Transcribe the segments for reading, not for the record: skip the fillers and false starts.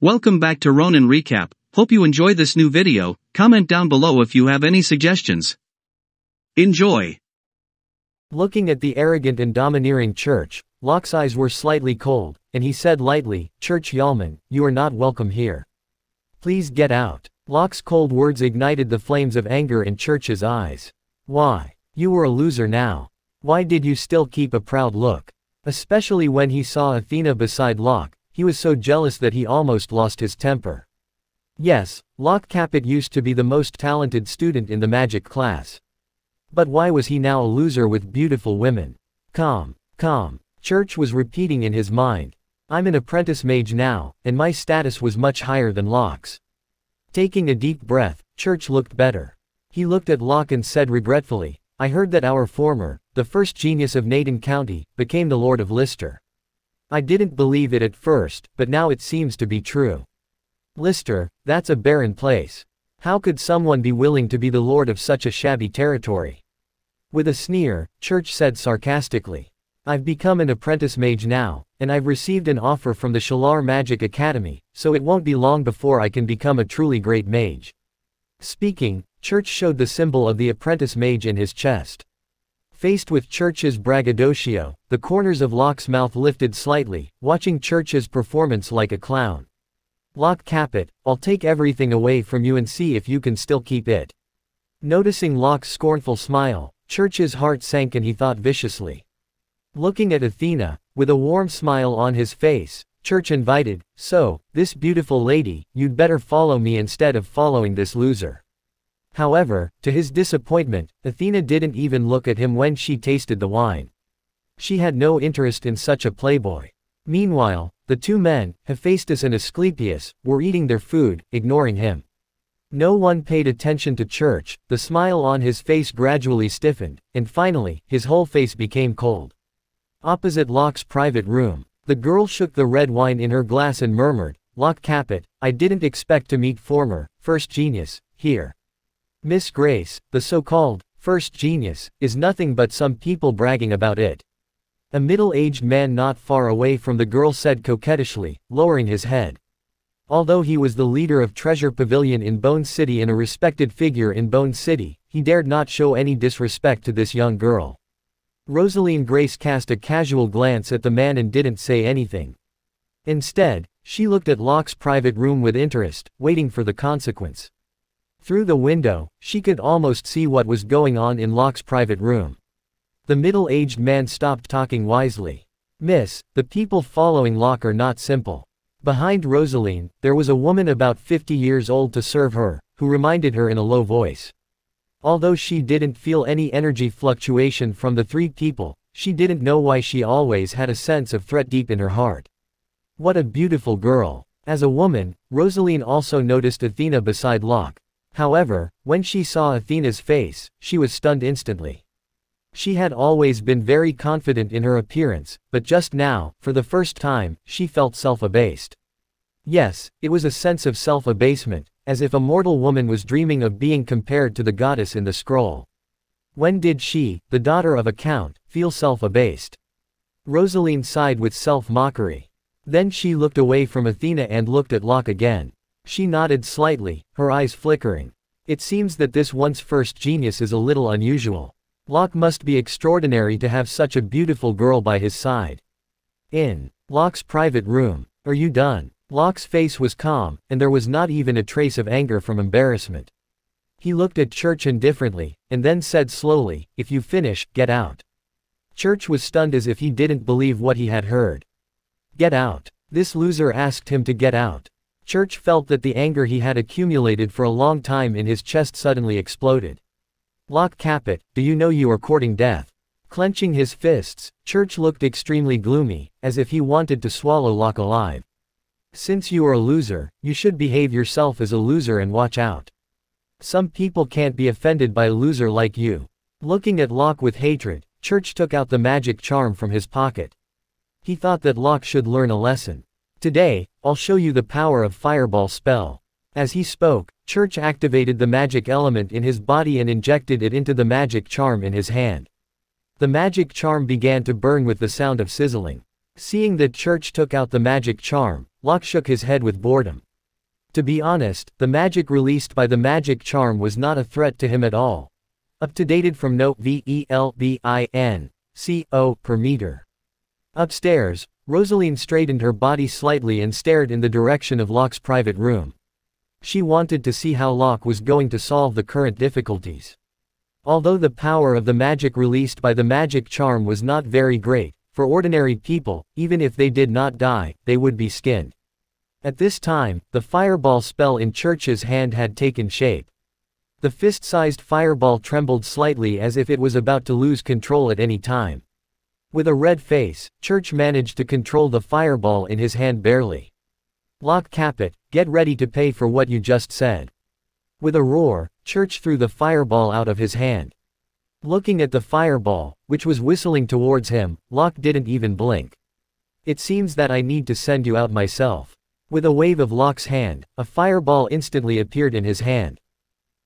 Welcome back to Ronin Recap. Hope you enjoy this new video. Comment down below if you have any suggestions. Enjoy. Looking at the arrogant and domineering Church, Locke's eyes were slightly cold, and he said lightly, "Church Yalman, you are not welcome here. Please get out." Locke's cold words ignited the flames of anger in Church's eyes. Why? You were a loser now. Why did you still keep a proud look? Especially when he saw Athena beside Locke, he was so jealous that he almost lost his temper. Yes, Locke Capet used to be the most talented student in the magic class. But why was he now a loser with beautiful women? Calm. Church was repeating in his mind. I'm an apprentice mage now, and my status was much higher than Locke's. Taking a deep breath, Church looked better. He looked at Locke and said regretfully, I heard that our former, the first genius of Naden County, became the Lord of Lister. I didn't believe it at first, but now it seems to be true. Lister, that's a barren place. How could someone be willing to be the lord of such a shabby territory? With a sneer, Church said sarcastically. I've become an apprentice mage now, and I've received an offer from the Shalar Magic Academy, so it won't be long before I can become a truly great mage. Speaking, Church showed the symbol of the apprentice mage in his chest. Faced with Church's braggadocio, the corners of Locke's mouth lifted slightly, watching Church's performance like a clown. Locke Capet, I'll take everything away from you and see if you can still keep it. Noticing Locke's scornful smile, Church's heart sank and he thought viciously. Looking at Athena, with a warm smile on his face, Church invited, so, this beautiful lady, you'd better follow me instead of following this loser. However, to his disappointment, Athena didn't even look at him when she tasted the wine. She had no interest in such a playboy. Meanwhile, the two men, Hephaestus and Asclepius, were eating their food, ignoring him. No one paid attention to Church, the smile on his face gradually stiffened, and finally, his whole face became cold. Opposite Locke's private room, the girl shook the red wine in her glass and murmured, Locke Capet, I didn't expect to meet former, first genius, here. Miss Grace, the so-called, first genius, is nothing but some people bragging about it. A middle-aged man not far away from the girl said coquettishly, lowering his head. Although he was the leader of Treasure Pavilion in Bone City and a respected figure in Bone City, he dared not show any disrespect to this young girl. Rosaline Grace cast a casual glance at the man and didn't say anything. Instead, she looked at Locke's private room with interest, waiting for the consequence. Through the window, she could almost see what was going on in Locke's private room. The middle-aged man stopped talking wisely. Miss, the people following Locke are not simple. Behind Rosaline, there was a woman about 50 years old to serve her, who reminded her in a low voice. Although she didn't feel any energy fluctuation from the three people, she didn't know why she always had a sense of threat deep in her heart. What a beautiful girl. As a woman, Rosaline also noticed Athena beside Locke. However, when she saw Athena's face, she was stunned instantly. She had always been very confident in her appearance, but just now, for the first time, she felt self-abased. Yes, it was a sense of self-abasement, as if a mortal woman was dreaming of being compared to the goddess in the scroll. When did she, the daughter of a count, feel self-abased? Rosaline sighed with self-mockery. Then she looked away from Athena and looked at Locke again. She nodded slightly, her eyes flickering. It seems that this once first genius is a little unusual. Locke must be extraordinary to have such a beautiful girl by his side. In Locke's private room. Are you done? Locke's face was calm, and there was not even a trace of anger from embarrassment. He looked at Church indifferently, and then said slowly, if you finish, get out. Church was stunned as if he didn't believe what he had heard. Get out. This loser asked him to get out. Church felt that the anger he had accumulated for a long time in his chest suddenly exploded. Locke Capet, do you know you are courting death? Clenching his fists, Church looked extremely gloomy, as if he wanted to swallow Locke alive. Since you are a loser, you should behave yourself as a loser and watch out. Some people can't be offended by a loser like you. Looking at Locke with hatred, Church took out the magic charm from his pocket. He thought that Locke should learn a lesson. Today, I'll show you the power of Fireball spell. As he spoke, Church activated the magic element in his body and injected it into the magic charm in his hand. The magic charm began to burn with the sound of sizzling. Seeing that Church took out the magic charm, Locke shook his head with boredom. To be honest, the magic released by the magic charm was not a threat to him at all. Updated from note VELBIN, CO per meter. Upstairs, Rosaline straightened her body slightly and stared in the direction of Locke's private room. She wanted to see how Locke was going to solve the current difficulties. Although the power of the magic released by the magic charm was not very great, for ordinary people, even if they did not die, they would be skinned. At this time, the fireball spell in Church's hand had taken shape. The fist-sized fireball trembled slightly as if it was about to lose control at any time. With a red face, Church managed to control the fireball in his hand barely. Locke Capet, get ready to pay for what you just said. With a roar, Church threw the fireball out of his hand. Looking at the fireball, which was whistling towards him, Locke didn't even blink. It seems that I need to send you out myself. With a wave of Locke's hand, a fireball instantly appeared in his hand.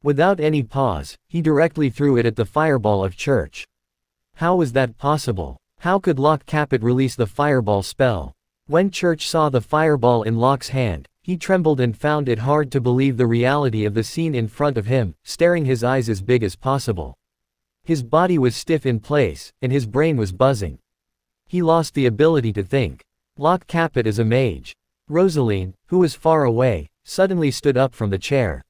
Without any pause, he directly threw it at the fireball of Church. How was that possible? How could Locke Capet release the fireball spell? When Church saw the fireball in Locke's hand, he trembled and found it hard to believe the reality of the scene in front of him, staring his eyes as big as possible. His body was stiff in place, and his brain was buzzing. He lost the ability to think. Locke Capet is a mage. Rosaline, who was far away, suddenly stood up from the chair.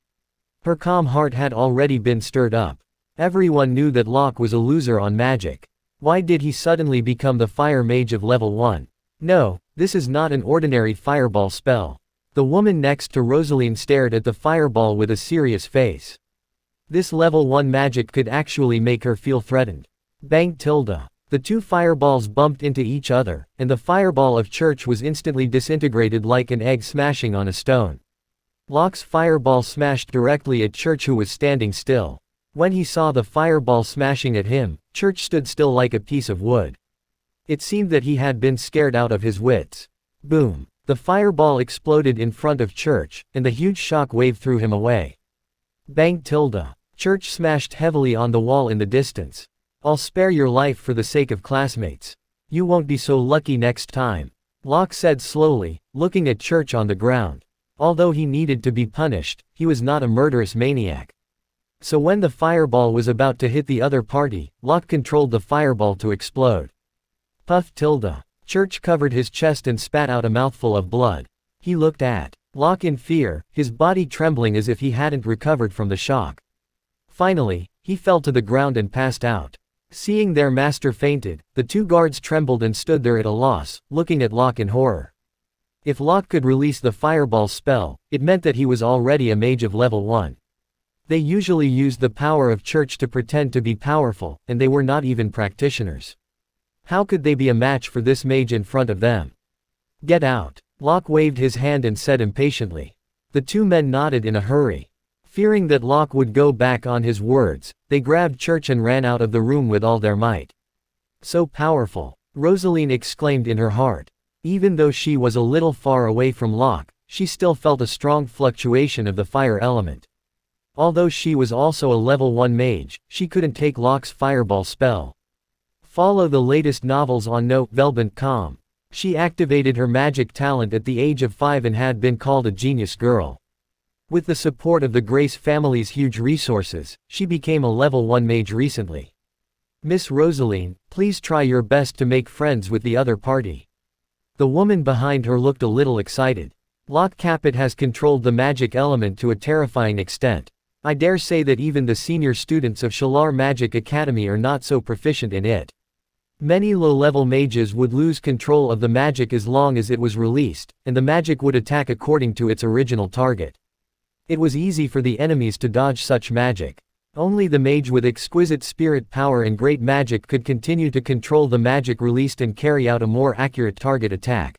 Her calm heart had already been stirred up. Everyone knew that Locke was a loser on magic. Why did he suddenly become the fire mage of level 1? No, this is not an ordinary fireball spell. The woman next to Rosaline stared at the fireball with a serious face. This level 1 magic could actually make her feel threatened. Bang tilde. The two fireballs bumped into each other, and the fireball of Church was instantly disintegrated like an egg smashing on a stone. Locke's fireball smashed directly at Church, who was standing still. When he saw the fireball smashing at him, Church stood still like a piece of wood. It seemed that he had been scared out of his wits. Boom! The fireball exploded in front of Church, and the huge shock wave threw him away. Bang tilde. Church smashed heavily on the wall in the distance. I'll spare your life for the sake of classmates. You won't be so lucky next time. Locke said slowly, looking at Church on the ground. Although he needed to be punished, he was not a murderous maniac. So when the fireball was about to hit the other party, Locke controlled the fireball to explode. Puff tilde. Church covered his chest and spat out a mouthful of blood. He looked at Locke in fear, his body trembling as if he hadn't recovered from the shock. Finally, he fell to the ground and passed out. Seeing their master fainted, the two guards trembled and stood there at a loss, looking at Locke in horror. If Locke could release the fireball spell, it meant that he was already a mage of level 1. They usually used the power of Church to pretend to be powerful, and they were not even practitioners. How could they be a match for this mage in front of them? Get out. Locke waved his hand and said impatiently. The two men nodded in a hurry. Fearing that Locke would go back on his words, they grabbed Church and ran out of the room with all their might. So powerful, Rosaline exclaimed in her heart. Even though she was a little far away from Locke, she still felt a strong fluctuation of the fire element. Although she was also a level 1 mage, she couldn't take Locke's fireball spell. Follow the latest novels on note.com. She activated her magic talent at the age of 5 and had been called a genius girl. With the support of the Grace family's huge resources, she became a level 1 mage recently. Miss Rosaline, please try your best to make friends with the other party. The woman behind her looked a little excited. Locke Capet has controlled the magic element to a terrifying extent. I dare say that even the senior students of Shalar Magic Academy are not so proficient in it. Many low-level mages would lose control of the magic as long as it was released, and the magic would attack according to its original target. It was easy for the enemies to dodge such magic. Only the mage with exquisite spirit power and great magic could continue to control the magic released and carry out a more accurate target attack.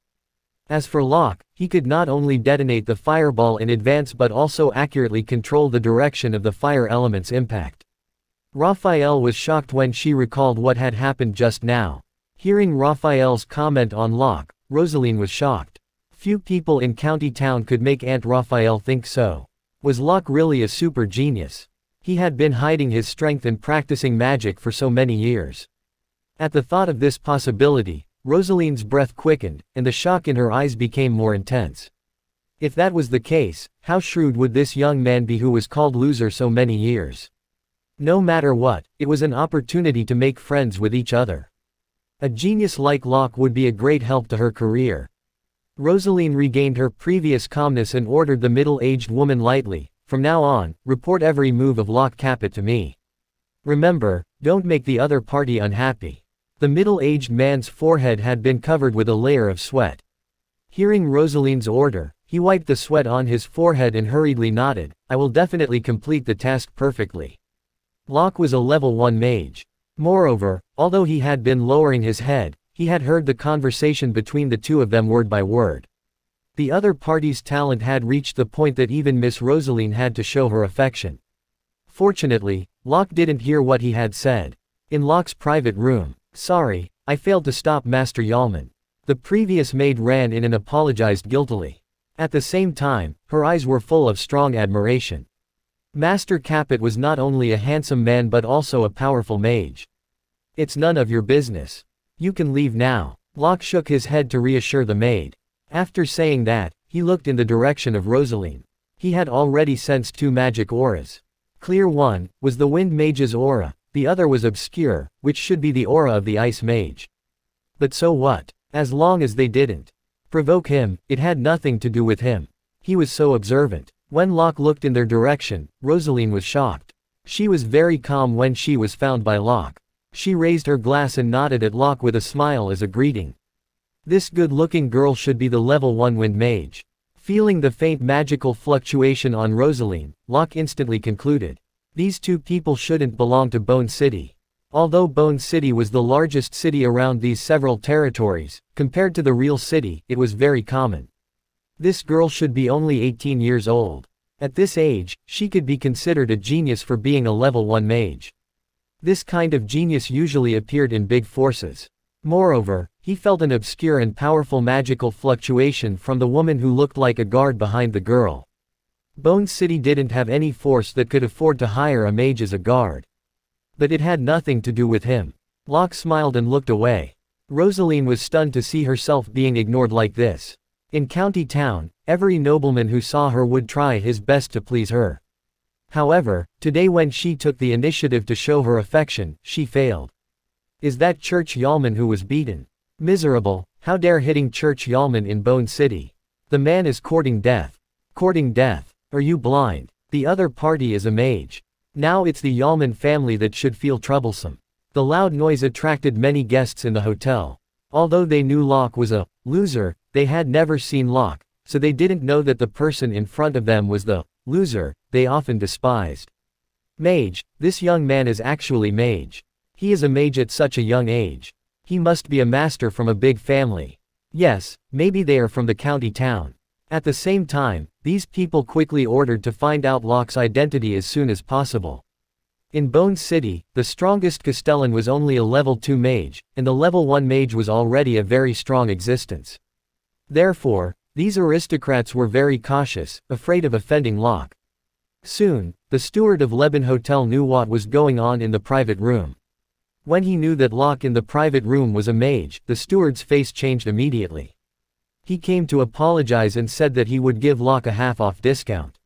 As for Locke, he could not only detonate the fireball in advance but also accurately control the direction of the fire element's impact. Raphael was shocked when she recalled what had happened just now. Hearing Raphael's comment on Locke, Rosaline was shocked. Few people in County Town could make Aunt Raphael think so. Was Locke really a super genius? He had been hiding his strength and practicing magic for so many years. At the thought of this possibility, Rosaline's breath quickened, and the shock in her eyes became more intense. If that was the case, how shrewd would this young man be who was called loser so many years? No matter what, it was an opportunity to make friends with each other. A genius like Locke would be a great help to her career. Rosaline regained her previous calmness and ordered the middle-aged woman lightly, "From now on, report every move of Locke Capet to me. Remember, don't make the other party unhappy." The middle-aged man's forehead had been covered with a layer of sweat. Hearing Rosaline's order, he wiped the sweat on his forehead and hurriedly nodded, "I will definitely complete the task perfectly." Locke was a level 1 mage. Moreover, although he had been lowering his head, he had heard the conversation between the two of them word by word. The other party's talent had reached the point that even Miss Rosaline had to show her affection. Fortunately, Locke didn't hear what he had said. In Locke's private room, "Sorry, I failed to stop Master Yalman." The previous maid ran in and apologized guiltily. At the same time, her eyes were full of strong admiration. Master Capet was not only a handsome man but also a powerful mage. "It's none of your business. You can leave now." Locke shook his head to reassure the maid. After saying that, he looked in the direction of Rosaline. He had already sensed 2 magic auras. Clear one was the wind mage's aura, the other was obscure, which should be the aura of the ice mage. But so what? As long as they didn't provoke him, it had nothing to do with him. He was so observant. When Locke looked in their direction, Rosaline was shocked. She was very calm when she was found by Locke. She raised her glass and nodded at Locke with a smile as a greeting. This good-looking girl should be the level 1 wind mage. Feeling the faint magical fluctuation on Rosaline, Locke instantly concluded. These two people shouldn't belong to Bone City. Although Bone City was the largest city around these several territories, compared to the real city, it was very common. This girl should be only 18 years old. At this age, she could be considered a genius for being a level 1 mage. This kind of genius usually appeared in big forces. Moreover, he felt an obscure and powerful magical fluctuation from the woman who looked like a guard behind the girl. Bone City didn't have any force that could afford to hire a mage as a guard. But it had nothing to do with him. Locke smiled and looked away. Rosaline was stunned to see herself being ignored like this. In County Town, every nobleman who saw her would try his best to please her. However, today when she took the initiative to show her affection, she failed. Is that Church Yalman who was beaten? Miserable, how dare hitting Church Yalman in Bone City? The man is courting death. Courting death? Are you blind? The other party is a mage. Now it's the Yalman family that should feel troublesome. The loud noise attracted many guests in the hotel. Although they knew Locke was a loser, they had never seen Locke, so they didn't know that the person in front of them was the loser they often despised. Mage, this young man is actually mage. He is a mage at such a young age. He must be a master from a big family. Yes, maybe they are from the county town. At the same time, these people quickly ordered to find out Locke's identity as soon as possible. In Bone City, the strongest Castellan was only a level 2 mage, and the level 1 mage was already a very strong existence. Therefore, these aristocrats were very cautious, afraid of offending Locke. Soon, the steward of Lebanon Hotel knew what was going on in the private room. When he knew that Locke in the private room was a mage, the steward's face changed immediately. He came to apologize and said that he would give Locke a half-off discount.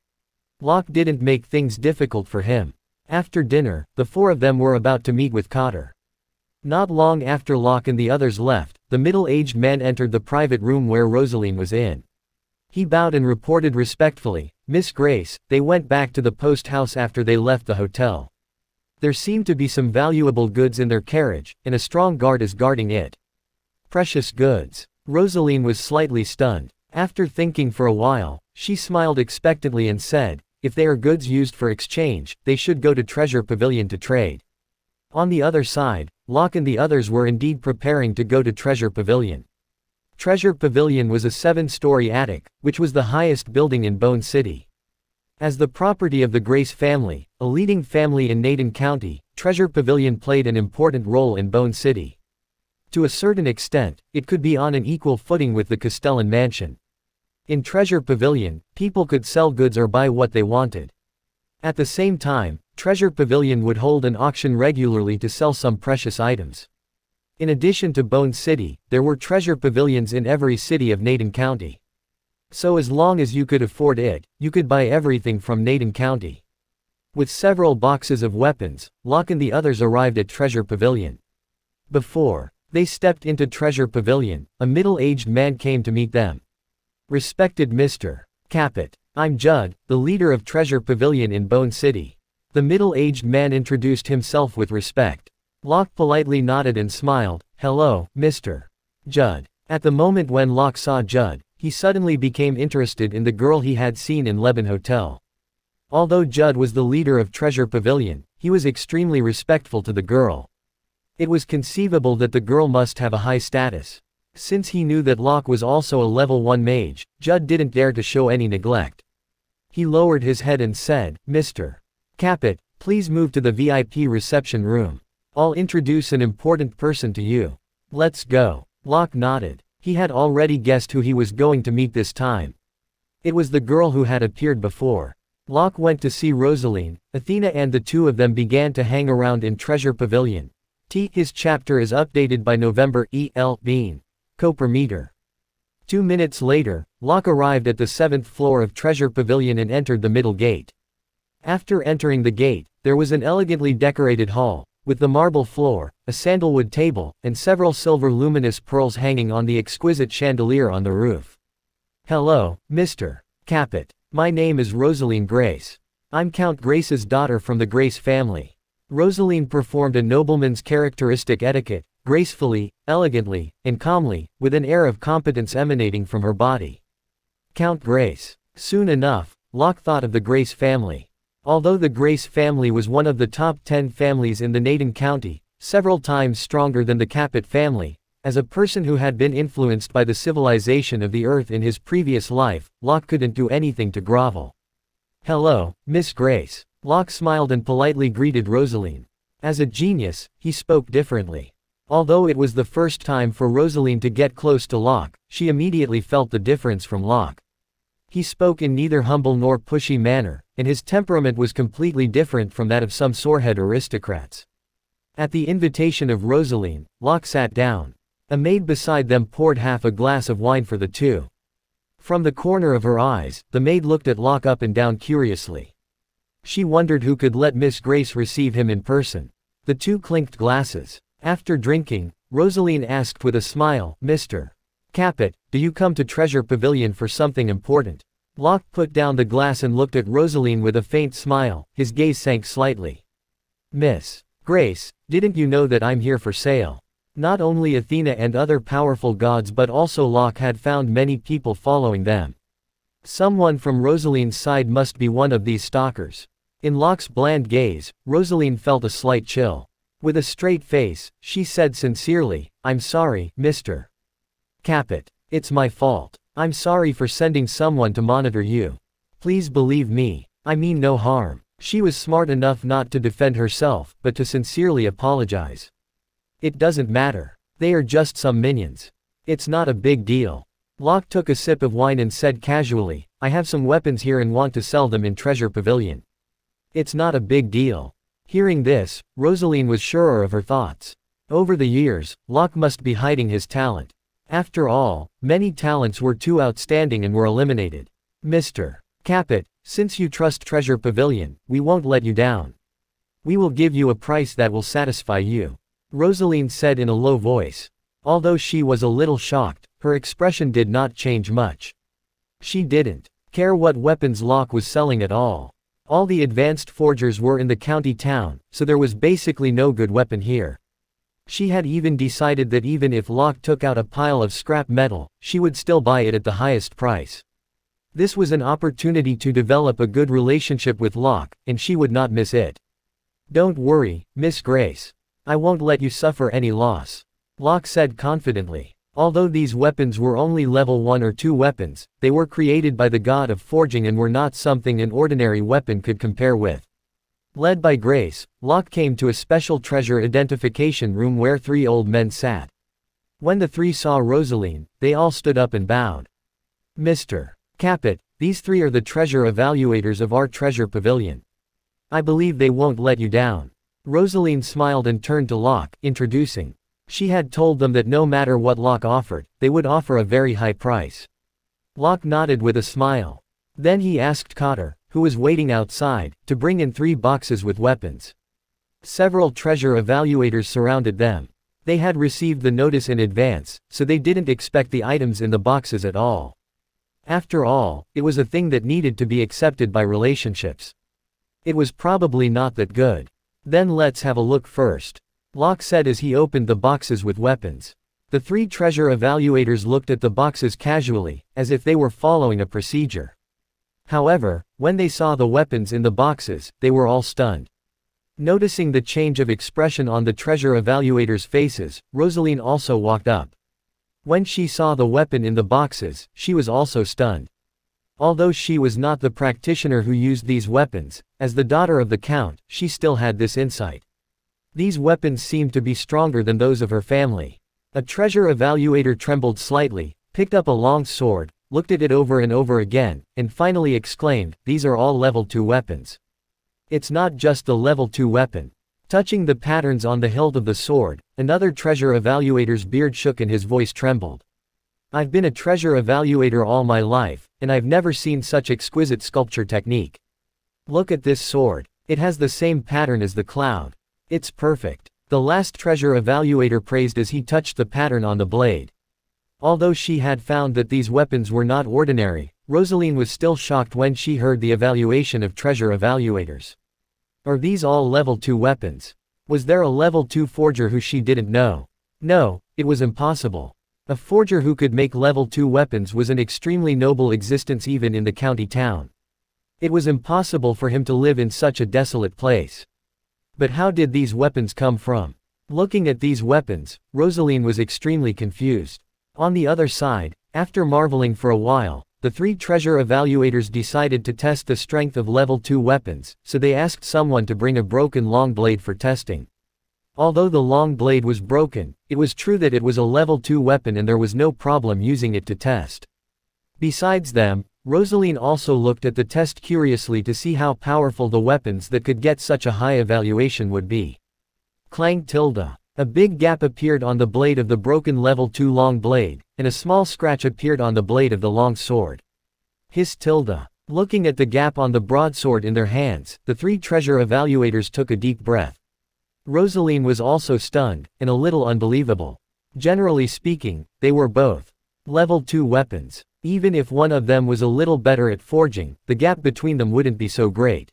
Locke didn't make things difficult for him. After dinner, the 4 of them were about to meet with Cotter. Not long after Locke and the others left, the middle-aged man entered the private room where Rosaline was in. He bowed and reported respectfully, "Miss Grace." They went back to the post house after they left the hotel. There seemed to be some valuable goods in their carriage, and a strong guard is guarding it. Precious goods. Rosaline was slightly stunned. After thinking for a while, she smiled expectantly and said, "If they are goods used for exchange, they should go to Treasure Pavilion to trade." On the other side, Locke and the others were indeed preparing to go to Treasure Pavilion. Treasure Pavilion was a 7-story attic, which was the highest building in Bone City. As the property of the Grace family, a leading family in Naden County, Treasure Pavilion played an important role in Bone City. To a certain extent, it could be on an equal footing with the Castellan mansion. In Treasure Pavilion, people could sell goods or buy what they wanted. At the same time, Treasure Pavilion would hold an auction regularly to sell some precious items. In addition to Bone City, there were treasure pavilions in every city of Naden County. So as long as you could afford it, you could buy everything from Naden County. With several boxes of weapons, Locke and the others arrived at Treasure Pavilion. Before they stepped into Treasure Pavilion, a middle-aged man came to meet them. Respected Mr. Capet, I'm Judd, the leader of Treasure Pavilion in Bone City. The middle-aged man introduced himself with respect. Locke politely nodded and smiled. Hello, Mr. Judd. At the moment when Locke saw Judd, he suddenly became interested in the girl he had seen in Lebanon Hotel. Although Judd was the leader of Treasure Pavilion, he was extremely respectful to the girl. It was conceivable that the girl must have a high status. Since he knew that Locke was also a level 1 mage, Judd didn't dare to show any neglect. He lowered his head and said, Mr. Capet, please move to the VIP reception room. I'll introduce an important person to you. Let's go. Locke nodded. He had already guessed who he was going to meet this time. It was the girl who had appeared before. Locke went to see Rosaline, Athena, and the two of them began to hang around in Treasure Pavilion. His chapter is updated by November. El Bean. Per meter. 2 minutes later, Locke arrived at the 7th floor of Treasure Pavilion and entered the middle gate. After entering the gate, there was an elegantly decorated hall, with the marble floor, a sandalwood table, and several silver luminous pearls hanging on the exquisite chandelier on the roof. Hello, Mr. Capet. My name is Rosaline Grace. I'm Count Grace's daughter from the Grace family. Rosaline performed a nobleman's characteristic etiquette, gracefully, elegantly, and calmly, with an air of competence emanating from her body. Count Grace. Soon enough, Locke thought of the Grace family. Although the Grace family was one of the top 10 families in the Naden County, several times stronger than the Capet family, as a person who had been influenced by the civilization of the earth in his previous life, Locke couldn't do anything to grovel. Hello, Miss Grace. Locke smiled and politely greeted Rosaline. As a genius, he spoke differently. Although it was the first time for Rosaline to get close to Locke, she immediately felt the difference from Locke. He spoke in neither humble nor pushy manner, and his temperament was completely different from that of some sorehead aristocrats. At the invitation of Rosaline, Locke sat down. A maid beside them poured half a glass of wine for the two. From the corner of her eyes, the maid looked at Locke up and down curiously. She wondered who could let Miss Grace receive him in person. The two clinked glasses. After drinking, Rosaline asked with a smile, Mr. Capet, do you come to Treasure Pavilion for something important? Locke put down the glass and looked at Rosaline with a faint smile, his gaze sank slightly. Miss Grace, didn't you know that I'm here for sale? Not only Athena and other powerful gods but also Locke had found many people following them. Someone from Rosaline's side must be one of these stalkers. In Locke's bland gaze, Rosaline felt a slight chill. With a straight face, she said sincerely, I'm sorry, Mr. Capet. It's my fault. I'm sorry for sending someone to monitor you. Please believe me, I mean no harm. She was smart enough not to defend herself, but to sincerely apologize. It doesn't matter. They are just some minions. It's not a big deal. Locke took a sip of wine and said casually, I have some weapons here and want to sell them in Treasure Pavilion. It's not a big deal. Hearing this, Rosaline was surer of her thoughts. Over the years, Locke must be hiding his talent. After all, many talents were too outstanding and were eliminated. Mr. Capet, since you trust Treasure Pavilion, we won't let you down. We will give you a price that will satisfy you. Rosaline said in a low voice. Although she was a little shocked, her expression did not change much. She didn't care what weapons Locke was selling at all. All the advanced forgers were in the county town, so there was basically no good weapon here. She had even decided that even if Locke took out a pile of scrap metal, she would still buy it at the highest price. This was an opportunity to develop a good relationship with Locke, and she would not miss it. Don't worry, Miss Grace. I won't let you suffer any loss. Locke said confidently. Although these weapons were only level 1 or 2 weapons, they were created by the god of forging and were not something an ordinary weapon could compare with. Led by Grace, Locke came to a special treasure identification room where 3 old men sat. When the 3 saw Rosaline, they all stood up and bowed. Mr. Capet, these 3 are the treasure evaluators of our Treasure Pavilion. I believe they won't let you down. Rosaline smiled and turned to Locke, introducing. She had told them that no matter what Locke offered, they would offer a very high price. Locke nodded with a smile. Then he asked Cotter, who was waiting outside, to bring in 3 boxes with weapons. Several treasure evaluators surrounded them. They had received the notice in advance, so they didn't expect the items in the boxes at all. After all, it was a thing that needed to be accepted by relationships. It was probably not that good. Then let's have a look first, Locke said as he opened the boxes with weapons. The 3 treasure evaluators looked at the boxes casually, as if they were following a procedure. However, when they saw the weapons in the boxes, they were all stunned. Noticing the change of expression on the treasure evaluators' faces, Rosaline also walked up. When she saw the weapon in the boxes, she was also stunned. Although she was not the practitioner who used these weapons, as the daughter of the Count, she still had this insight. These weapons seemed to be stronger than those of her family. A treasure evaluator trembled slightly, picked up a long sword, looked at it over and over again, and finally exclaimed, "These are all level 2 weapons. It's not just the level 2 weapon." Touching the patterns on the hilt of the sword, another treasure evaluator's beard shook and his voice trembled. "I've been a treasure evaluator all my life, and I've never seen such exquisite sculpture technique. Look at this sword. It has the same pattern as the cloud. It's perfect," the last treasure evaluator praised as he touched the pattern on the blade. Although she had found that these weapons were not ordinary, Rosaline was still shocked when she heard the evaluation of treasure evaluators. Are these all level 2 weapons? Was there a level 2 forger who she didn't know? No, it was impossible. A forger who could make level 2 weapons was an extremely noble existence even in the county town. It was impossible for him to live in such a desolate place. But how did these weapons come from? Looking at these weapons, Rosaline was extremely confused. On the other side, after marveling for a while, the 3 treasure evaluators decided to test the strength of level 2 weapons, so they asked someone to bring a broken long blade for testing. Although the long blade was broken, it was true that it was a level 2 weapon and there was no problem using it to test. Besides them, Rosaline also looked at the test curiously to see how powerful the weapons that could get such a high evaluation would be. Clang tilde. A big gap appeared on the blade of the broken level 2 long blade, and a small scratch appeared on the blade of the long sword. Hiss tilde. Looking at the gap on the broadsword in their hands, the 3 treasure evaluators took a deep breath. Rosaline was also stunned, and a little unbelievable. Generally speaking, they were both level 2 weapons. Even if one of them was a little better at forging, the gap between them wouldn't be so great.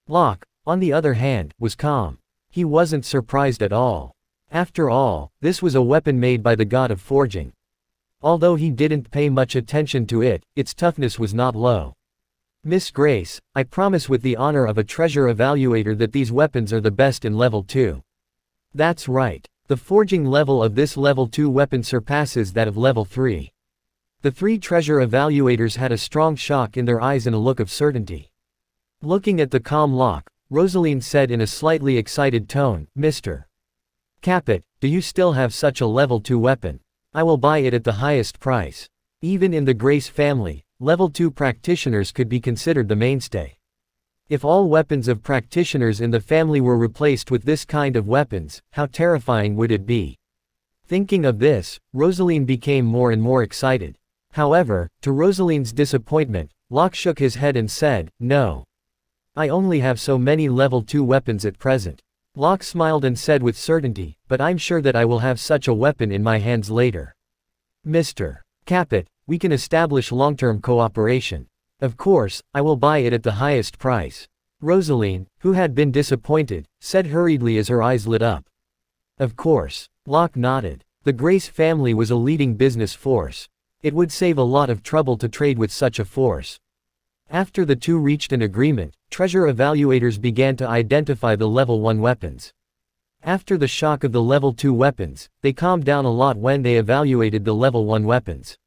Locke, on the other hand, was calm. He wasn't surprised at all. After all, this was a weapon made by the god of forging. Although he didn't pay much attention to it, its toughness was not low. "Miss Grace, I promise with the honor of a treasure evaluator that these weapons are the best in level 2. That's right. The forging level of this level 2 weapon surpasses that of level 3. The 3 treasure evaluators had a strong shock in their eyes and a look of certainty. Looking at the calm Locke, Rosaline said in a slightly excited tone, "Mr. Capet, do you still have such a level 2 weapon? I will buy it at the highest price." Even in the Grace family, level 2 practitioners could be considered the mainstay. If all weapons of practitioners in the family were replaced with this kind of weapons, how terrifying would it be? Thinking of this, Rosaline became more and more excited. However, to Rosaline's disappointment, Locke shook his head and said, "No. I only have so many level 2 weapons at present." Locke smiled and said with certainty, "But I'm sure that I will have such a weapon in my hands later. Mr. Capet, we can establish long-term cooperation. Of course, I will buy it at the highest price." Rosaline, who had been disappointed, said hurriedly as her eyes lit up. "Of course." Locke nodded. The Grace family was a leading business force. It would save a lot of trouble to trade with such a force. After the two reached an agreement, treasure evaluators began to identify the level 1 weapons. After the shock of the level 2 weapons, they calmed down a lot when they evaluated the level 1 weapons.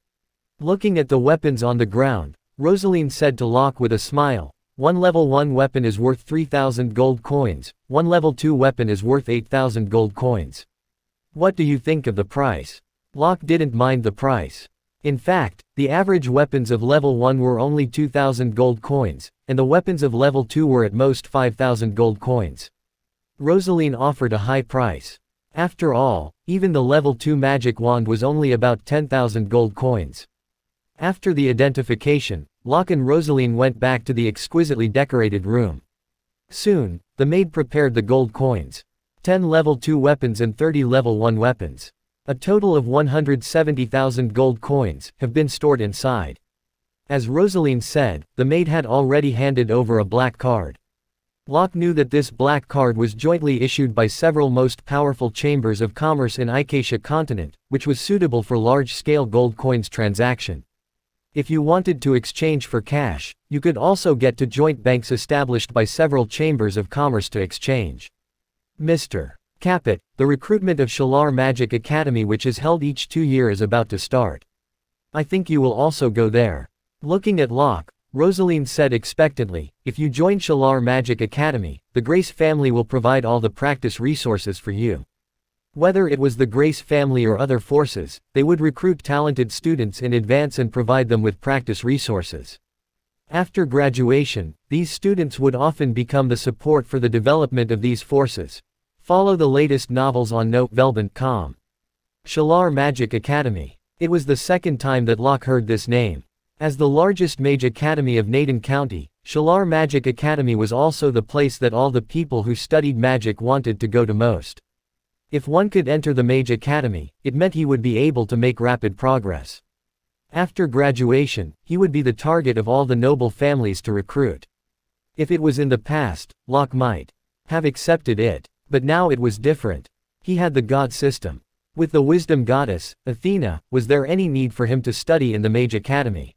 Looking at the weapons on the ground, Rosaline said to Locke with a smile, "One level 1 weapon is worth 3,000 gold coins, one level 2 weapon is worth 8,000 gold coins. What do you think of the price?" Locke didn't mind the price. In fact, the average weapons of level 1 were only 2,000 gold coins, and the weapons of level 2 were at most 5,000 gold coins. Rosaline offered a high price. After all, Even the level 2 magic wand was only about 10,000 gold coins. After the identification, Locke and Rosaline went back to the exquisitely decorated room. Soon, the maid prepared the gold coins. 10 level 2 weapons and 30 level 1 weapons. A total of 170,000 gold coins have been stored inside. As Rosaline said, the maid had already handed over a black card. Locke knew that this black card was jointly issued by several most powerful chambers of commerce in Acacia continent, which was suitable for large-scale gold coins transaction. If you wanted to exchange for cash, you could also get to joint banks established by several chambers of commerce to exchange. Mr. Capet, the recruitment of Shalar Magic Academy, which is held each 2 years, is about to start. I think you will also go there. Looking at Locke, Rosaline said expectantly, if you join Shalar Magic Academy, the Grace family will provide all the practice resources for you. Whether it was the Grace family or other forces, they would recruit talented students in advance and provide them with practice resources. After graduation, these students would often become the support for the development of these forces. Follow the latest novels on notevelbent.com. Shalar Magic Academy. It was the second time that Locke heard this name. As the largest mage academy of Naden County, Shalar Magic Academy was also the place that all the people who studied magic wanted to go to most. If one could enter the Mage Academy, it meant he would be able to make rapid progress. After graduation, he would be the target of all the noble families to recruit. If it was in the past, Locke might have accepted it. But now it was different. He had the god system. With the wisdom goddess, Athena, was there any need for him to study in the Mage Academy?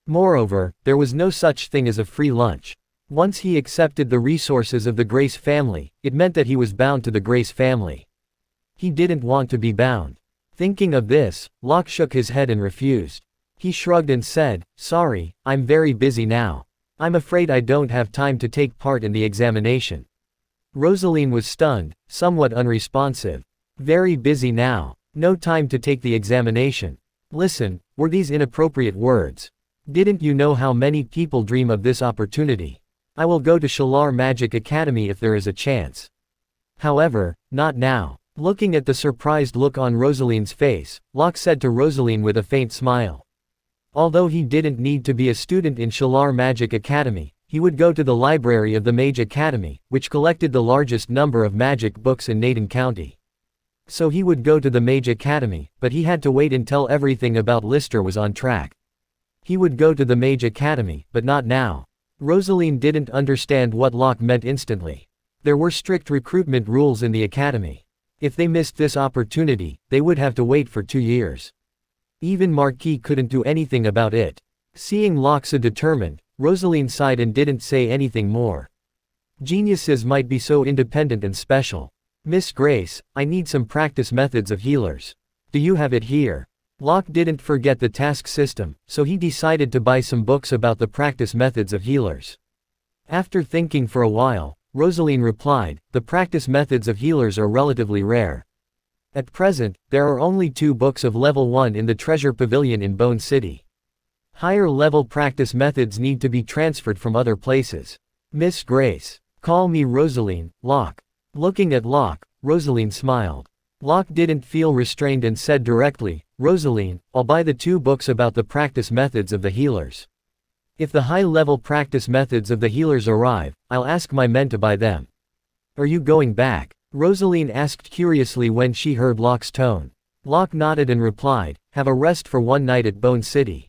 Moreover, there was no such thing as a free lunch. Once he accepted the resources of the Grace family, it meant that he was bound to the Grace family. He didn't want to be bound. Thinking of this, Locke shook his head and refused. He shrugged and said, sorry, I'm very busy now. I'm afraid I don't have time to take part in the examination. Rosaline was stunned, somewhat unresponsive. Very busy now. No time to take the examination. Listen, were these inappropriate words? Didn't you know how many people dream of this opportunity? I will go to Shalar Magic Academy if there is a chance. However, not now. Looking at the surprised look on Rosaline's face, Locke said to Rosaline with a faint smile. Although he didn't need to be a student in Shalar Magic Academy, he would go to the library of the Mage Academy, which collected the largest number of magic books in Naden County. So he would go to the Mage Academy, but he had to wait until everything about Lister was on track. He would go to the Mage Academy, but not now. Rosaline didn't understand what Locke meant instantly. There were strict recruitment rules in the academy. If they missed this opportunity, they would have to wait for 2 years. Even Marquis couldn't do anything about it. Seeing Locke so determined, Rosaline sighed and didn't say anything more. Geniuses might be so independent and special. Miss Grace, I need some practice methods of healers. Do you have it here? Locke didn't forget the task system, so he decided to buy some books about the practice methods of healers. After thinking for a while, Rosaline replied, the practice methods of healers are relatively rare. At present, there are only 2 books of level 1 in the Treasure Pavilion in Bone City. Higher level practice methods need to be transferred from other places. Miss Grace. Call me Rosaline, Locke. Looking at Locke, Rosaline smiled. Locke didn't feel restrained and said directly, Rosaline, I'll buy the 2 books about the practice methods of the healers. If the high-level practice methods of the healers arrive, I'll ask my men to buy them. Are you going back? Rosaline asked curiously when she heard Locke's tone. Locke nodded and replied, have a rest for one night at Bone City.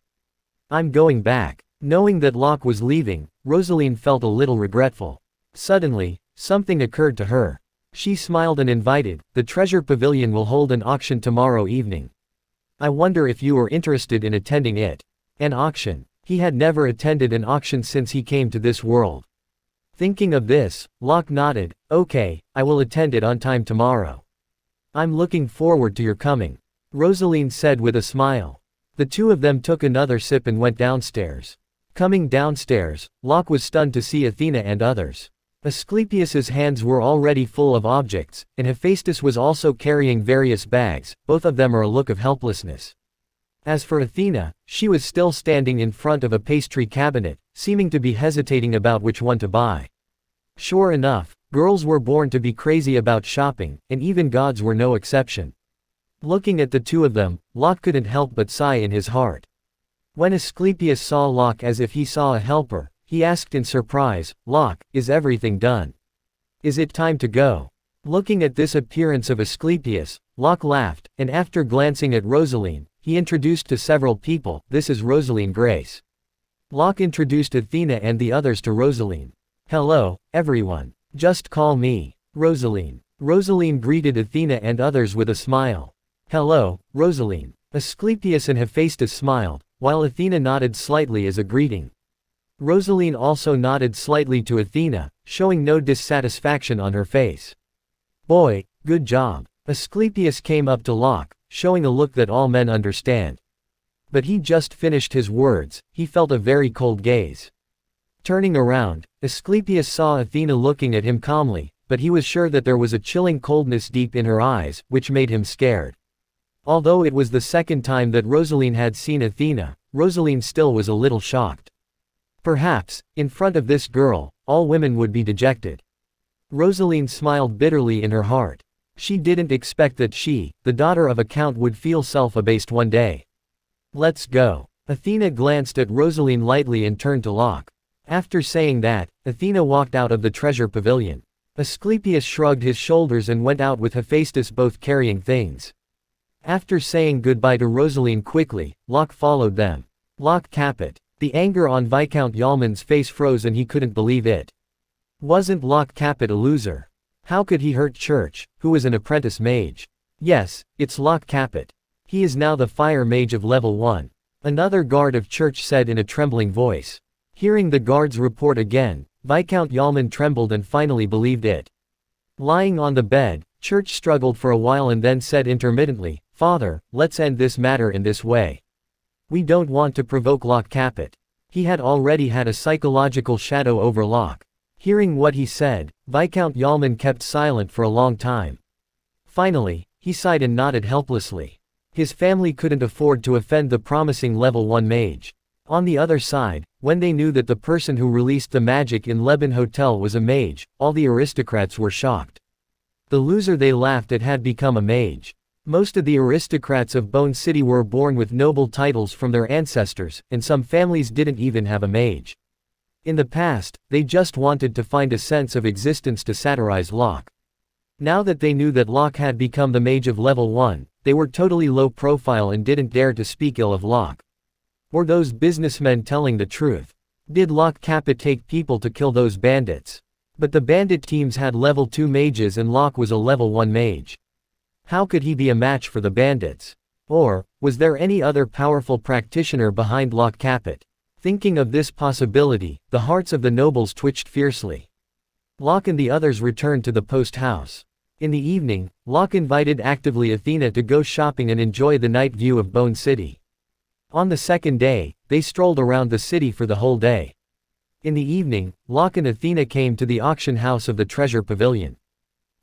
I'm going back. Knowing that Locke was leaving, Rosaline felt a little regretful. Suddenly, something occurred to her. She smiled and invited, the Treasure Pavilion will hold an auction tomorrow evening. I wonder if you are interested in attending it. An auction. He had never attended an auction since he came to this world. Thinking of this, Locke nodded, okay, I will attend it on time tomorrow. I'm looking forward to your coming. Rosaline said with a smile. The 2 of them took another sip and went downstairs. Coming downstairs, Locke was stunned to see Athena and others. Asclepius's hands were already full of objects, and Hephaestus was also carrying various bags, both of them are a look of helplessness. As for Athena, she was still standing in front of a pastry cabinet, seeming to be hesitating about which one to buy. Sure enough, girls were born to be crazy about shopping, and even gods were no exception. Looking at the two of them, Locke couldn't help but sigh in his heart. When Asclepius saw Locke as if he saw a helper, he asked in surprise, "Locke, is everything done? Is it time to go?" Looking at this appearance of Asclepius, Locke laughed, and after glancing at Rosaline, he introduced to several people, "This is Rosaline Grace." Locke introduced Athena and the others to Rosaline. "Hello, everyone. Just call me Rosaline." Rosaline greeted Athena and others with a smile. "Hello, Rosaline." Asclepius and Hephaestus smiled, while Athena nodded slightly as a greeting. Rosaline also nodded slightly to Athena, showing no dissatisfaction on her face. "Boy, good job." Asclepius came up to Locke, showing a look that all men understand. But he just finished his words, he felt a very cold gaze. Turning around, Asclepius saw Athena looking at him calmly, but he was sure that there was a chilling coldness deep in her eyes, which made him scared. Although it was the second time that Rosaline had seen Athena, Rosaline still was a little shocked. Perhaps, in front of this girl, all women would be dejected. Rosaline smiled bitterly in her heart. She didn't expect that she, the daughter of a count, would feel self-abased one day. "Let's go." Athena glanced at Rosaline lightly and turned to Locke. After saying that, Athena walked out of the treasure pavilion. Asclepius shrugged his shoulders and went out with Hephaestus, both carrying things. After saying goodbye to Rosaline quickly, Locke followed them. Locke Capet. The anger on Viscount Yalman's face froze and he couldn't believe it. Wasn't Locke Capet a loser? How could he hurt Church, who was an apprentice mage? Yes, it's Locke Capet. He is now the fire mage of level 1. Another guard of Church said in a trembling voice. Hearing the guard's report again, Viscount Yalman trembled and finally believed it. Lying on the bed, Church struggled for a while and then said intermittently, "Father, let's end this matter in this way. We don't want to provoke Locke Capet." He had already had a psychological shadow over Locke. Hearing what he said, Viscount Yalman kept silent for a long time. Finally, he sighed and nodded helplessly. His family couldn't afford to offend the promising level 1 mage. On the other side, when they knew that the person who released the magic in Lebanon Hotel was a mage, all the aristocrats were shocked. The loser they laughed at had become a mage. Most of the aristocrats of Bone City were born with noble titles from their ancestors, and some families didn't even have a mage. In the past, they just wanted to find a sense of existence to satirize Locke. Now that they knew that Locke had become the mage of level 1, they were totally low profile and didn't dare to speak ill of Locke. Were those businessmen telling the truth? Did Locke Capet take people to kill those bandits? But the bandit teams had level 2 mages and Locke was a level 1 mage. How could he be a match for the bandits? Or, was there any other powerful practitioner behind Locke Capet? Thinking of this possibility, the hearts of the nobles twitched fiercely. Locke and the others returned to the post house. In the evening, Locke invited actively Athena to go shopping and enjoy the night view of Bone City. On the second day, they strolled around the city for the whole day. In the evening, Locke and Athena came to the auction house of the treasure pavilion.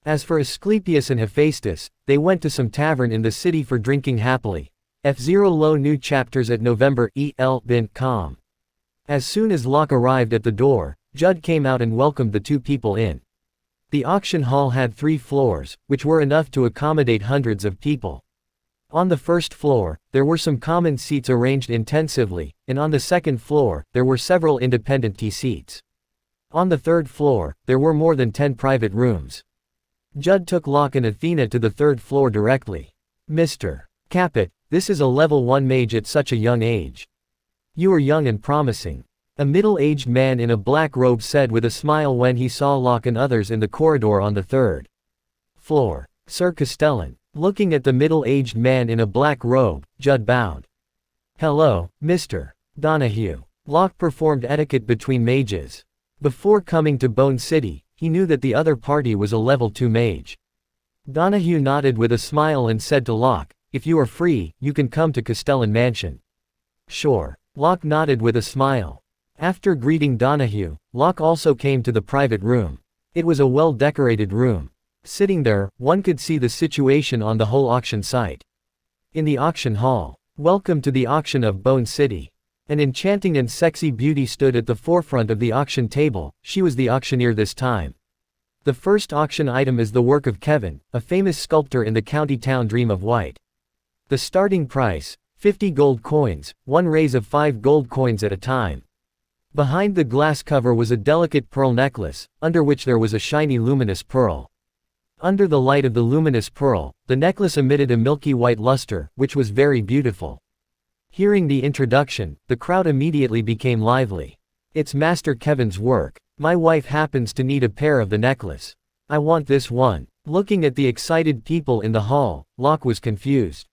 As for Asclepius and Hephaestus, they went to some tavern in the city for drinking happily. F0 Low new chapters at November.com. As soon as Locke arrived at the door, Judd came out and welcomed the two people in. The auction hall had 3 floors, which were enough to accommodate hundreds of people. On the first floor, there were some common seats arranged intensively, and on the second floor, there were several independent tea seats. On the third floor, there were more than 10 private rooms. Judd took Locke and Athena to the third floor directly. "Mr. Capet, this is a level 1 mage at such a young age. You are young and promising," a middle-aged man in a black robe said with a smile when he saw Locke and others in the corridor on the third floor. "Sir Castellan." Looking at the middle-aged man in a black robe, Judd bowed. "Hello, Mr. Donahue." Locke performed etiquette between mages. Before coming to Bone City, he knew that the other party was a level 2 mage. Donahue nodded with a smile and said to Locke, "If you are free, you can come to Castellan Mansion." "Sure." Locke nodded with a smile. After greeting Donahue, Locke also came to the private room. It was a well-decorated room. Sitting there, one could see the situation on the whole auction site. In the auction hall, "Welcome to the auction of Bone City." An enchanting and sexy beauty stood at the forefront of the auction table. She was the auctioneer this time. The first auction item is the work of Kevin, a famous sculptor in the county town Dream of White. The starting price, 50 gold coins, one raise of 5 gold coins at a time. Behind the glass cover was a delicate pearl necklace, under which there was a shiny luminous pearl. Under the light of the luminous pearl, the necklace emitted a milky white luster, which was very beautiful. Hearing the introduction, the crowd immediately became lively. It's Master Kevin's work. My wife happens to need a pair of the necklace. I want this one. Looking at the excited people in the hall, Locke was confused.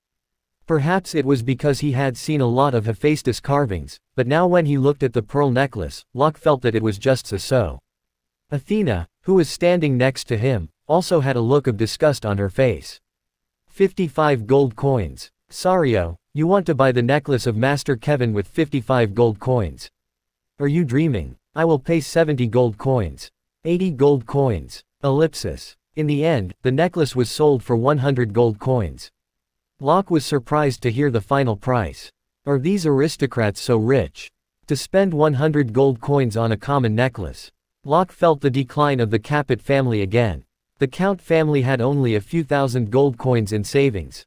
Perhaps it was because he had seen a lot of Hephaestus carvings, but now when he looked at the pearl necklace, Locke felt that it was just so. Athena, who was standing next to him, also had a look of disgust on her face. 55 gold coins. Sario, you want to buy the necklace of Master Kevin with 55 gold coins? Are you dreaming? I will pay 70 gold coins. 80 gold coins. Ellipsis. In the end, the necklace was sold for 100 gold coins. Locke was surprised to hear the final price. Are these aristocrats so rich? To spend 100 gold coins on a common necklace? Locke felt the decline of the Capet family again. The Count family had only a few thousand gold coins in savings.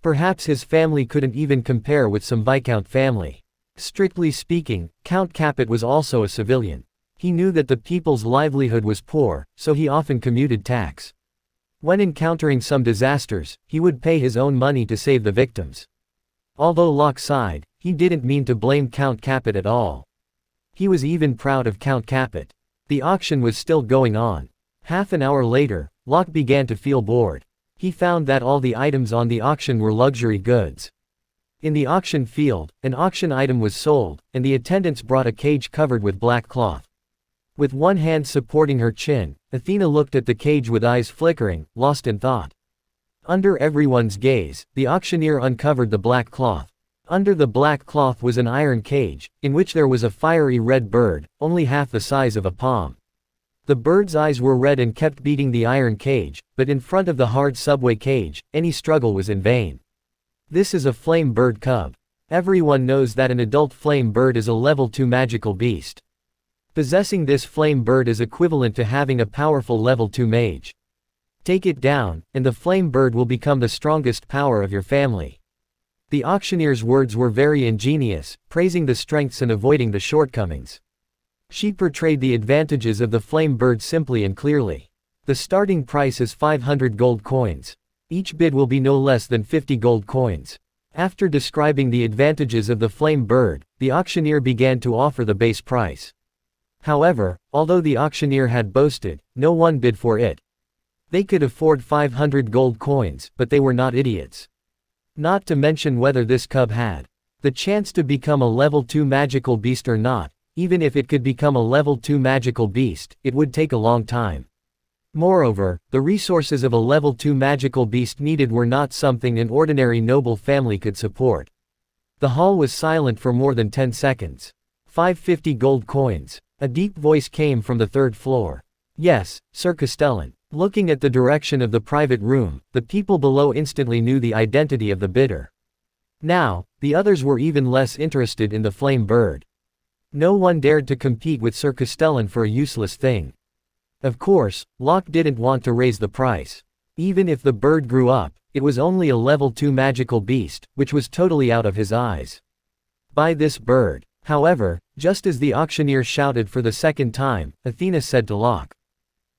Perhaps his family couldn't even compare with some Viscount family. Strictly speaking, Count Capet was also a civilian. He knew that the people's livelihood was poor, so he often commuted tax. When encountering some disasters, he would pay his own money to save the victims. Although Locke sighed, he didn't mean to blame Count Capet at all. He was even proud of Count Capet. The auction was still going on. Half an hour later, Locke began to feel bored. He found that all the items on the auction were luxury goods. In the auction field, an auction item was sold, and the attendants brought a cage covered with black cloth. With one hand supporting her chin, Athena looked at the cage with eyes flickering, lost in thought. Under everyone's gaze, the auctioneer uncovered the black cloth. Under the black cloth was an iron cage, in which there was a fiery red bird, only half the size of a palm. The bird's eyes were red and kept beating the iron cage, but in front of the hard subway cage, any struggle was in vain. This is a flame bird cub. Everyone knows that an adult flame bird is a level 2 magical beast. Possessing this flame bird is equivalent to having a powerful level 2 mage. Take it down, and the flame bird will become the strongest power of your family. The auctioneer's words were very ingenious, praising the strengths and avoiding the shortcomings. She portrayed the advantages of the flame bird simply and clearly. The starting price is 500 gold coins. Each bid will be no less than 50 gold coins. After describing the advantages of the flame bird, the auctioneer began to offer the base price. However, although the auctioneer had boasted, no one bid for it. They could afford 500 gold coins, but they were not idiots. Not to mention whether this cub had the chance to become a level 2 magical beast or not. Even if it could become a level 2 magical beast, it would take a long time. Moreover, the resources of a level 2 magical beast needed were not something an ordinary noble family could support. The hall was silent for more than 10 seconds. 550 gold coins. A deep voice came from the third floor. Yes, Sir Castellan. Looking at the direction of the private room, the people below instantly knew the identity of the bidder. Now, the others were even less interested in the flame bird. No one dared to compete with Sir Castellan for a useless thing. Of course, Locke didn't want to raise the price. Even if the bird grew up, it was only a level 2 magical beast, which was totally out of his eyes. Buy this bird. However, just as the auctioneer shouted for the second time, Athena said to Locke,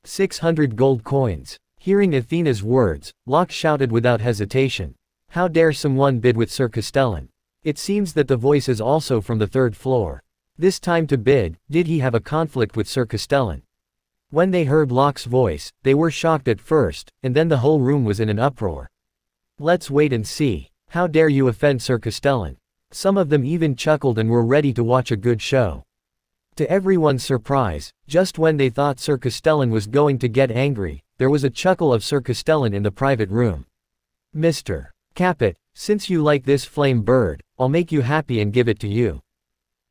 600 gold coins. Hearing Athena's words, Locke shouted without hesitation. How dare someone bid with Sir Castellan? It seems that the voice is also from the third floor. This time to bid, did he have a conflict with Sir Castellan? When they heard Locke's voice, they were shocked at first, and then the whole room was in an uproar. Let's wait and see. How dare you offend Sir Castellan? Some of them even chuckled and were ready to watch a good show. To everyone's surprise, just when they thought Sir Castellan was going to get angry, there was a chuckle of Sir Castellan in the private room. Mr. Capet, since you like this flame bird, I'll make you happy and give it to you.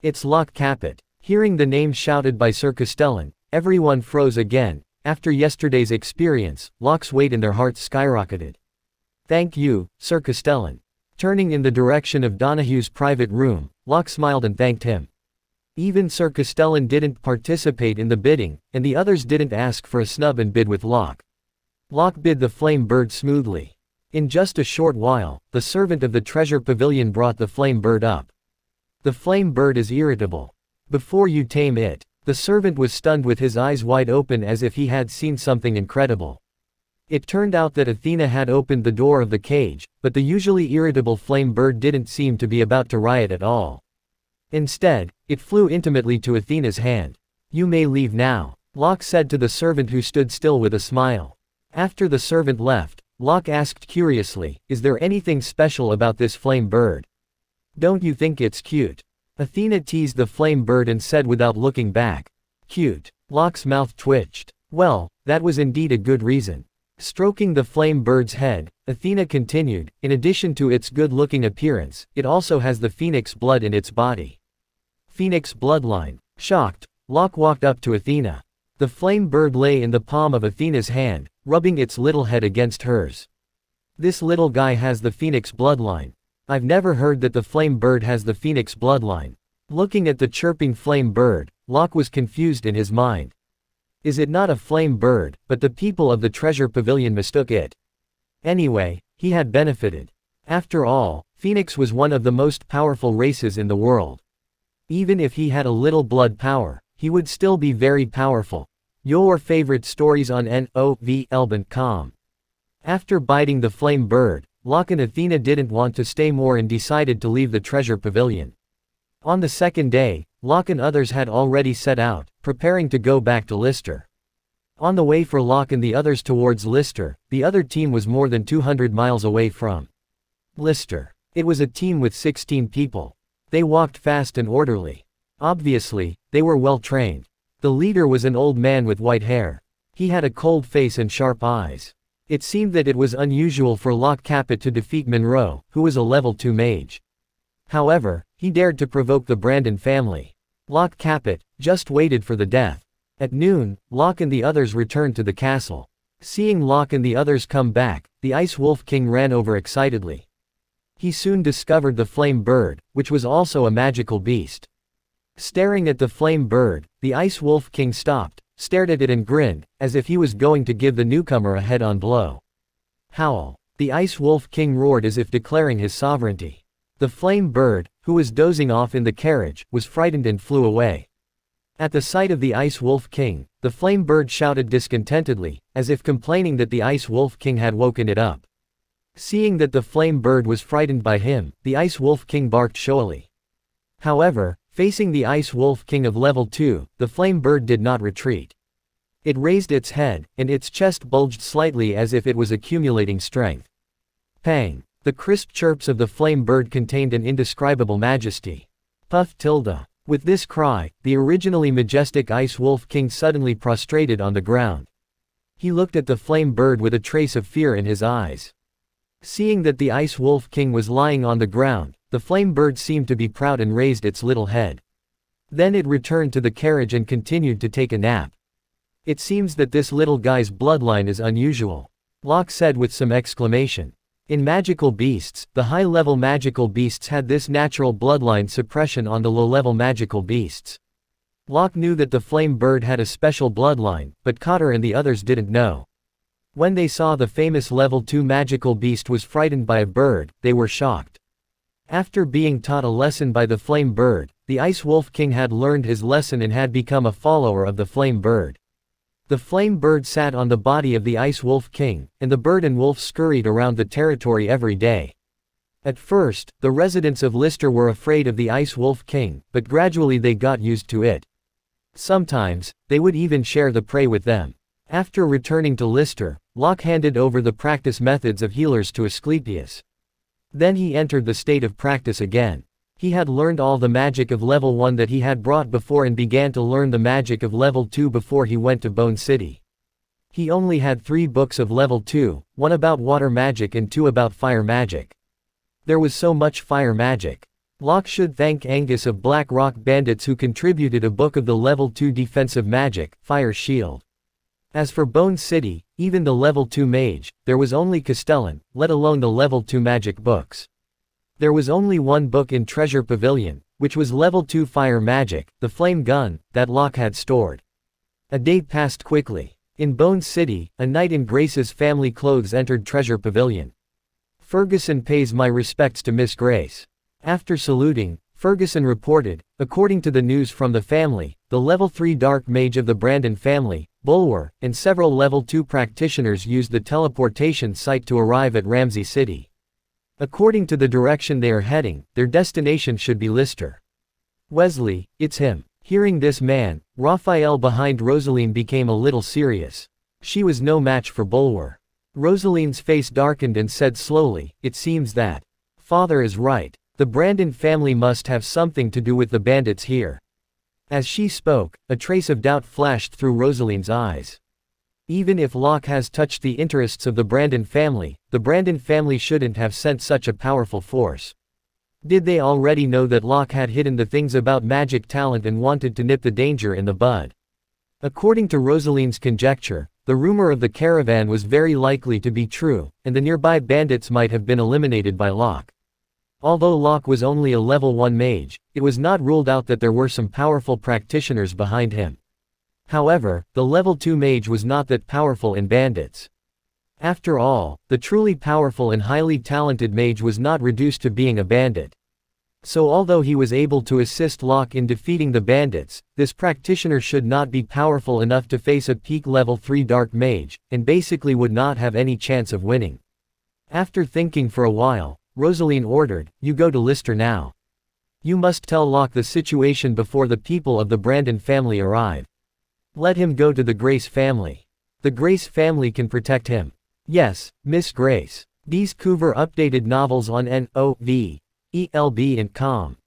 It's Locke Capet. Hearing the name shouted by Sir Castellan, everyone froze again. After yesterday's experience, Locke's weight in their hearts skyrocketed. Thank you, Sir Castellan. Turning in the direction of Donahue's private room, Locke smiled and thanked him. Even Sir Castellan didn't participate in the bidding, and the others didn't ask for a snub and bid with Locke. Locke bid the flame bird smoothly. In just a short while, the servant of the treasure pavilion brought the flame bird up. The flame bird is irritable. Before you tame it. The servant was stunned with his eyes wide open as if he had seen something incredible. It turned out that Athena had opened the door of the cage, but the usually irritable flame bird didn't seem to be about to riot at all. Instead, it flew intimately to Athena's hand. "You may leave now," Locke said to the servant who stood still with a smile. After the servant left, Locke asked curiously, "Is there anything special about this flame bird? Don't you think it's cute?" Athena teased the flame bird and said without looking back. "Cute." Locke's mouth twitched. Well, that was indeed a good reason. Stroking the flame bird's head, Athena continued, "In addition to its good-looking appearance, it also has the phoenix blood in its body." Phoenix bloodline. Shocked, Locke walked up to Athena. The flame bird lay in the palm of Athena's hand, rubbing its little head against hers. "This little guy has the phoenix bloodline. I've never heard that the flame bird has the phoenix bloodline." Looking at the chirping flame bird, Locke was confused in his mind. Is it not a flame bird, but the people of the treasure pavilion mistook it? Anyway, he had benefited. After all, Phoenix was one of the most powerful races in the world. Even if he had a little blood power, he would still be very powerful. Your favorite stories on NOVL.com. After biting the flame bird, Locke and Athena didn't want to stay more and decided to leave the treasure pavilion. On the second day, Locke and others had already set out, preparing to go back to Lister. On the way for Locke and the others towards Lister, the other team was more than 200 miles away from Lister. It was a team with 16 people. They walked fast and orderly. Obviously, they were well trained. The leader was an old man with white hair. He had a cold face and sharp eyes. It seemed that it was unusual for Locke Capet to defeat Monroe, who was a level 2 mage. However, he dared to provoke the Brandon family. Locke Capet just waited for the death. At noon, Locke and the others returned to the castle. Seeing Locke and the others come back, the Ice Wolf King ran over excitedly. He soon discovered the flame bird, which was also a magical beast. Staring at the flame bird, the Ice Wolf King stopped, stared at it and grinned, as if he was going to give the newcomer a head-on blow. Howl! The Ice Wolf King roared as if declaring his sovereignty. The flame bird, who was dozing off in the carriage, was frightened and flew away. At the sight of the Ice Wolf King, the flame bird shouted discontentedly, as if complaining that the Ice Wolf King had woken it up. Seeing that the flame bird was frightened by him, the Ice Wolf King barked showily. However, facing the Ice Wolf King of level 2, the flame bird did not retreat. It raised its head, and its chest bulged slightly as if it was accumulating strength. Pang! The crisp chirps of the flame bird contained an indescribable majesty. Puff tilde. With this cry, the originally majestic Ice Wolf King suddenly prostrated on the ground. He looked at the flame bird with a trace of fear in his eyes. Seeing that the Ice Wolf King was lying on the ground, the flame bird seemed to be proud and raised its little head. Then it returned to the carriage and continued to take a nap. It seems that this little guy's bloodline is unusual, Locke said with some exclamation. In magical beasts, the high-level magical beasts had this natural bloodline suppression on the low-level magical beasts. Locke knew that the flame bird had a special bloodline, but Cotter and the others didn't know. When they saw the famous level 2 magical beast was frightened by a bird, they were shocked. After being taught a lesson by the flame bird, the Ice Wolf King had learned his lesson and had become a follower of the flame bird. The flame bird sat on the body of the Ice Wolf King, and the bird and wolf scurried around the territory every day. At first, the residents of Lister were afraid of the Ice Wolf King, but gradually they got used to it. Sometimes, they would even share the prey with them. After returning to Lister, Locke handed over the practice methods of healers to Asclepius. Then he entered the state of practice again. He had learned all the magic of level 1 that he had brought before and began to learn the magic of level 2 before he went to Bone City. He only had 3 books of level 2, 1 about water magic and 2 about fire magic. There was so much fire magic. Locke should thank Angus of Black Rock Bandits who contributed a book of the level 2 defensive magic, Fire Shield. As for Bone City, even the level 2 mage, there was only Castellan, let alone the level 2 magic books. There was only 1 book in Treasure Pavilion, which was level 2 fire magic, the flame gun, that Locke had stored. A day passed quickly. In Bone City, a knight in Grace's family clothes entered Treasure Pavilion. Ferguson pays my respects to Miss Grace. After saluting, Ferguson reported, according to the news from the family, the level 3 dark mage of the Brandon family, Bulwer, and several level 2 practitioners used the teleportation site to arrive at Ramsey City. According to the direction they are heading, their destination should be Lister. Wesley, it's him. Hearing this man, Raphael behind Rosaline became a little serious. She was no match for Bulwer. Rosaline's face darkened and said slowly, it seems that father is right. The Brandon family must have something to do with the bandits here. As she spoke, a trace of doubt flashed through Rosaline's eyes. Even if Locke has touched the interests of the Brandon family shouldn't have sent such a powerful force. Did they already know that Locke had hidden the things about magic talent and wanted to nip the danger in the bud? According to Rosaline's conjecture, the rumor of the caravan was very likely to be true, and the nearby bandits might have been eliminated by Locke. Although Locke was only a level 1 mage, it was not ruled out that there were some powerful practitioners behind him. However, the level 2 mage was not that powerful in bandits. After all, the truly powerful and highly talented mage was not reduced to being a bandit. So although he was able to assist Locke in defeating the bandits, this practitioner should not be powerful enough to face a peak level 3 dark mage, and basically would not have any chance of winning. After thinking for a while, Rosaline ordered, you go to Lister now. You must tell Locke the situation before the people of the Brandon family arrive. Let him go to the Grace family. The Grace family can protect him. Yes, Miss Grace. These Coover updated novels on NOV, ELB and COM.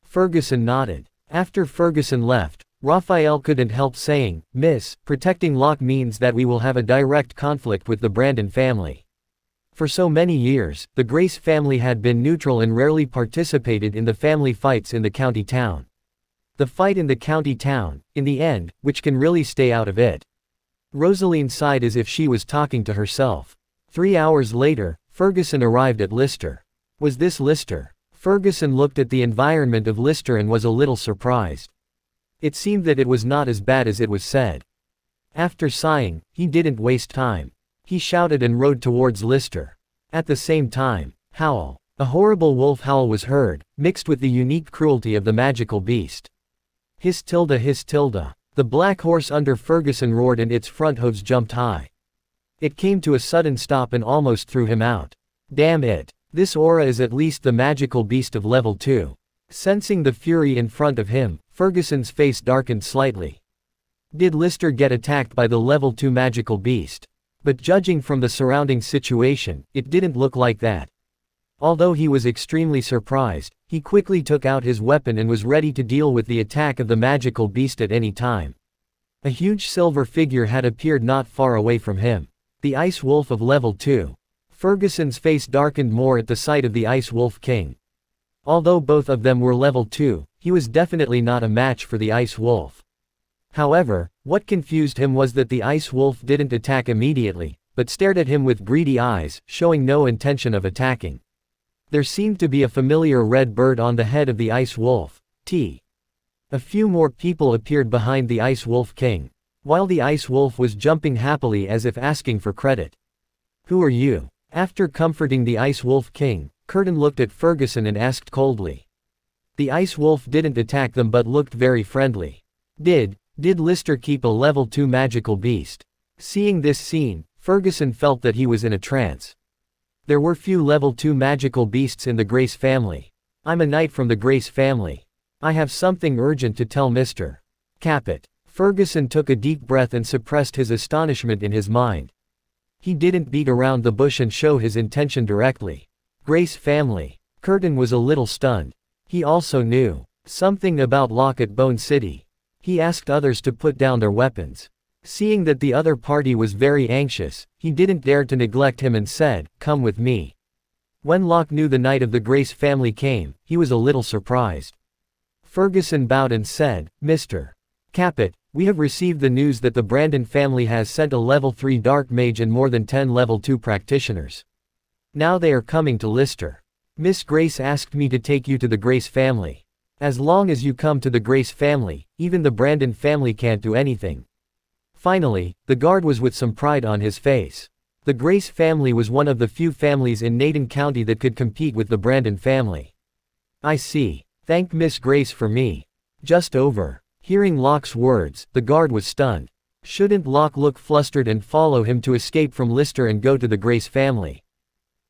Ferguson nodded. After Ferguson left, Raphael couldn't help saying, Miss, protecting Locke means that we will have a direct conflict with the Brandon family. For so many years, the Grace family had been neutral and rarely participated in the family fights in the county town. The fight in the county town, in the end, which can really stay out of it. Rosaline sighed as if she was talking to herself. 3 hours later, Ferguson arrived at Lister. Was this Lister? Ferguson looked at the environment of Lister and was a little surprised. It seemed that it was not as bad as it was said. After sighing, he didn't waste time. He shouted and rode towards Lister. At the same time, howl. A horrible wolf howl was heard, mixed with the unique cruelty of the magical beast. Hiss tilde hiss tilde. The black horse under Ferguson roared and its front hooves jumped high. It came to a sudden stop and almost threw him out. Damn it. This aura is at least the magical beast of level 2. Sensing the fury in front of him, Ferguson's face darkened slightly. Did Lister get attacked by the level 2 magical beast? But judging from the surrounding situation, it didn't look like that. Although he was extremely surprised, he quickly took out his weapon and was ready to deal with the attack of the magical beast at any time. A huge silver figure had appeared not far away from him. The Ice Wolf of level 2. Ferguson's face darkened more at the sight of the Ice Wolf King. Although both of them were level 2, he was definitely not a match for the Ice Wolf. However, what confused him was that the Ice Wolf didn't attack immediately, but stared at him with greedy eyes, showing no intention of attacking. There seemed to be a familiar red bird on the head of the Ice Wolf. A few more people appeared behind the Ice Wolf King, while the Ice Wolf was jumping happily as if asking for credit. Who are you? After comforting the Ice Wolf King, Curtin looked at Ferguson and asked coldly. The Ice Wolf didn't attack them but looked very friendly. Did Lister keep a level 2 magical beast? Seeing this scene, Ferguson felt that he was in a trance. There were few level 2 magical beasts in the Grace family. I'm a knight from the Grace family. I have something urgent to tell Mr. Capet. Ferguson took a deep breath and suppressed his astonishment in his mind. He didn't beat around the bush and show his intention directly. Grace family. Curtin was a little stunned. He also knew something about Locke at Bone City. He asked others to put down their weapons. Seeing that the other party was very anxious, he didn't dare to neglect him and said, "Come with me." When Locke knew the knight of the Grace family came, he was a little surprised. Ferguson bowed and said, "Mr. Capet, we have received the news that the Brandon family has sent a level 3 dark mage and more than 10 level 2 practitioners. Now they are coming to Lister. Miss Grace asked me to take you to the Grace family. As long as you come to the Grace family, even the Brandon family can't do anything." Finally, the guard was with some pride on his face. The Grace family was one of the few families in Naden County that could compete with the Brandon family. I see. Thank Miss Grace for me. Just over. Hearing Locke's words, the guard was stunned. Shouldn't Locke look flustered and follow him to escape from Lister and go to the Grace family?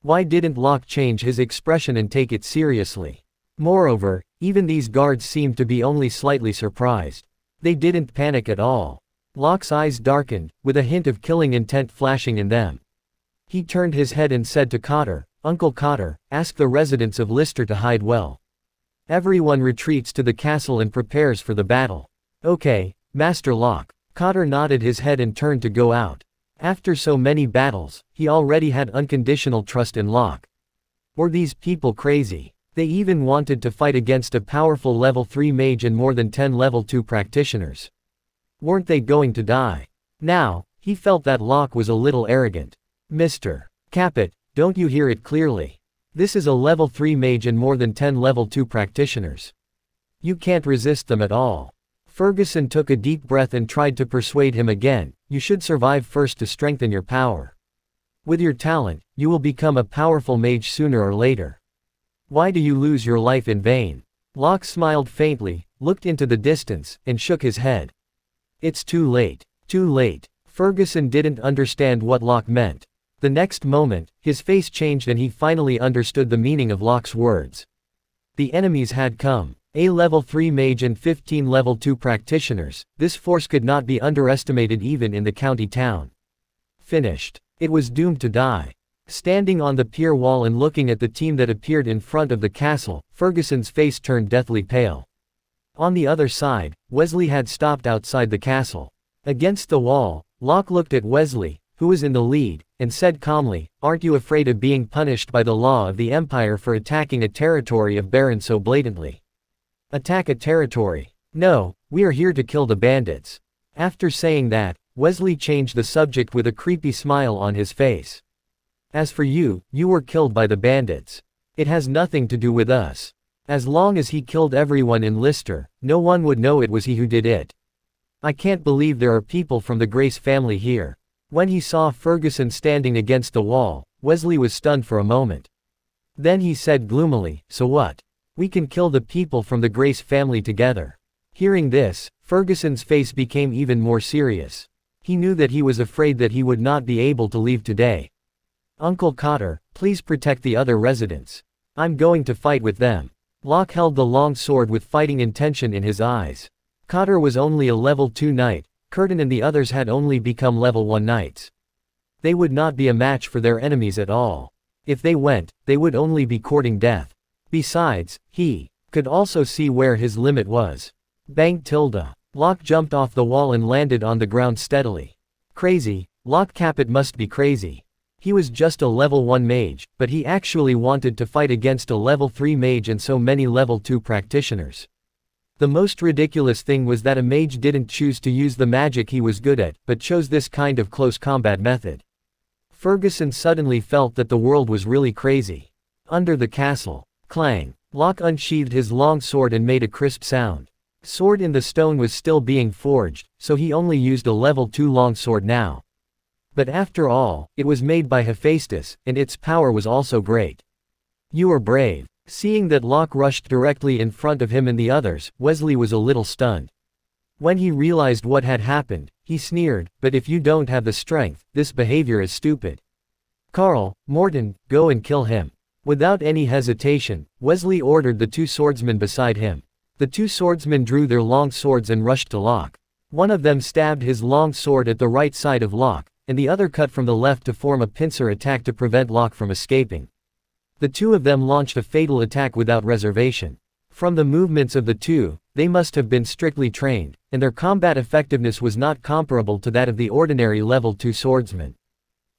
Why didn't Locke change his expression and take it seriously? Moreover, even these guards seemed to be only slightly surprised. They didn't panic at all. Locke's eyes darkened, with a hint of killing intent flashing in them. He turned his head and said to Cotter, "Uncle Cotter, ask the residents of Lister to hide well. Everyone retreats to the castle and prepares for the battle." "Okay, Master Locke." Cotter nodded his head and turned to go out. After so many battles, he already had unconditional trust in Locke. Were these people crazy? They even wanted to fight against a powerful level 3 mage and more than 10 level 2 practitioners. Weren't they going to die? Now, he felt that Locke was a little arrogant. "Mr. Capet, don't you hear it clearly? This is a level 3 mage and more than 10 level 2 practitioners. You can't resist them at all." Ferguson took a deep breath and tried to persuade him again. "You should survive first to strengthen your power. With your talent, you will become a powerful mage sooner or later. Why do you lose your life in vain?" Locke smiled faintly, looked into the distance, and shook his head. "It's too late. Too late." Ferguson didn't understand what Locke meant. The next moment, his face changed and he finally understood the meaning of Locke's words. The enemies had come. A level 3 mage and 15 level 2 practitioners. This force could not be underestimated even in the county town. Finished. It was doomed to die. Standing on the pier wall and looking at the team that appeared in front of the castle, Ferguson's face turned deathly pale. On the other side, Wesley had stopped outside the castle. Against the wall, Locke looked at Wesley, who was in the lead, and said calmly, "Aren't you afraid of being punished by the law of the Empire for attacking a territory of barren so blatantly?" "Attack a territory? No, we are here to kill the bandits." After saying that, Wesley changed the subject with a creepy smile on his face. "As for you, you were killed by the bandits. It has nothing to do with us. As long as he killed everyone in Lister, no one would know it was he who did it. I can't believe there are people from the Grace family here." When he saw Ferguson standing against the wall, Wesley was stunned for a moment. Then he said gloomily, "So what? We can kill the people from the Grace family together." Hearing this, Ferguson's face became even more serious. He knew that he was afraid that he would not be able to leave today. "Uncle Cotter, please protect the other residents. I'm going to fight with them." Locke held the long sword with fighting intention in his eyes. Cotter was only a level 2 knight, Curtin and the others had only become level 1 knights. They would not be a match for their enemies at all. If they went, they would only be courting death. Besides, he could also see where his limit was. Bang tilde. Locke jumped off the wall and landed on the ground steadily. Crazy, Locke Capet must be crazy. He was just a level 1 mage, but he actually wanted to fight against a level 3 mage and so many level 2 practitioners. The most ridiculous thing was that a mage didn't choose to use the magic he was good at, but chose this kind of close combat method. Ferguson suddenly felt that the world was really crazy. Under the castle. Clang. Locke unsheathed his long sword and made a crisp sound. Sword in the stone was still being forged, so he only used a level 2 long sword now. But after all, it was made by Hephaestus, and its power was also great. "You are brave." Seeing that Locke rushed directly in front of him and the others, Wesley was a little stunned. When he realized what had happened, he sneered, "But if you don't have the strength, this behavior is stupid. Carl, Morton, go and kill him." Without any hesitation, Wesley ordered the 2 swordsmen beside him. The 2 swordsmen drew their long swords and rushed to Locke. One of them stabbed his long sword at the right side of Locke, and the other cut from the left to form a pincer attack to prevent Locke from escaping. The 2 of them launched a fatal attack without reservation. From the movements of the 2, they must have been strictly trained, and their combat effectiveness was not comparable to that of the ordinary level 2 swordsman.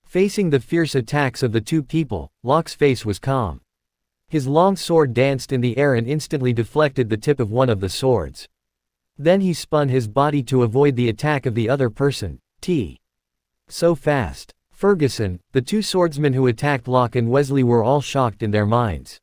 Facing the fierce attacks of the 2 people, Locke's face was calm. His long sword danced in the air and instantly deflected the tip of one of the swords. Then he spun his body to avoid the attack of the other person. So fast. Ferguson, the 2 swordsmen who attacked Locke and Wesley were all shocked in their minds.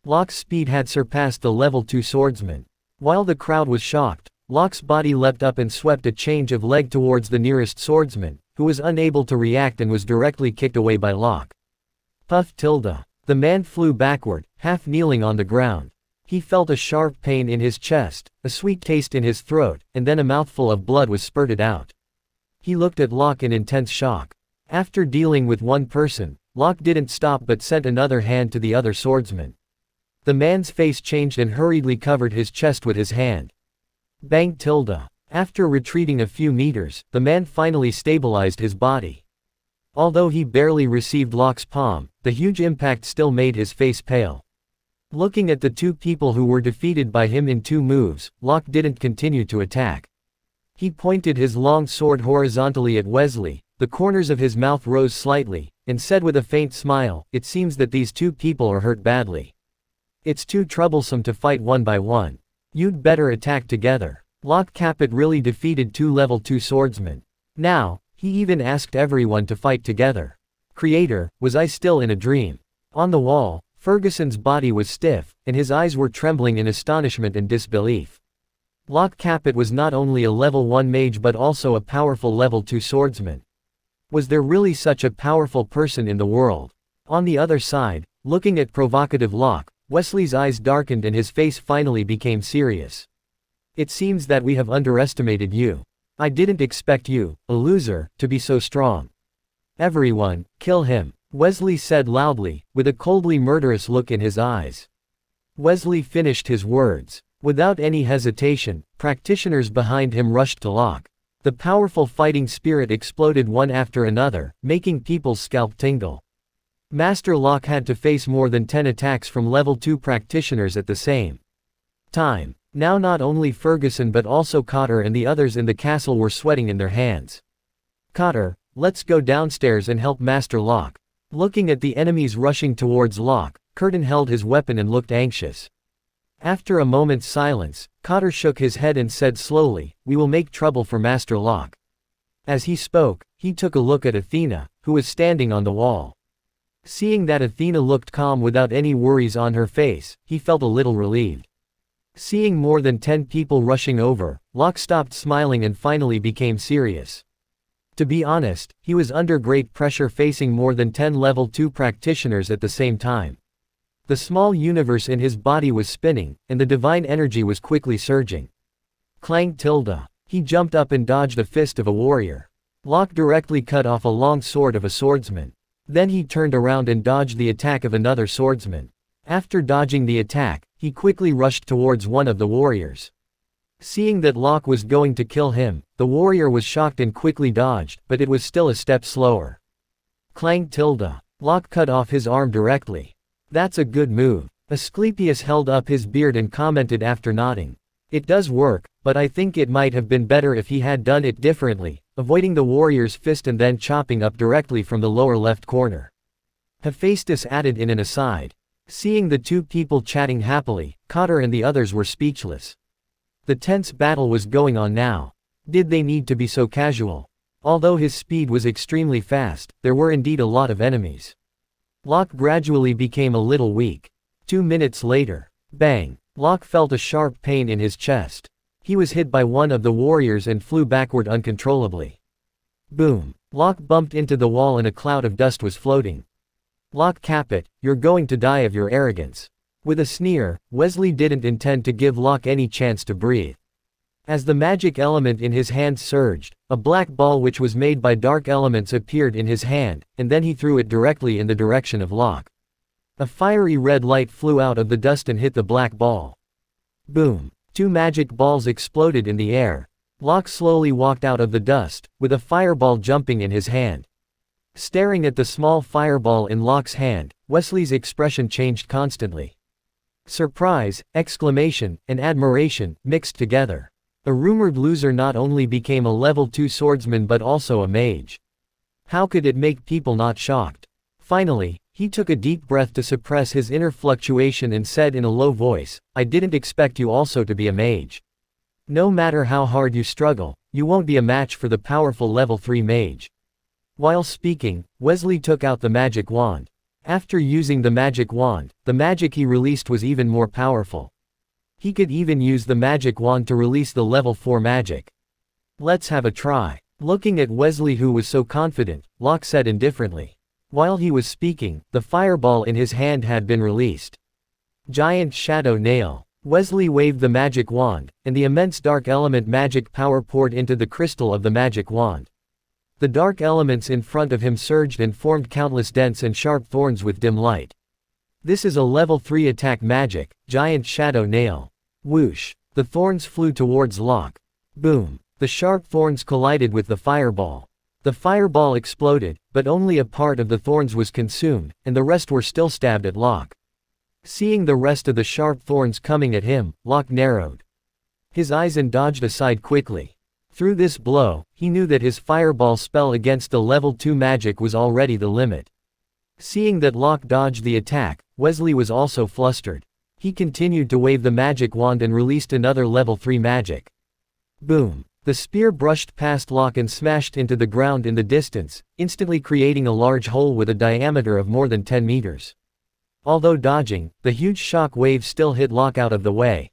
Locke's speed had surpassed the level 2 swordsman. While the crowd was shocked, Locke's body leapt up and swept a change of leg towards the nearest swordsman, who was unable to react and was directly kicked away by Locke. Puff tilde. The man flew backward, half kneeling on the ground. He felt a sharp pain in his chest, a sweet taste in his throat, and then a mouthful of blood was spurted out. He looked at Locke in intense shock. After dealing with one person, Locke didn't stop but sent another hand to the other swordsman. The man's face changed and hurriedly covered his chest with his hand. Bang tilde. After retreating a few meters, the man finally stabilized his body. Although he barely received Locke's palm, the huge impact still made his face pale. Looking at the two people who were defeated by him in 2 moves, Locke didn't continue to attack. He pointed his long sword horizontally at Wesley, the corners of his mouth rose slightly, and said with a faint smile, "It seems that these two people are hurt badly. It's too troublesome to fight one by one. You'd better attack together." Locke Capet really defeated 2 level 2 swordsmen. Now, he even asked everyone to fight together. Creator, was I still in a dream? On the wall, Ferguson's body was stiff, and his eyes were trembling in astonishment and disbelief. Locke Capet was not only a level 1 mage but also a powerful level 2 swordsman. Was there really such a powerful person in the world? On the other side, looking at provocative Locke, Wesley's eyes darkened and his face finally became serious. "It seems that we have underestimated you. I didn't expect you, a loser, to be so strong. Everyone, kill him," Wesley said loudly, with a coldly murderous look in his eyes. Wesley finished his words. Without any hesitation, practitioners behind him rushed to Locke. The powerful fighting spirit exploded one after another, making people's scalp tingle. Master Locke had to face more than 10 attacks from level 2 practitioners at the same time. Now not only Ferguson but also Cotter and the others in the castle were sweating in their hands. "Cotter, let's go downstairs and help Master Locke." Looking at the enemies rushing towards Locke, Curtin held his weapon and looked anxious. After a moment's silence, Cotter shook his head and said slowly, "We will make trouble for Master Locke." As he spoke, he took a look at Athena, who was standing on the wall. Seeing that Athena looked calm without any worries on her face, he felt a little relieved. Seeing more than 10 people rushing over, Locke stopped smiling and finally became serious. To be honest, he was under great pressure facing more than 10 level 2 practitioners at the same time. The small universe in his body was spinning, and the divine energy was quickly surging. Clang tilde. He jumped up and dodged a fist of a warrior. Locke directly cut off a long sword of a swordsman. Then he turned around and dodged the attack of another swordsman. After dodging the attack, he quickly rushed towards one of the warriors. Seeing that Locke was going to kill him, the warrior was shocked and quickly dodged, but it was still a step slower. Clang tilde. Locke cut off his arm directly. "That's a good move." Asclepius held up his beard and commented after nodding. "It does work, but I think it might have been better if he had done it differently, avoiding the warrior's fist and then chopping up directly from the lower left corner." Hephaestus added in an aside. Seeing the two people chatting happily, Cotter and the others were speechless. The tense battle was going on now. Did they need to be so casual? Although his speed was extremely fast, there were indeed a lot of enemies. Locke gradually became a little weak. 2 minutes later. Bang! Locke felt a sharp pain in his chest. He was hit by one of the warriors and flew backward uncontrollably. Boom! Locke bumped into the wall and a cloud of dust was floating. "Locke Capet, you're going to die of your arrogance." With a sneer, Wesley didn't intend to give Locke any chance to breathe. As the magic element in his hand surged, a black ball which was made by dark elements appeared in his hand, and then he threw it directly in the direction of Locke. A fiery red light flew out of the dust and hit the black ball. Boom! 2 magic balls exploded in the air. Locke slowly walked out of the dust, with a fireball jumping in his hand. Staring at the small fireball in Locke's hand, Wesley's expression changed constantly. Surprise, exclamation, and admiration, mixed together. A rumored loser not only became a level 2 swordsman but also a mage. How could it make people not shocked? Finally, he took a deep breath to suppress his inner fluctuation and said in a low voice, "I didn't expect you also to be a mage. No matter how hard you struggle, you won't be a match for the powerful level 3 mage." While speaking, Wesley took out the magic wand. After using the magic wand, the magic he released was even more powerful. He could even use the magic wand to release the level 4 magic. "Let's have a try." Looking at Wesley, who was so confident, Locke said indifferently. While he was speaking, the fireball in his hand had been released. Giant shadow nail. Wesley waved the magic wand, and the immense dark element magic power poured into the crystal of the magic wand. The dark elements in front of him surged and formed countless dense and sharp thorns with dim light. This is a level 3 attack magic, giant shadow nail. Whoosh. The thorns flew towards Locke. Boom. The sharp thorns collided with the fireball. The fireball exploded, but only a part of the thorns was consumed, and the rest were still stabbed at Locke. Seeing the rest of the sharp thorns coming at him, Locke narrowed his eyes and dodged aside quickly. Through this blow, he knew that his fireball spell against the level 2 magic was already the limit. Seeing that Locke dodged the attack, Wesley was also flustered. He continued to wave the magic wand and released another level 3 magic. Boom. The spear brushed past Locke and smashed into the ground in the distance, instantly creating a large hole with a diameter of more than 10 meters. Although dodging, the huge shock wave still hit Locke out of the way.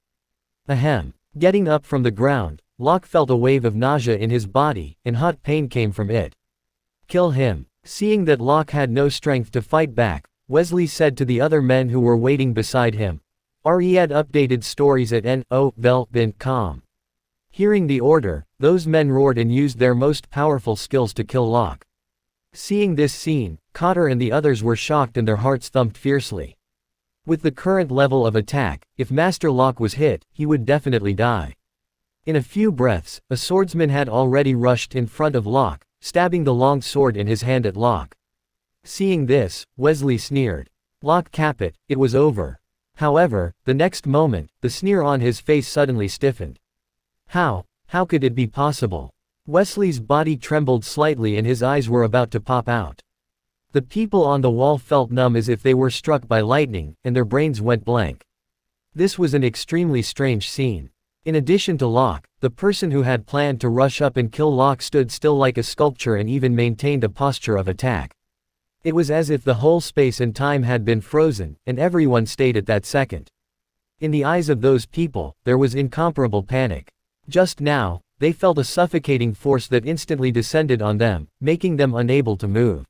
Ahem. Getting up from the ground, Locke felt a wave of nausea in his body, and hot pain came from it. Kill him. Seeing that Locke had no strength to fight back, Wesley said to the other men who were waiting beside him. Read updated stories at no.vel.com. Hearing the order, those men roared and used their most powerful skills to kill Locke. Seeing this scene, Cotter and the others were shocked and their hearts thumped fiercely. With the current level of attack, if Master Locke was hit, he would definitely die. In a few breaths, a swordsman had already rushed in front of Locke, stabbing the long sword in his hand at Locke. Seeing this, Wesley sneered. Locke Capet, it was over. However, the next moment, the sneer on his face suddenly stiffened. How could it be possible? Wesley's body trembled slightly and his eyes were about to pop out. The people on the wall felt numb as if they were struck by lightning, and their brains went blank. This was an extremely strange scene. In addition to Locke, the person who had planned to rush up and kill Locke stood still like a sculpture and even maintained a posture of attack. It was as if the whole space and time had been frozen, and everyone stayed at that second. In the eyes of those people, there was incomparable panic. Just now, they felt a suffocating force that instantly descended on them, making them unable to move.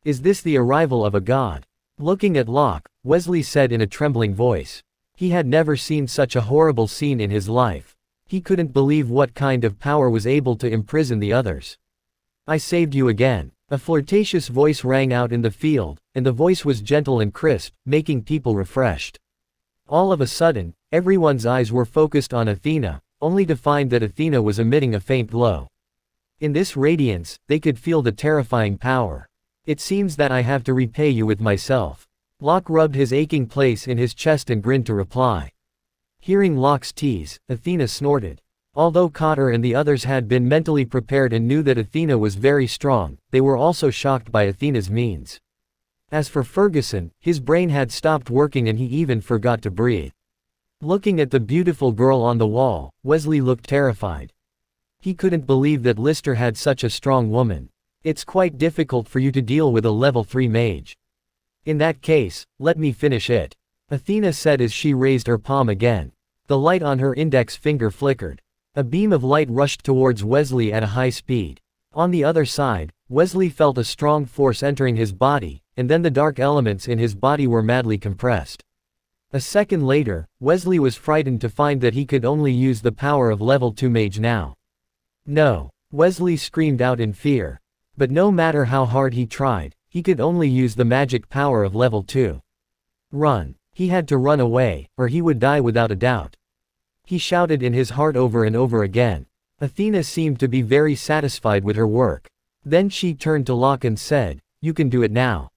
Is this the arrival of a god? Looking at Locke, Wesley said in a trembling voice. He had never seen such a horrible scene in his life. He couldn't believe what kind of power was able to imprison the others. I saved you again. A flirtatious voice rang out in the field, and the voice was gentle and crisp, making people refreshed. All of a sudden, everyone's eyes were focused on Athena, only to find that Athena was emitting a faint glow. In this radiance, they could feel the terrifying power. It seems that I have to repay you with myself. Locke rubbed his aching place in his chest and grinned to reply. Hearing Locke's tease, Athena snorted. Although Cotter and the others had been mentally prepared and knew that Athena was very strong, they were also shocked by Athena's means. As for Ferguson, his brain had stopped working and he even forgot to breathe. Looking at the beautiful girl on the wall, Wesley looked terrified. He couldn't believe that Lister had such a strong woman. It's quite difficult for you to deal with a level 3 mage. In that case, let me finish it. Athena said as she raised her palm again. The light on her index finger flickered. A beam of light rushed towards Wesley at a high speed. On the other side, Wesley felt a strong force entering his body, and then the dark elements in his body were madly compressed. A second later, Wesley was frightened to find that he could only use the power of level 2 mage now. No! Wesley screamed out in fear. But no matter how hard he tried, he could only use the magic power of level 2. Run! He had to run away, or he would die without a doubt. He shouted in his heart over and over again. Athena seemed to be very satisfied with her work. Then she turned to Locke and said, "You can do it now."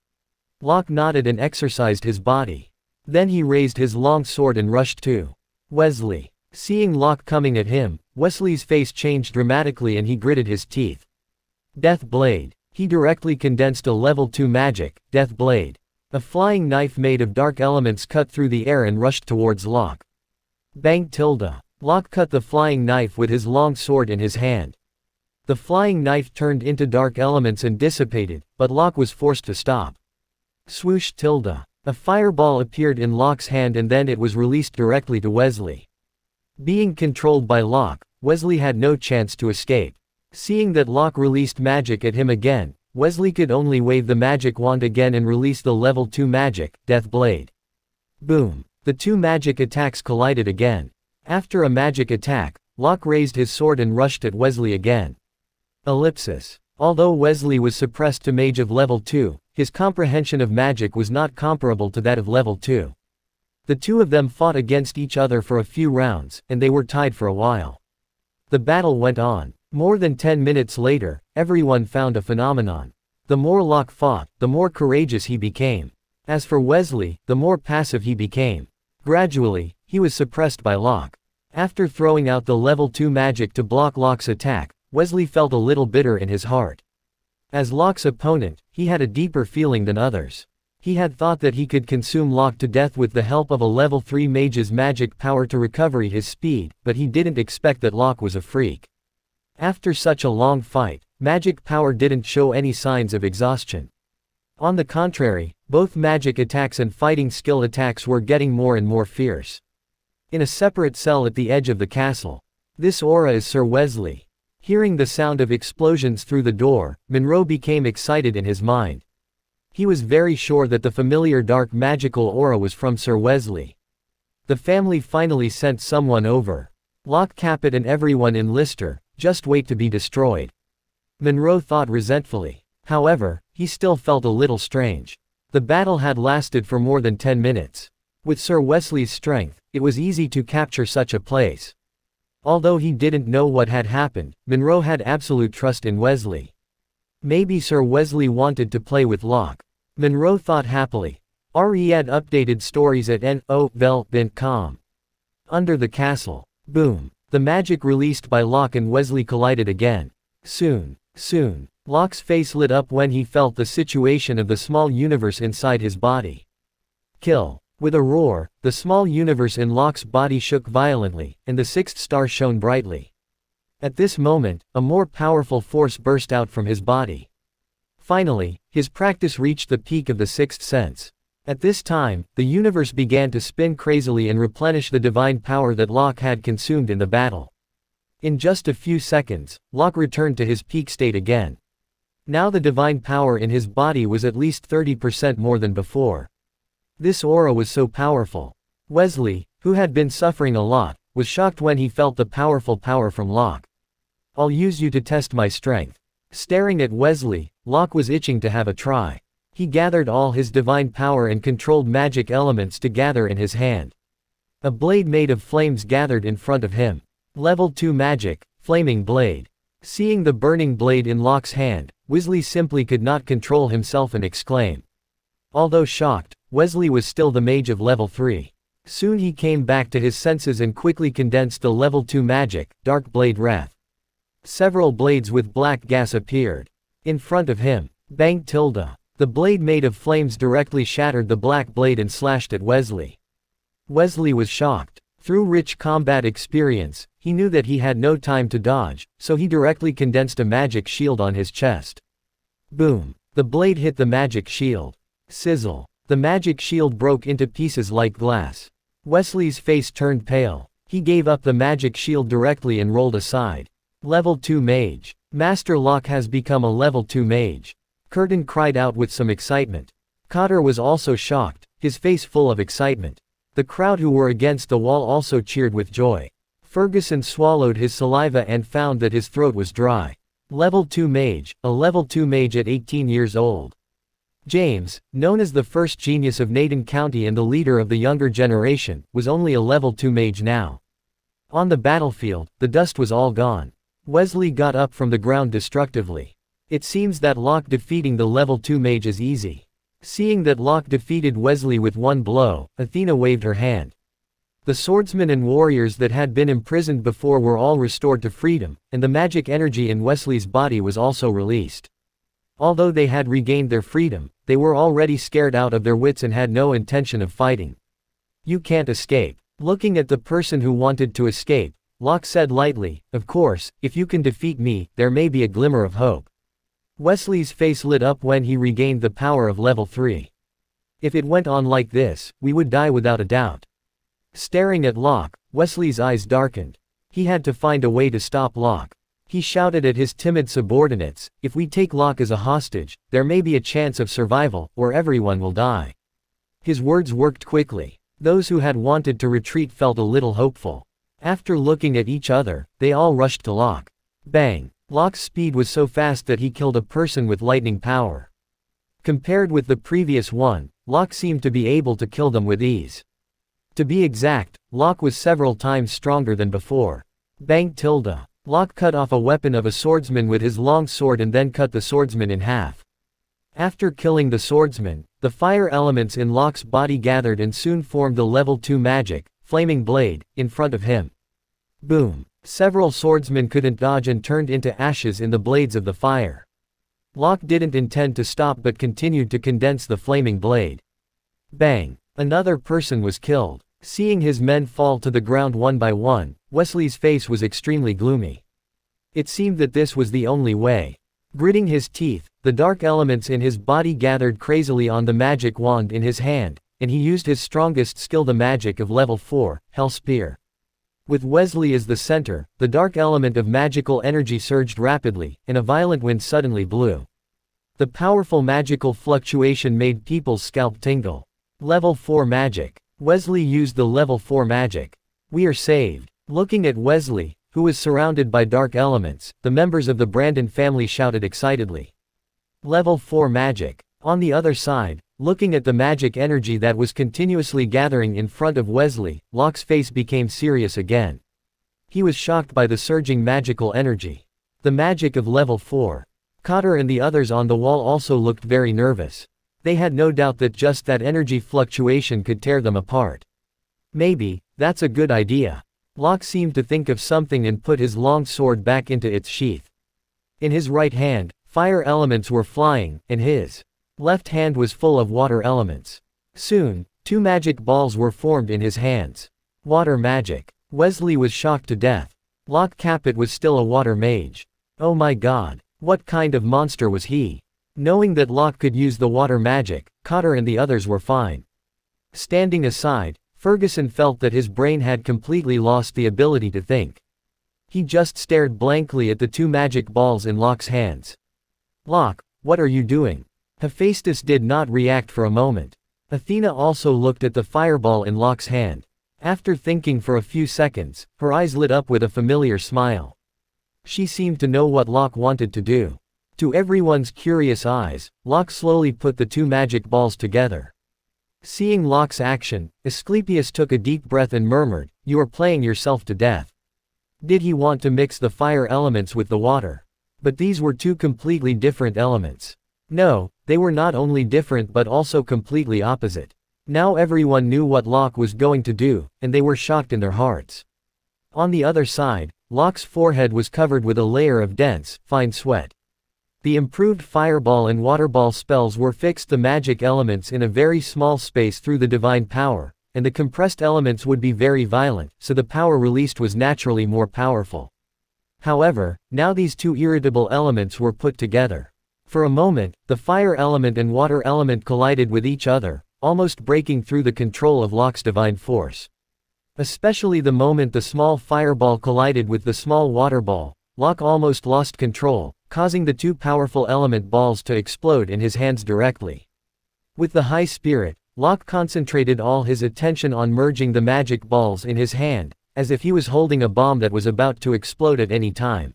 Locke nodded and exercised his body. Then he raised his long sword and rushed to Wesley. Seeing Locke coming at him, Wesley's face changed dramatically and he gritted his teeth. Death Blade. He directly condensed a level 2 magic, Death Blade. A flying knife made of dark elements cut through the air and rushed towards Locke. Bang tilde. Locke cut the flying knife with his long sword in his hand. The flying knife turned into dark elements and dissipated, but Locke was forced to stop. Swoosh tilde. A fireball appeared in Locke's hand and then it was released directly to Wesley. Being controlled by Locke, Wesley had no chance to escape. Seeing that Locke released magic at him again, Wesley could only wave the magic wand again and release the level 2 magic, Death Blade. Boom. The two magic attacks collided again. After a magic attack, Locke raised his sword and rushed at Wesley again. Ellipsis. Although Wesley was suppressed to mage of level 2, his comprehension of magic was not comparable to that of level 2. The two of them fought against each other for a few rounds, and they were tied for a while. The battle went on. More than 10 minutes later, everyone found a phenomenon. The more Locke fought, the more courageous he became. As for Wesley, the more passive he became. Gradually, he was suppressed by Locke. After throwing out the level 2 magic to block Locke's attack, Wesley felt a little bitter in his heart. As Locke's opponent, he had a deeper feeling than others. He had thought that he could consume Locke to death with the help of a level 3 mage's magic power to recover his speed, but he didn't expect that Locke was a freak. After such a long fight, magic power didn't show any signs of exhaustion. On the contrary, both magic attacks and fighting skill attacks were getting more and more fierce. In a separate cell at the edge of the castle. This aura is Sir Wesley. Hearing the sound of explosions through the door, Monroe became excited in his mind. He was very sure that the familiar dark magical aura was from Sir Wesley. The family finally sent someone over. Locke, Capet and everyone in Lister, just wait to be destroyed. Monroe thought resentfully. However, he still felt a little strange. The battle had lasted for more than 10 minutes. With Sir Wesley's strength, it was easy to capture such a place. Although he didn't know what had happened, Monroe had absolute trust in Wesley. Maybe Sir Wesley wanted to play with Locke. Monroe thought happily. Read updated stories at NOVEL.com. Under the castle. Boom. The magic released by Locke and Wesley collided again. Soon. Locke's face lit up when he felt the situation of the small universe inside his body. Kill. With a roar, the small universe in Locke's body shook violently, and the sixth star shone brightly. At this moment, a more powerful force burst out from his body. Finally, his practice reached the peak of the sixth sense. At this time, the universe began to spin crazily and replenish the divine power that Locke had consumed in the battle. In just a few seconds, Locke returned to his peak state again. Now the divine power in his body was at least 30% more than before. This aura was so powerful. Wesley, who had been suffering a lot, was shocked when he felt the powerful power from Locke. I'll use you to test my strength. Staring at Wesley, Locke was itching to have a try. He gathered all his divine power and controlled magic elements to gather in his hand. A blade made of flames gathered in front of him. Level 2 magic, Flaming Blade. Seeing the burning blade in Locke's hand, Wesley simply could not control himself and exclaim. Although shocked, Wesley was still the mage of level 3. Soon he came back to his senses and quickly condensed the level 2 magic, Dark Blade Wrath. Several blades with black gas appeared. In front of him. Bang tilde. The blade made of flames directly shattered the black blade and slashed at Wesley. Wesley was shocked. Through rich combat experience, he knew that he had no time to dodge, so he directly condensed a magic shield on his chest. Boom. The blade hit the magic shield. Sizzle. The magic shield broke into pieces like glass. Wesley's face turned pale. He gave up the magic shield directly and rolled aside. Level 2 Mage. Master Locke has become a level 2 mage. Curtin cried out with some excitement. Cotter was also shocked, his face full of excitement. The crowd who were against the wall also cheered with joy. Ferguson swallowed his saliva and found that his throat was dry. Level 2 Mage, a level 2 mage at 18 years old. James, known as the first genius of Naden County and the leader of the younger generation, was only a level 2 mage now. On the battlefield, the dust was all gone. Wesley got up from the ground destructively. It seems that Locke defeating the level 2 mage is easy. Seeing that Locke defeated Wesley with one blow, Athena waved her hand. The swordsmen and warriors that had been imprisoned before were all restored to freedom, and the magic energy in Wesley's body was also released. Although they had regained their freedom, they were already scared out of their wits and had no intention of fighting. You can't escape. Looking at the person who wanted to escape, Locke said lightly, of course, if you can defeat me, there may be a glimmer of hope. Wesley's face lit up when he regained the power of level 3. If it went on like this, we would die without a doubt. Staring at Locke, Wesley's eyes darkened. He had to find a way to stop Locke. He shouted at his timid subordinates, "If we take Locke as a hostage, there may be a chance of survival, or everyone will die." His words worked quickly. Those who had wanted to retreat felt a little hopeful. After looking at each other, they all rushed to Locke. Bang! Locke's speed was so fast that he killed a person with lightning power. Compared with the previous one, Locke seemed to be able to kill them with ease. To be exact, Locke was several times stronger than before. Bang tilde. Locke cut off a weapon of a swordsman with his long sword and then cut the swordsman in half. After killing the swordsman, the fire elements in Locke's body gathered and soon formed the level 2 magic, flaming blade, in front of him. Boom! Several swordsmen couldn't dodge and turned into ashes in the blades of the fire. Locke didn't intend to stop but continued to condense the flaming blade. Bang! Another person was killed. Seeing his men fall to the ground one by one, Wesley's face was extremely gloomy. It seemed that this was the only way. Gritting his teeth, the dark elements in his body gathered crazily on the magic wand in his hand, and he used his strongest skill, the magic of level 4, Hell Spear. With Wesley as the center, the dark element of magical energy surged rapidly, and a violent wind suddenly blew. The powerful magical fluctuation made people's scalp tingle. Level 4 magic. Wesley used the level 4 magic. We are saved. Looking at Wesley, who was surrounded by dark elements, the members of the Brandon family shouted excitedly. Level 4 magic. On the other side, looking at the magic energy that was continuously gathering in front of Wesley, Locke's face became serious again. He was shocked by the surging magical energy. The magic of level 4. Cotter and the others on the wall also looked very nervous. They had no doubt that just that energy fluctuation could tear them apart. Maybe, that's a good idea. Locke seemed to think of something and put his long sword back into its sheath. In his right hand, fire elements were flying, and his left hand was full of water elements. Soon, 2 magic balls were formed in his hands. Water magic. Wesley was shocked to death. Locke Capet was still a water mage. Oh my god, what kind of monster was he? Knowing that Locke could use the water magic, Cotter and the others were fine. Standing aside, Ferguson felt that his brain had completely lost the ability to think. He just stared blankly at the 2 magic balls in Locke's hands. Locke, what are you doing? Hephaestus did not react for a moment. Athena also looked at the fireball in Locke's hand. After thinking for a few seconds, her eyes lit up with a familiar smile. She seemed to know what Locke wanted to do. To everyone's curious eyes, Locke slowly put the 2 magic balls together. Seeing Locke's action, Asclepius took a deep breath and murmured, "You are playing yourself to death." Did he want to mix the fire elements with the water? But these were 2 completely different elements. No, they were not only different but also completely opposite. Now everyone knew what Locke was going to do, and they were shocked in their hearts. On the other side, Locke's forehead was covered with a layer of dense, fine sweat. The improved fireball and waterball spells were fixed the magic elements in a very small space through the divine power, and the compressed elements would be very violent, so the power released was naturally more powerful. However, now these 2 irritable elements were put together. For a moment, the fire element and water element collided with each other, almost breaking through the control of Locke's divine force. Especially the moment the small fireball collided with the small water ball, Locke almost lost control, causing the 2 powerful element balls to explode in his hands directly. With the high spirit, Locke concentrated all his attention on merging the magic balls in his hand, as if he was holding a bomb that was about to explode at any time.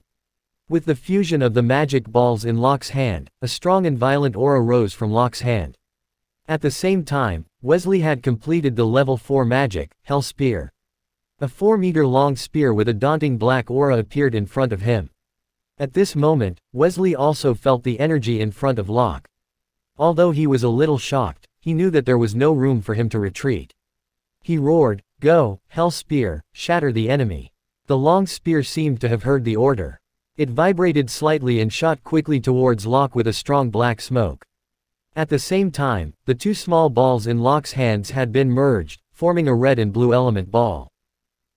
With the fusion of the magic balls in Locke's hand, a strong and violent aura rose from Locke's hand. At the same time, Wesley had completed the level 4 magic, Hell Spear. A 4-meter-long spear with a daunting black aura appeared in front of him. At this moment, Wesley also felt the energy in front of Locke. Although he was a little shocked, he knew that there was no room for him to retreat. He roared, "Go, Hell Spear, shatter the enemy." The long spear seemed to have heard the order. It vibrated slightly and shot quickly towards Locke with a strong black smoke. At the same time, the 2 small balls in Locke's hands had been merged, forming a red and blue element ball.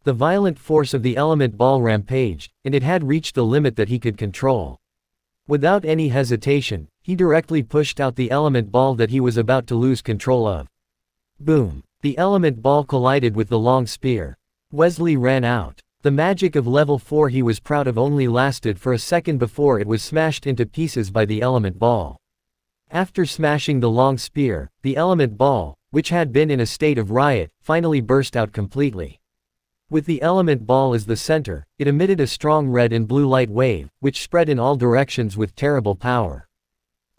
The violent force of the element ball rampaged, and it had reached the limit that he could control. Without any hesitation, he directly pushed out the element ball that he was about to lose control of. Boom! The element ball collided with the long spear. Wesley ran out. The magic of level 4 he was proud of only lasted for a second before it was smashed into pieces by the element ball. After smashing the long spear, the element ball, which had been in a state of riot, finally burst out completely. With the element ball as the center, it emitted a strong red and blue light wave, which spread in all directions with terrible power.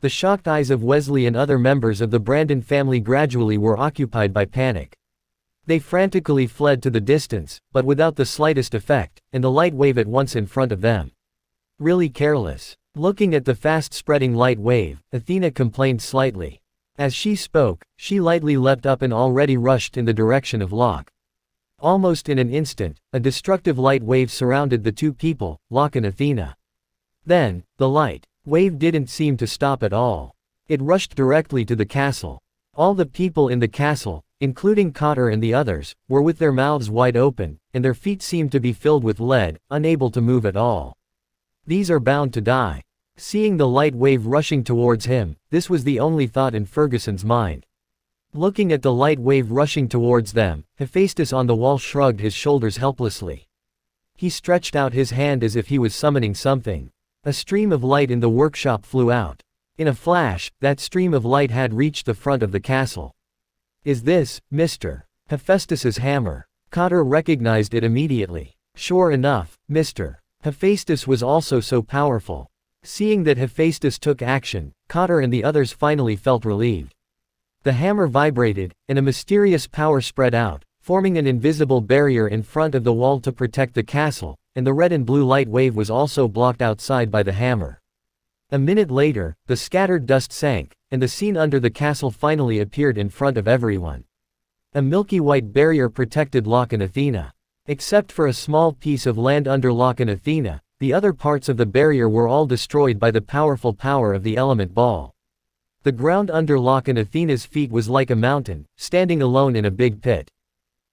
The shocked eyes of Wesley and other members of the Brandon family gradually were occupied by panic. They frantically fled to the distance, but without the slightest effect, and the light wave at once in front of them. Really careless. Looking at the fast-spreading light wave, Athena complained slightly. As she spoke, she lightly leapt up and already rushed in the direction of Locke. Almost in an instant, a destructive light wave surrounded the two people, Locke and Athena. Then, the light wave didn't seem to stop at all. It rushed directly to the castle. All the people in the castle, including Cotter and the others, were with their mouths wide open, and their feet seemed to be filled with lead, unable to move at all. These are bound to die. Seeing the light wave rushing towards him, this was the only thought in Ferguson's mind. Looking at the light wave rushing towards them, Hephaestus on the wall shrugged his shoulders helplessly. He stretched out his hand as if he was summoning something. A stream of light in the workshop flew out. In a flash, that stream of light had reached the front of the castle. Is this, Mr. Hephaestus's hammer? Cotter recognized it immediately. Sure enough, Mr. Hephaestus was also so powerful. Seeing that Hephaestus took action, Cotter and the others finally felt relieved. The hammer vibrated, and a mysterious power spread out, forming an invisible barrier in front of the wall to protect the castle, and the red and blue light wave was also blocked outside by the hammer. A minute later, the scattered dust sank, and the scene under the castle finally appeared in front of everyone. A milky white barrier protected Locke and Athena. Except for a small piece of land under Locke and Athena, the other parts of the barrier were all destroyed by the powerful power of the element ball. The ground under Locke and Athena's feet was like a mountain, standing alone in a big pit.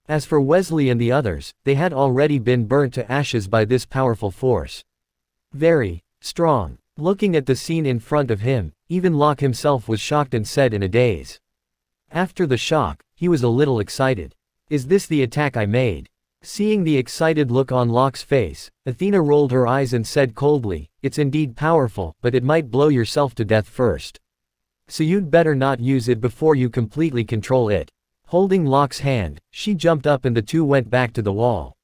As for Wesley and the others, they had already been burnt to ashes by this powerful force. Very strong. Looking at the scene in front of him, even Locke himself was shocked and said in a daze. After the shock, he was a little excited. Is this the attack I made? Seeing the excited look on Locke's face, Athena rolled her eyes and said coldly, it's indeed powerful, but it might blow yourself to death first. So you'd better not use it before you completely control it. Holding Locke's hand, she jumped up and the two went back to the wall.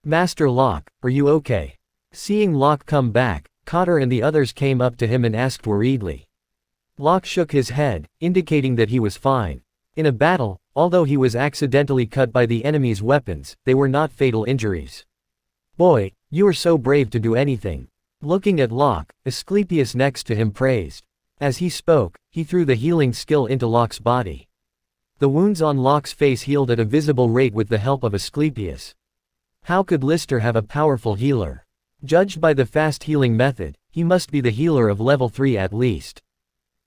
Master Locke, are you okay? Seeing Locke come back, Cotter and the others came up to him and asked worriedly. Locke shook his head, indicating that he was fine. In a battle, although he was accidentally cut by the enemy's weapons, they were not fatal injuries. Boy, you are so brave to do anything. Looking at Locke, Asclepius next to him praised. As he spoke, he threw the healing skill into Locke's body. The wounds on Locke's face healed at a visible rate with the help of Asclepius. How could Lister have a powerful healer? Judged by the fast healing method, he must be the healer of level 3 at least.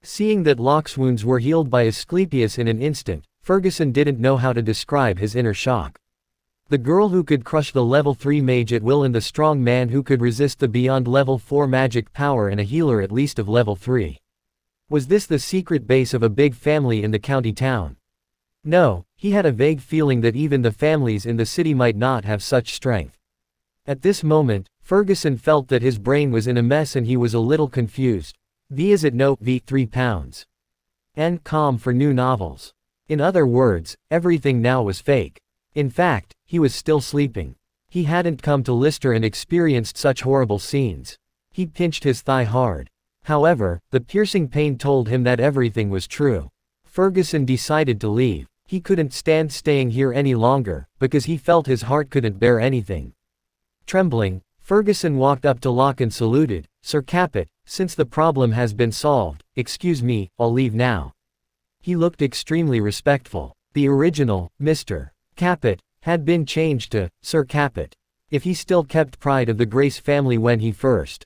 Seeing that Locke's wounds were healed by Asclepius in an instant, Ferguson didn't know how to describe his inner shock. The girl who could crush the level 3 mage at will and the strong man who could resist the beyond level 4 magic power and a healer at least of level 3. Was this the secret base of a big family in the county town? No, he had a vague feeling that even the families in the city might not have such strength. At this moment, Ferguson felt that his brain was in a mess and he was a little confused. Is it no v 3 pounds? And com for new novels. In other words, everything now was fake. In fact, he was still sleeping. He hadn't come to Lister and experienced such horrible scenes. He pinched his thigh hard. However, the piercing pain told him that everything was true. Ferguson decided to leave. He couldn't stand staying here any longer, because he felt his heart couldn't bear anything. Trembling, Ferguson walked up to Locke and saluted, Sir Capet, since the problem has been solved, excuse me, I'll leave now. He looked extremely respectful. The original, Mr. Capet, had been changed to Sir Capet. If he still kept pride of the Grace family when he first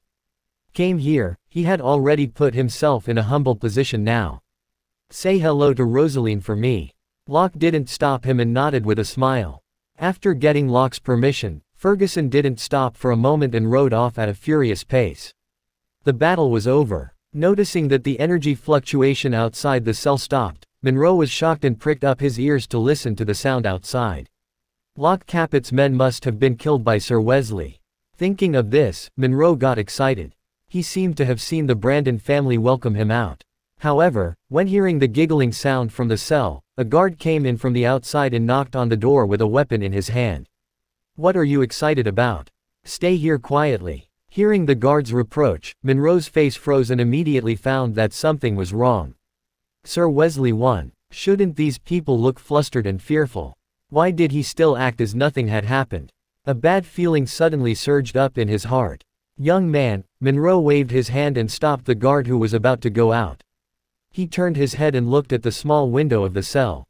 came here, he had already put himself in a humble position now. Say hello to Rosaline for me. Locke didn't stop him and nodded with a smile. After getting Locke's permission, Ferguson didn't stop for a moment and rode off at a furious pace. The battle was over. Noticing that the energy fluctuation outside the cell stopped, Monroe was shocked and pricked up his ears to listen to the sound outside. Locke Capet's men must have been killed by Sir Wesley. Thinking of this, Monroe got excited. He seemed to have seen the Brandon family welcome him out. However, when hearing the giggling sound from the cell, a guard came in from the outside and knocked on the door with a weapon in his hand. "What are you excited about? Stay here quietly." Hearing the guard's reproach, Monroe's face froze and immediately found that something was wrong. Sir Wesley won. Shouldn't these people look flustered and fearful? Why did he still act as nothing had happened? A bad feeling suddenly surged up in his heart. "Young man," Monroe waved his hand and stopped the guard who was about to go out. He turned his head and looked at the small window of the cell.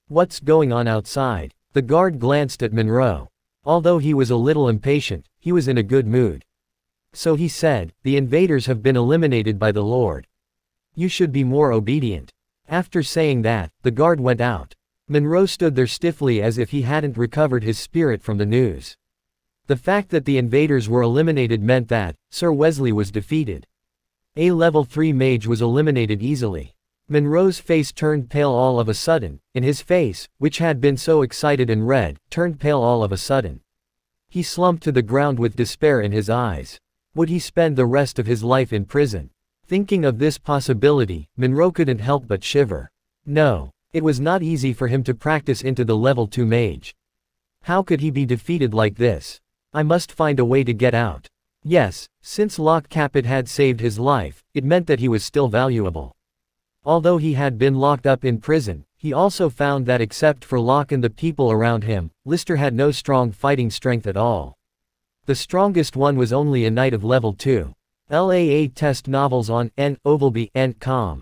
"What's going on outside?" The guard glanced at Monroe. Although he was a little impatient, he was in a good mood. So he said, "The invaders have been eliminated by the Lord. You should be more obedient." After saying that, the guard went out. Monroe stood there stiffly as if he hadn't recovered his spirit from the news. The fact that the invaders were eliminated meant that Sir Wesley was defeated. A level 3 mage was eliminated easily. Monroe's face turned pale all of a sudden, and his face, which had been so excited and red, turned pale all of a sudden. He slumped to the ground with despair in his eyes. Would he spend the rest of his life in prison? Thinking of this possibility, Monroe couldn't help but shiver. No. It was not easy for him to practice into the level 2 mage. How could he be defeated like this? I must find a way to get out. Yes, since Locke Capet had saved his life, it meant that he was still valuable. Although he had been locked up in prison, he also found that except for Locke and the people around him, Lister had no strong fighting strength at all. The strongest one was only a knight of level 2. LAA test novels on Ovalby and com.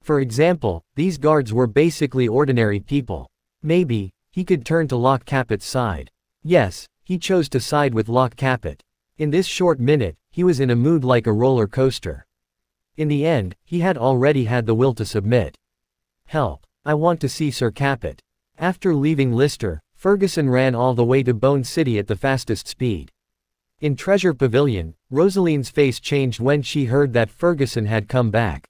For example, these guards were basically ordinary people. Maybe he could turn to Locke Capet's side. Yes, he chose to side with Locke Capet. In this short minute, he was in a mood like a roller coaster. In the end, he had already had the will to submit. "Help. I want to see Sir Capet." After leaving Lister, Ferguson ran all the way to Bone City at the fastest speed. In Treasure Pavilion, Rosaline's face changed when she heard that Ferguson had come back.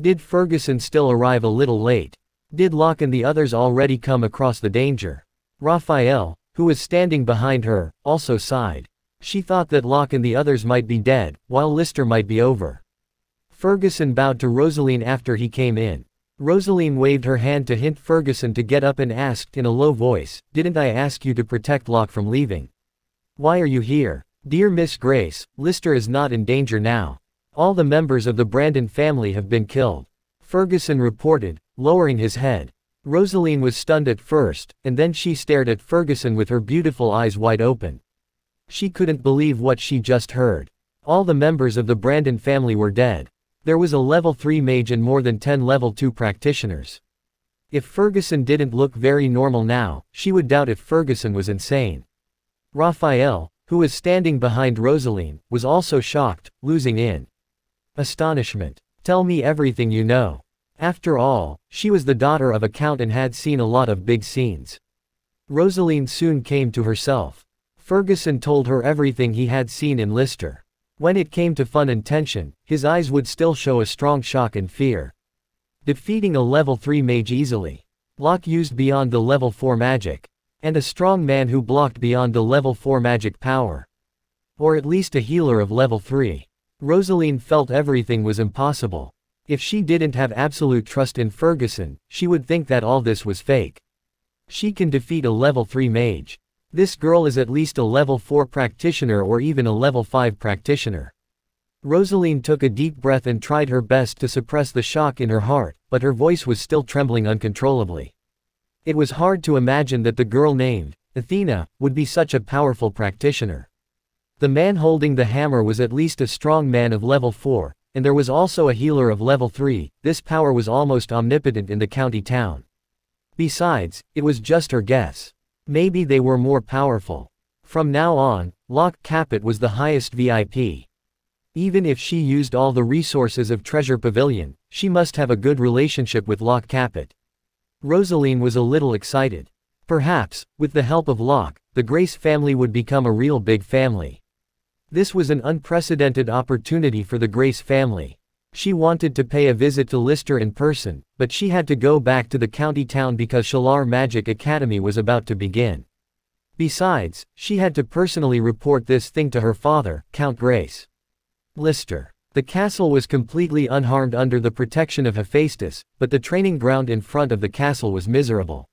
Did Ferguson still arrive a little late? Did Locke and the others already come across the danger? Raphael, who was standing behind her, also sighed. She thought that Locke and the others might be dead, while Lister might be over. Ferguson bowed to Rosaline after he came in. Rosaline waved her hand to hint Ferguson to get up and asked in a low voice, "Didn't I ask you to protect Locke from leaving? Why are you here?" "Dear Miss Grace, Lister is not in danger now. All the members of the Brandon family have been killed," Ferguson reported, lowering his head. Rosaline was stunned at first, and then she stared at Ferguson with her beautiful eyes wide open. She couldn't believe what she just heard. All the members of the Brandon family were dead. There was a level 3 mage and more than 10 level 2 practitioners. If Ferguson didn't look very normal now, she would doubt if Ferguson was insane. Raphael, who was standing behind Rosaline, was also shocked, losing in astonishment. "Tell me everything you know." After all, she was the daughter of a count and had seen a lot of big scenes. Rosaline soon came to herself. Ferguson told her everything he had seen in Lister. When it came to fun and tension, his eyes would still show a strong shock and fear. Defeating a level 3 mage easily. Locke used beyond the level 4 magic. And a strong man who blocked beyond the level 4 magic power. Or at least a healer of level 3. Rosaline felt everything was impossible. If she didn't have absolute trust in Ferguson, she would think that all this was fake. She can defeat a level 3 mage. This girl is at least a level 4 practitioner or even a level 5 practitioner. Rosaline took a deep breath and tried her best to suppress the shock in her heart, but her voice was still trembling uncontrollably. It was hard to imagine that the girl named Athena would be such a powerful practitioner. The man holding the hammer was at least a strong man of level 4, and there was also a healer of level 3. This power was almost omnipotent in the county town. Besides, it was just her guess. Maybe they were more powerful. From now on, Locke Capet was the highest VIP. Even if she used all the resources of Treasure Pavilion, she must have a good relationship with Locke Capet. Rosaline was a little excited. Perhaps, with the help of Locke, the Grace family would become a real big family. This was an unprecedented opportunity for the Grace family. She wanted to pay a visit to Lister in person, but she had to go back to the county town because Shalar Magic Academy was about to begin. Besides, she had to personally report this thing to her father, Count Grace. Lister. The castle was completely unharmed under the protection of Hephaestus, but the training ground in front of the castle was miserable.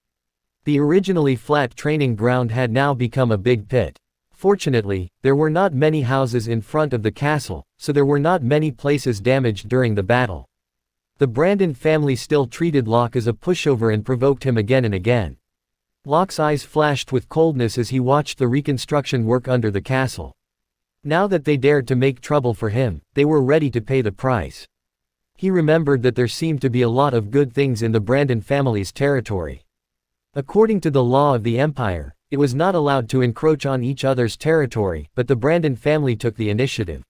The originally flat training ground had now become a big pit. Fortunately, there were not many houses in front of the castle, so there were not many places damaged during the battle. The Brandon family still treated Locke as a pushover and provoked him again and again. Locke's eyes flashed with coldness as he watched the reconstruction work under the castle. Now that they dared to make trouble for him, they were ready to pay the price. He remembered that there seemed to be a lot of good things in the Brandon family's territory. According to the law of the Empire, it was not allowed to encroach on each other's territory, but the Brandon family took the initiative.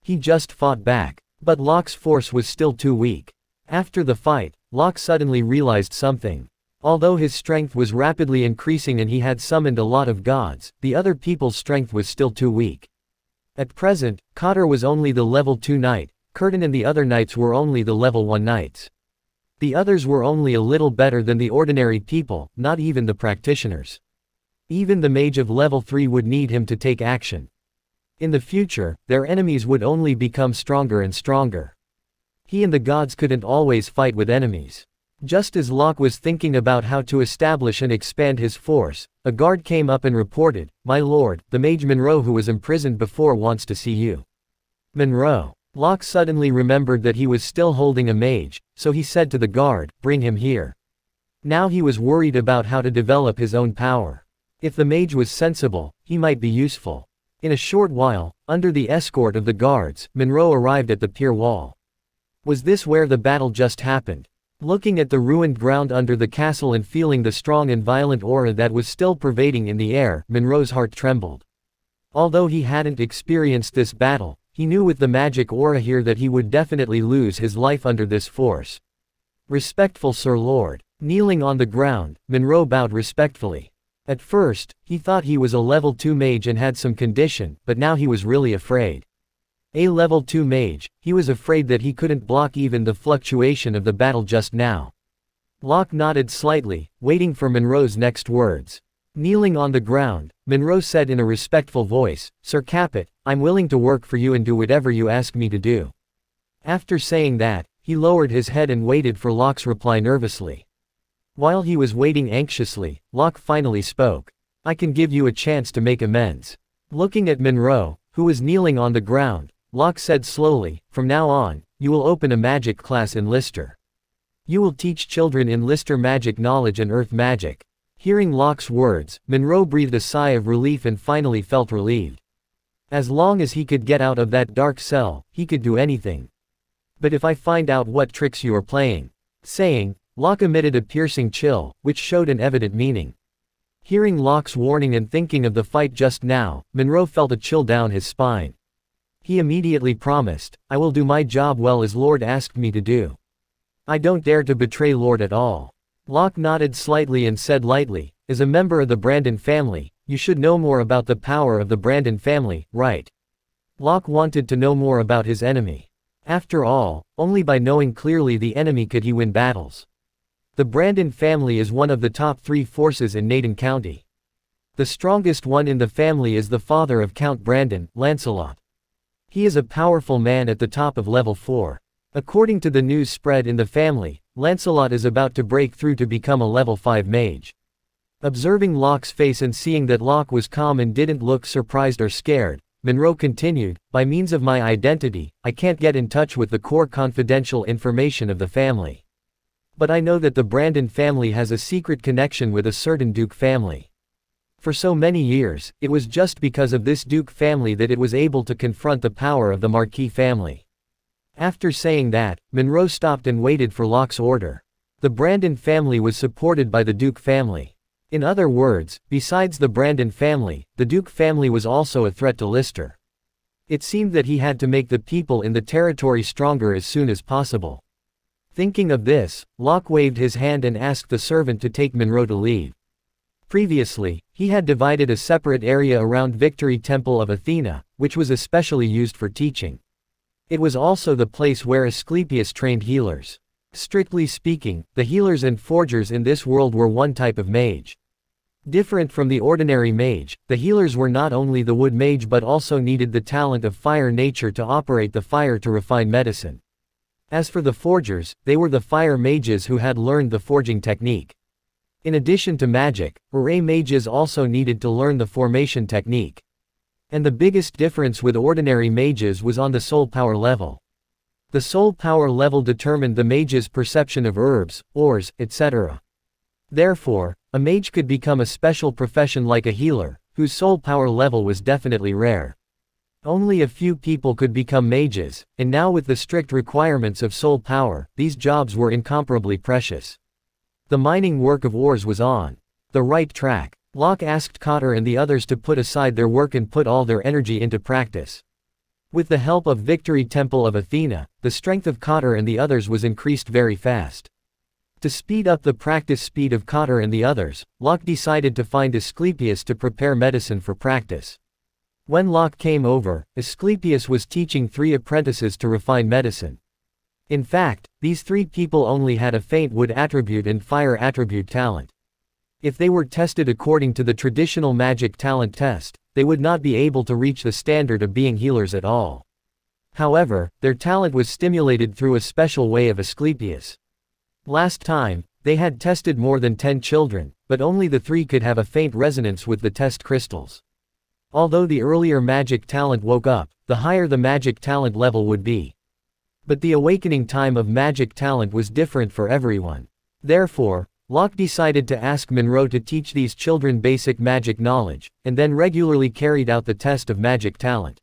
He just fought back. But Locke's force was still too weak. After the fight, Locke suddenly realized something. Although his strength was rapidly increasing and he had summoned a lot of gods, the other people's strength was still too weak. At present, Cotter was only the level 2 knight, Curtin and the other knights were only the level 1 knights. The others were only a little better than the ordinary people, not even the practitioners. Even the mage of level 3 would need him to take action. In the future, their enemies would only become stronger and stronger. He and the gods couldn't always fight with enemies. Just as Locke was thinking about how to establish and expand his force, a guard came up and reported, "My lord, the mage Monroe who was imprisoned before wants to see you." Monroe. Locke suddenly remembered that he was still holding a mage, so he said to the guard, "Bring him here." Now he was worried about how to develop his own power. If the mage was sensible, he might be useful. In a short while, under the escort of the guards, Monroe arrived at the pier wall. Was this where the battle just happened? Looking at the ruined ground under the castle and feeling the strong and violent aura that was still pervading in the air, Monroe's heart trembled. Although he hadn't experienced this battle, he knew with the magic aura here that he would definitely lose his life under this force. "Respectful Sir Lord." Kneeling on the ground, Monroe bowed respectfully. At first, he thought he was a level 2 mage and had some condition, but now he was really afraid. A level 2 mage, he was afraid that he couldn't block even the fluctuation of the battle just now. Locke nodded slightly, waiting for Monroe's next words. Kneeling on the ground, Monroe said in a respectful voice, "Sir Capet, I'm willing to work for you and do whatever you ask me to do." After saying that, he lowered his head and waited for Locke's reply nervously. While he was waiting anxiously, Locke finally spoke. "I can give you a chance to make amends." Looking at Monroe, who was kneeling on the ground, Locke said slowly, "From now on, you will open a magic class in Lister. You will teach children in Lister magic knowledge and earth magic." Hearing Locke's words, Monroe breathed a sigh of relief and finally felt relieved. As long as he could get out of that dark cell, he could do anything. "But if I find out what tricks you are playing?" Saying, Locke emitted a piercing chill, which showed an evident meaning. Hearing Locke's warning and thinking of the fight just now, Monroe felt a chill down his spine. He immediately promised, "I will do my job well as Lord asked me to do. I don't dare to betray Lord at all." Locke nodded slightly and said lightly, "As a member of the Brandon family, you should know more about the power of the Brandon family, right?" Locke wanted to know more about his enemy. After all, only by knowing clearly the enemy could he win battles. The Brandon family is one of the top 3 forces in Naden County. The strongest one in the family is the father of Count Brandon, Lancelot. He is a powerful man at the top of level 4. According to the news spread in the family, Lancelot is about to break through to become a level 5 mage. Observing Locke's face and seeing that Locke was calm and didn't look surprised or scared, Monroe continued, "By means of my identity, I can't get in touch with the core confidential information of the family. But I know that the Brandon family has a secret connection with a certain Duke family. For so many years, it was just because of this Duke family that it was able to confront the power of the Marquis family." After saying that, Monroe stopped and waited for Locke's order. The Brandon family was supported by the Duke family. In other words, besides the Brandon family, the Duke family was also a threat to Lister. It seemed that he had to make the people in the territory stronger as soon as possible. Thinking of this, Locke waved his hand and asked the servant to take Monroe to leave. Previously, he had divided a separate area around Victory Temple of Athena, which was especially used for teaching. It was also the place where Asclepius trained healers. Strictly speaking, the healers and forgers in this world were one type of mage. Different from the ordinary mage, the healers were not only the wood mage but also needed the talent of fire nature to operate the fire to refine medicine. As for the forgers, they were the fire mages who had learned the forging technique. In addition to magic, array mages also needed to learn the formation technique. And the biggest difference with ordinary mages was on the soul power level. The soul power level determined the mage's perception of herbs, ores, etc. Therefore, a mage could become a special profession like a healer, whose soul power level was definitely rare. Only a few people could become mages, and now with the strict requirements of soul power, these jobs were incomparably precious. The mining work of ores was on the right track. Locke asked Cotter and the others to put aside their work and put all their energy into practice. With the help of Victory Temple of Athena, the strength of Cotter and the others was increased very fast. To speed up the practice speed of Cotter and the others, Locke decided to find Asclepius to prepare medicine for practice. When Locke came over, Asclepius was teaching 3 apprentices to refine medicine. In fact, these 3 people only had a faint wood attribute and fire attribute talent. If they were tested according to the traditional magic talent test, they would not be able to reach the standard of being healers at all. However, their talent was stimulated through a special way of Asclepius. Last time, they had tested more than 10 children, but only the 3 could have a faint resonance with the test crystals. Although the earlier magic talent woke up, the higher the magic talent level would be. But the awakening time of magic talent was different for everyone. Therefore, Locke decided to ask Monroe to teach these children basic magic knowledge, and then regularly carried out the test of magic talent.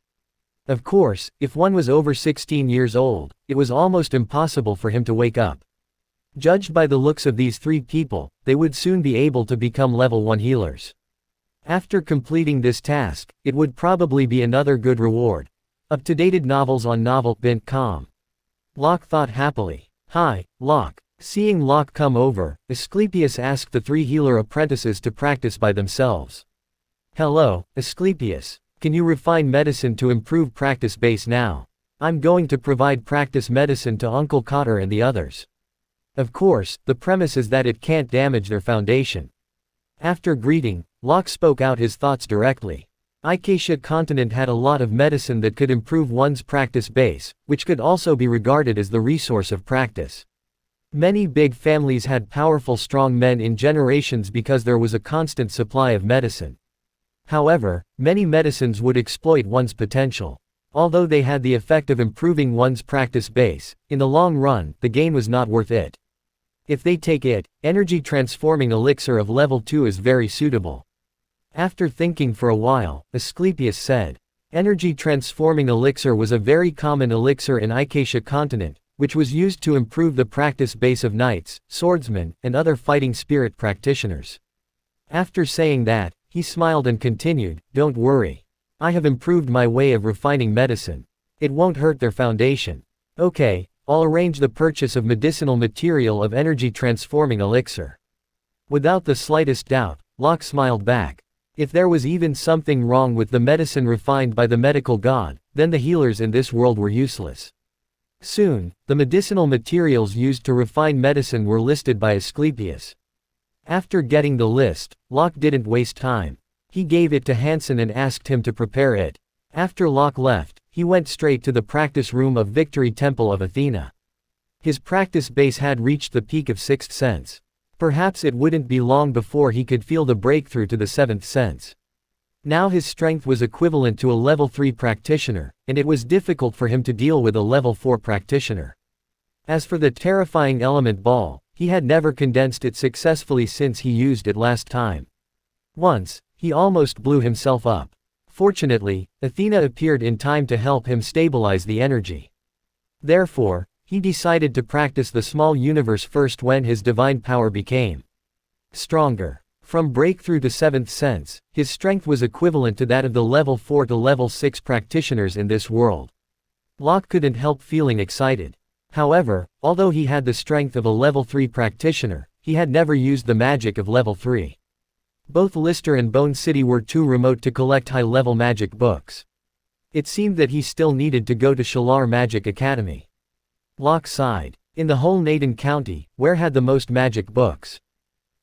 Of course, if one was over 16 years old, it was almost impossible for him to wake up. Judged by the looks of these 3 people, they would soon be able to become level 1 healers. After completing this task, it would probably be another good reward. Up-to-dated novels on novel.com. Locke thought happily. Hi, Locke. Seeing Locke come over, Asclepius asked the 3 healer apprentices to practice by themselves. Hello, Asclepius. Can you refine medicine to improve practice base now? I'm going to provide practice medicine to Uncle Cotter and the others. Of course, the premise is that it can't damage their foundation. After greeting, Locke spoke out his thoughts directly. Acacia continent had a lot of medicine that could improve one's practice base, which could also be regarded as the resource of practice. Many big families had powerful strong men in generations because there was a constant supply of medicine. However, many medicines would exploit one's potential. Although they had the effect of improving one's practice base, in the long run, the gain was not worth it. If they take it, energy transforming elixir of level 2 is very suitable. After thinking for a while, Asclepius said, energy transforming elixir was a very common elixir in Acacia continent, which was used to improve the practice base of knights, swordsmen, and other fighting spirit practitioners. After saying that, he smiled and continued, don't worry. I have improved my way of refining medicine. It won't hurt their foundation. Okay, I'll arrange the purchase of medicinal material of energy transforming elixir. Without the slightest doubt, Locke smiled back. If there was even something wrong with the medicine refined by the medical god, then the healers in this world were useless. Soon, the medicinal materials used to refine medicine were listed by Asclepius. After getting the list, Locke didn't waste time. He gave it to Hansen and asked him to prepare it. After Locke left, he went straight to the practice room of Victory Temple of Athena. His practice base had reached the peak of 6th sense. Perhaps it wouldn't be long before he could feel the breakthrough to the 7th sense. Now his strength was equivalent to a level 3 practitioner, and it was difficult for him to deal with a level 4 practitioner. As for the terrifying element ball, he had never condensed it successfully since he used it last time. Once, he almost blew himself up. Fortunately, Athena appeared in time to help him stabilize the energy. Therefore, he decided to practice the small universe first when his divine power became stronger. From breakthrough to 7th sense, his strength was equivalent to that of the level 4 to level 6 practitioners in this world. Locke couldn't help feeling excited. However, although he had the strength of a level 3 practitioner, he had never used the magic of level 3. Both Lister and Bone City were too remote to collect high-level magic books. It seemed that he still needed to go to Shalar Magic Academy. Locke sighed. In the whole Naden County, where had the most magic books?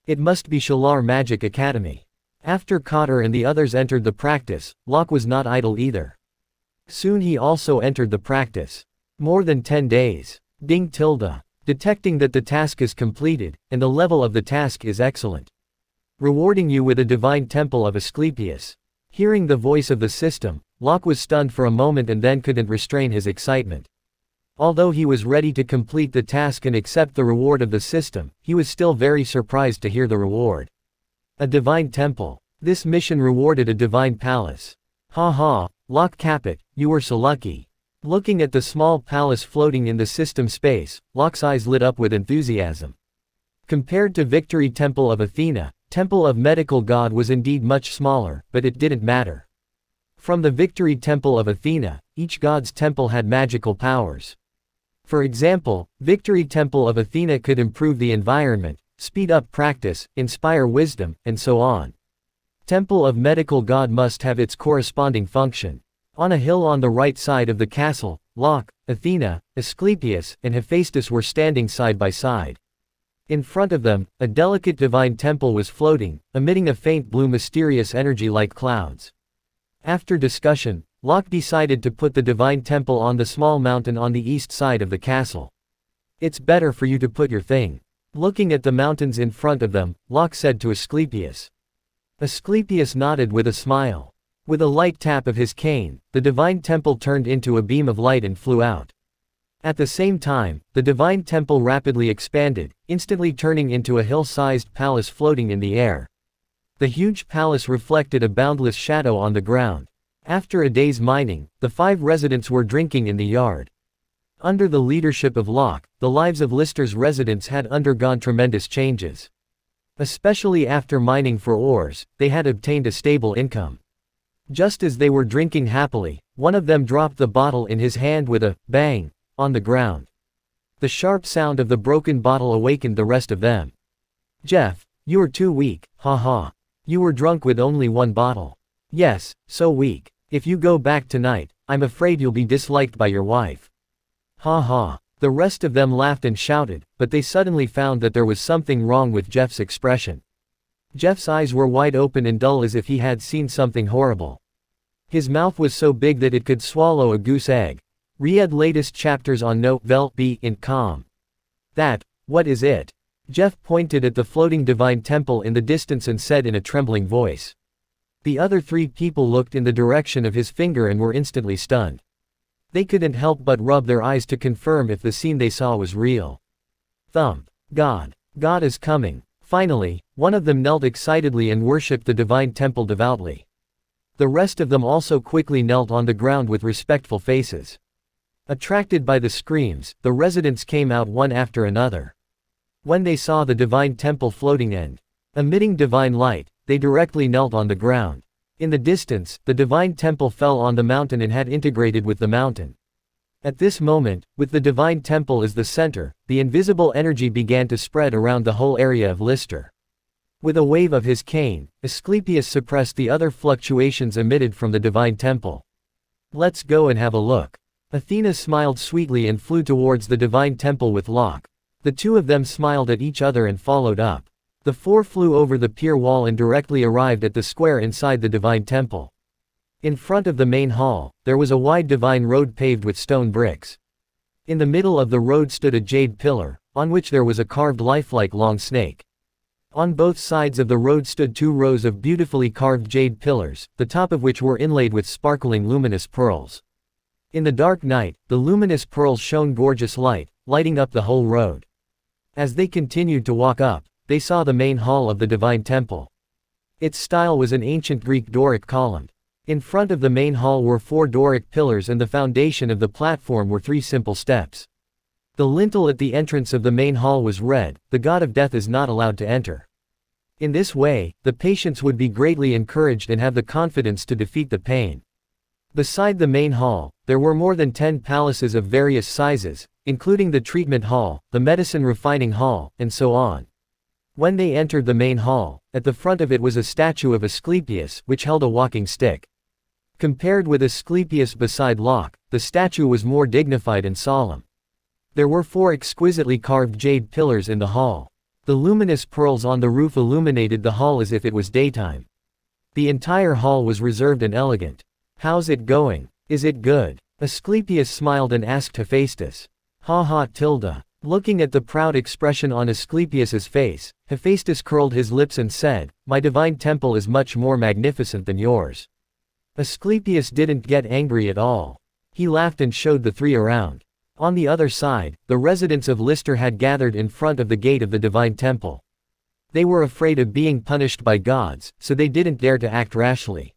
It must be Shalar Magic Academy. After Cotter and the others entered the practice, Locke was not idle either. Soon he also entered the practice. More than 10 days. Ding tilde. Detecting that the task is completed, and the level of the task is excellent. Rewarding you with a divine temple of Asclepius. Hearing the voice of the system, Locke was stunned for a moment and then couldn't restrain his excitement. Although he was ready to complete the task and accept the reward of the system, he was still very surprised to hear the reward. A divine temple. This mission rewarded a divine palace. Ha ha, Locke Caput, you were so lucky. Looking at the small palace floating in the system space, Locke's eyes lit up with enthusiasm. Compared to Victory Temple of Athena, Temple of Medical God was indeed much smaller, but it didn't matter. From the Victory Temple of Athena, each god's temple had magical powers. For example, Victory Temple of Athena could improve the environment, speed up practice, inspire wisdom, and so on. Temple of Medical God must have its corresponding function. On a hill on the right side of the castle, Locke, Athena, Asclepius, and Hephaestus were standing side by side. In front of them, a delicate divine temple was floating, emitting a faint blue mysterious energy like clouds. After discussion, Locke decided to put the divine temple on the small mountain on the east side of the castle. It's better for you to put your thing. Looking at the mountains in front of them, Locke said to Asclepius. Asclepius nodded with a smile. With a light tap of his cane, the divine temple turned into a beam of light and flew out. At the same time, the divine temple rapidly expanded, instantly turning into a hill-sized palace floating in the air. The huge palace reflected a boundless shadow on the ground. After a day's mining, the 5 residents were drinking in the yard. Under the leadership of Locke, the lives of Lister's residents had undergone tremendous changes. Especially after mining for ores, they had obtained a stable income. Just as they were drinking happily, one of them dropped the bottle in his hand with a bang on the ground. The sharp sound of the broken bottle awakened the rest of them. Jeff, you are too weak, ha ha. You were drunk with only 1 bottle. Yes, so weak. If you go back tonight, I'm afraid you'll be disliked by your wife. Ha ha. The rest of them laughed and shouted, but they suddenly found that there was something wrong with Jeff's expression. Jeff's eyes were wide open and dull as if he had seen something horrible. His mouth was so big that it could swallow a goose egg. Read latest chapters on Note Vel B in com. What is it? Jeff pointed at the floating divine temple in the distance and said in a trembling voice. The other 3 people looked in the direction of his finger and were instantly stunned. They couldn't help but rub their eyes to confirm if the scene they saw was real. Thump. God. God is coming. Finally, one of them knelt excitedly and worshipped the divine temple devoutly. The rest of them also quickly knelt on the ground with respectful faces. Attracted by the screams, the residents came out one after another. When they saw the divine temple floating and emitting divine light, they directly knelt on the ground. In the distance, the divine temple fell on the mountain and had integrated with the mountain. At this moment, with the divine temple as the center, the invisible energy began to spread around the whole area of Lister. With a wave of his cane, Asclepius suppressed the other fluctuations emitted from the divine temple. Let's go and have a look. Athena smiled sweetly and flew towards the divine temple with Locke. The 2 of them smiled at each other and followed up. The 4 flew over the pier wall and directly arrived at the square inside the divine temple. In front of the main hall, there was a wide divine road paved with stone bricks. In the middle of the road stood a jade pillar, on which there was a carved lifelike long snake. On both sides of the road stood 2 rows of beautifully carved jade pillars, the top of which were inlaid with sparkling luminous pearls. In the dark night, the luminous pearls shone gorgeous light, lighting up the whole road. As they continued to walk up, they saw the main hall of the divine temple. Its style was an ancient Greek Doric column. In front of the main hall were 4 Doric pillars and the foundation of the platform were 3 simple steps. The lintel at the entrance of the main hall was red, the god of death is not allowed to enter. In this way, the patients would be greatly encouraged and have the confidence to defeat the pain. Beside the main hall, there were more than 10 palaces of various sizes, including the treatment hall, the medicine refining hall, and so on. When they entered the main hall, at the front of it was a statue of Asclepius, which held a walking stick. Compared with Asclepius beside Locke, the statue was more dignified and solemn. There were 4 exquisitely carved jade pillars in the hall. The luminous pearls on the roof illuminated the hall as if it was daytime. The entire hall was reserved and elegant. "How's it going? Is it good?" Asclepius smiled and asked Hephaestus. "Ha ha tilde." Looking at the proud expression on Asclepius's face, Hephaestus curled his lips and said, "My divine temple is much more magnificent than yours." Asclepius didn't get angry at all. He laughed and showed the three around. On the other side, the residents of Lister had gathered in front of the gate of the divine temple. They were afraid of being punished by gods, so they didn't dare to act rashly.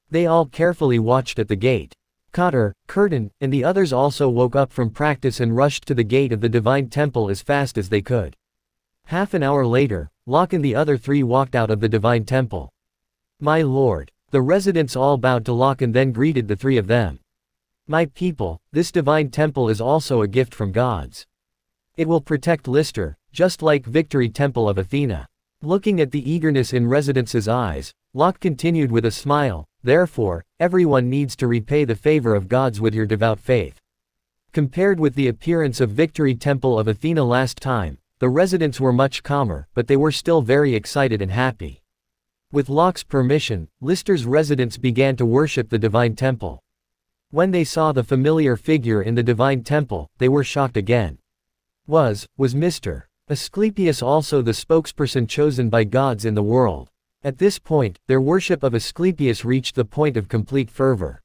They all carefully watched at the gate. Cotter, Curtin, and the others also woke up from practice and rushed to the gate of the divine temple as fast as they could. Half an hour later, Locke and the other three walked out of the divine temple. "My lord." The residents all bowed to Locke and then greeted the three of them. "My people, this divine temple is also a gift from gods. It will protect Lister, just like Victory Temple of Athena." Looking at the eagerness in residents' eyes, Locke continued with a smile, "Therefore, everyone needs to repay the favor of gods with your devout faith." Compared with the appearance of Victory Temple of Athena last time, the residents were much calmer, but they were still very excited and happy. With Locke's permission, Lister's residents began to worship the divine temple. When they saw the familiar figure in the divine temple, they were shocked again. Was Mr. Asclepius also the spokesperson chosen by gods in the world? At this point, their worship of Asclepius reached the point of complete fervor.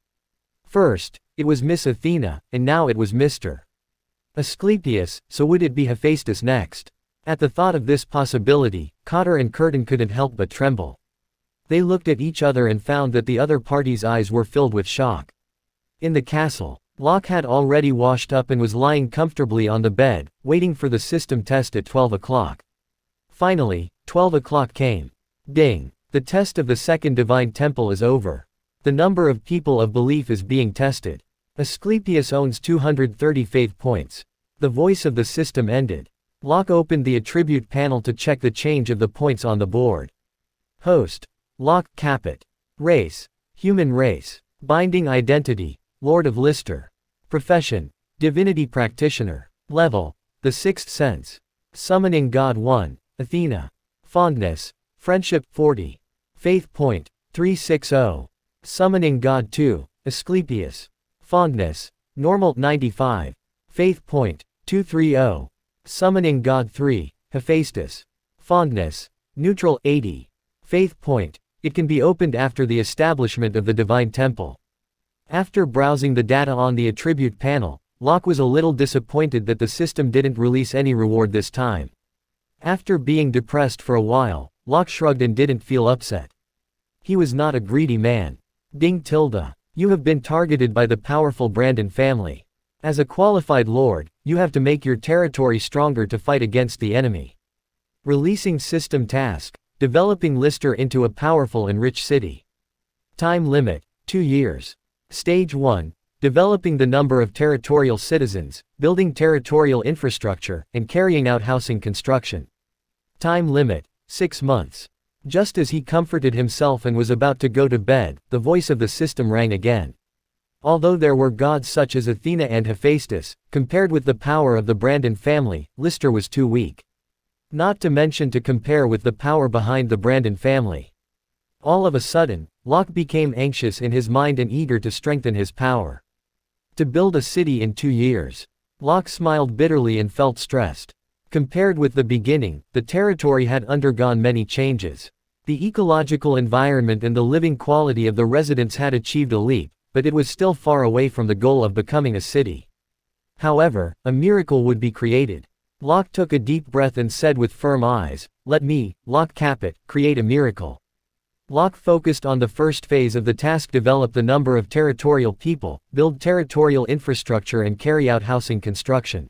First, it was Miss Athena, and now it was Mr. Asclepius, so would it be Hephaestus next? At the thought of this possibility, Cotter and Curtin couldn't help but tremble. They looked at each other and found that the other party's eyes were filled with shock. In the castle, Locke had already washed up and was lying comfortably on the bed, waiting for the system test at 12 o'clock. Finally, 12 o'clock came. Ding! The test of the second divine temple is over. The number of people of belief is being tested. Asclepius owns 230 faith points. The voice of the system ended. Locke opened the attribute panel to check the change of the points on the board. Host: Locke Capet. Race: human race. Binding identity: Lord of Lister. Profession: divinity practitioner. Level: the sixth sense. Summoning God 1, Athena. Fondness: friendship 40. Faith point: 360. Summoning God 2, Asclepius. Fondness: normal 95. Faith point: 230. Summoning God 3, Hephaestus. Fondness: neutral 80. Faith point: it can be opened after the establishment of the divine temple. After browsing the data on the attribute panel, Locke was a little disappointed that the system didn't release any reward this time. After being depressed for a while, Locke shrugged and didn't feel upset. He was not a greedy man. Ding tilde. You have been targeted by the powerful Brandon family. As a qualified lord, you have to make your territory stronger to fight against the enemy. Releasing system task: developing Lister into a powerful and rich city. Time limit: 2 years. Stage 1: developing the number of territorial citizens, building territorial infrastructure, and carrying out housing construction. Time limit: 6 months. Just as he comforted himself and was about to go to bed, the voice of the system rang again. Although there were gods such as Athena and Hephaestus, compared with the power of the Brandon family, Lister was too weak. Not to mention to compare with the power behind the Brandon family. All of a sudden, Locke became anxious in his mind and eager to strengthen his power. To build a city in 2 years. Locke smiled bitterly and felt stressed. Compared with the beginning, the territory had undergone many changes. The ecological environment and the living quality of the residents had achieved a leap, but it was still far away from the goal of becoming a city. However, a miracle would be created. Locke took a deep breath and said with firm eyes, "Let me, Locke Capet, create a miracle." Locke focused on the first phase of the task: develop the number of territorial people, build territorial infrastructure and carry out housing construction.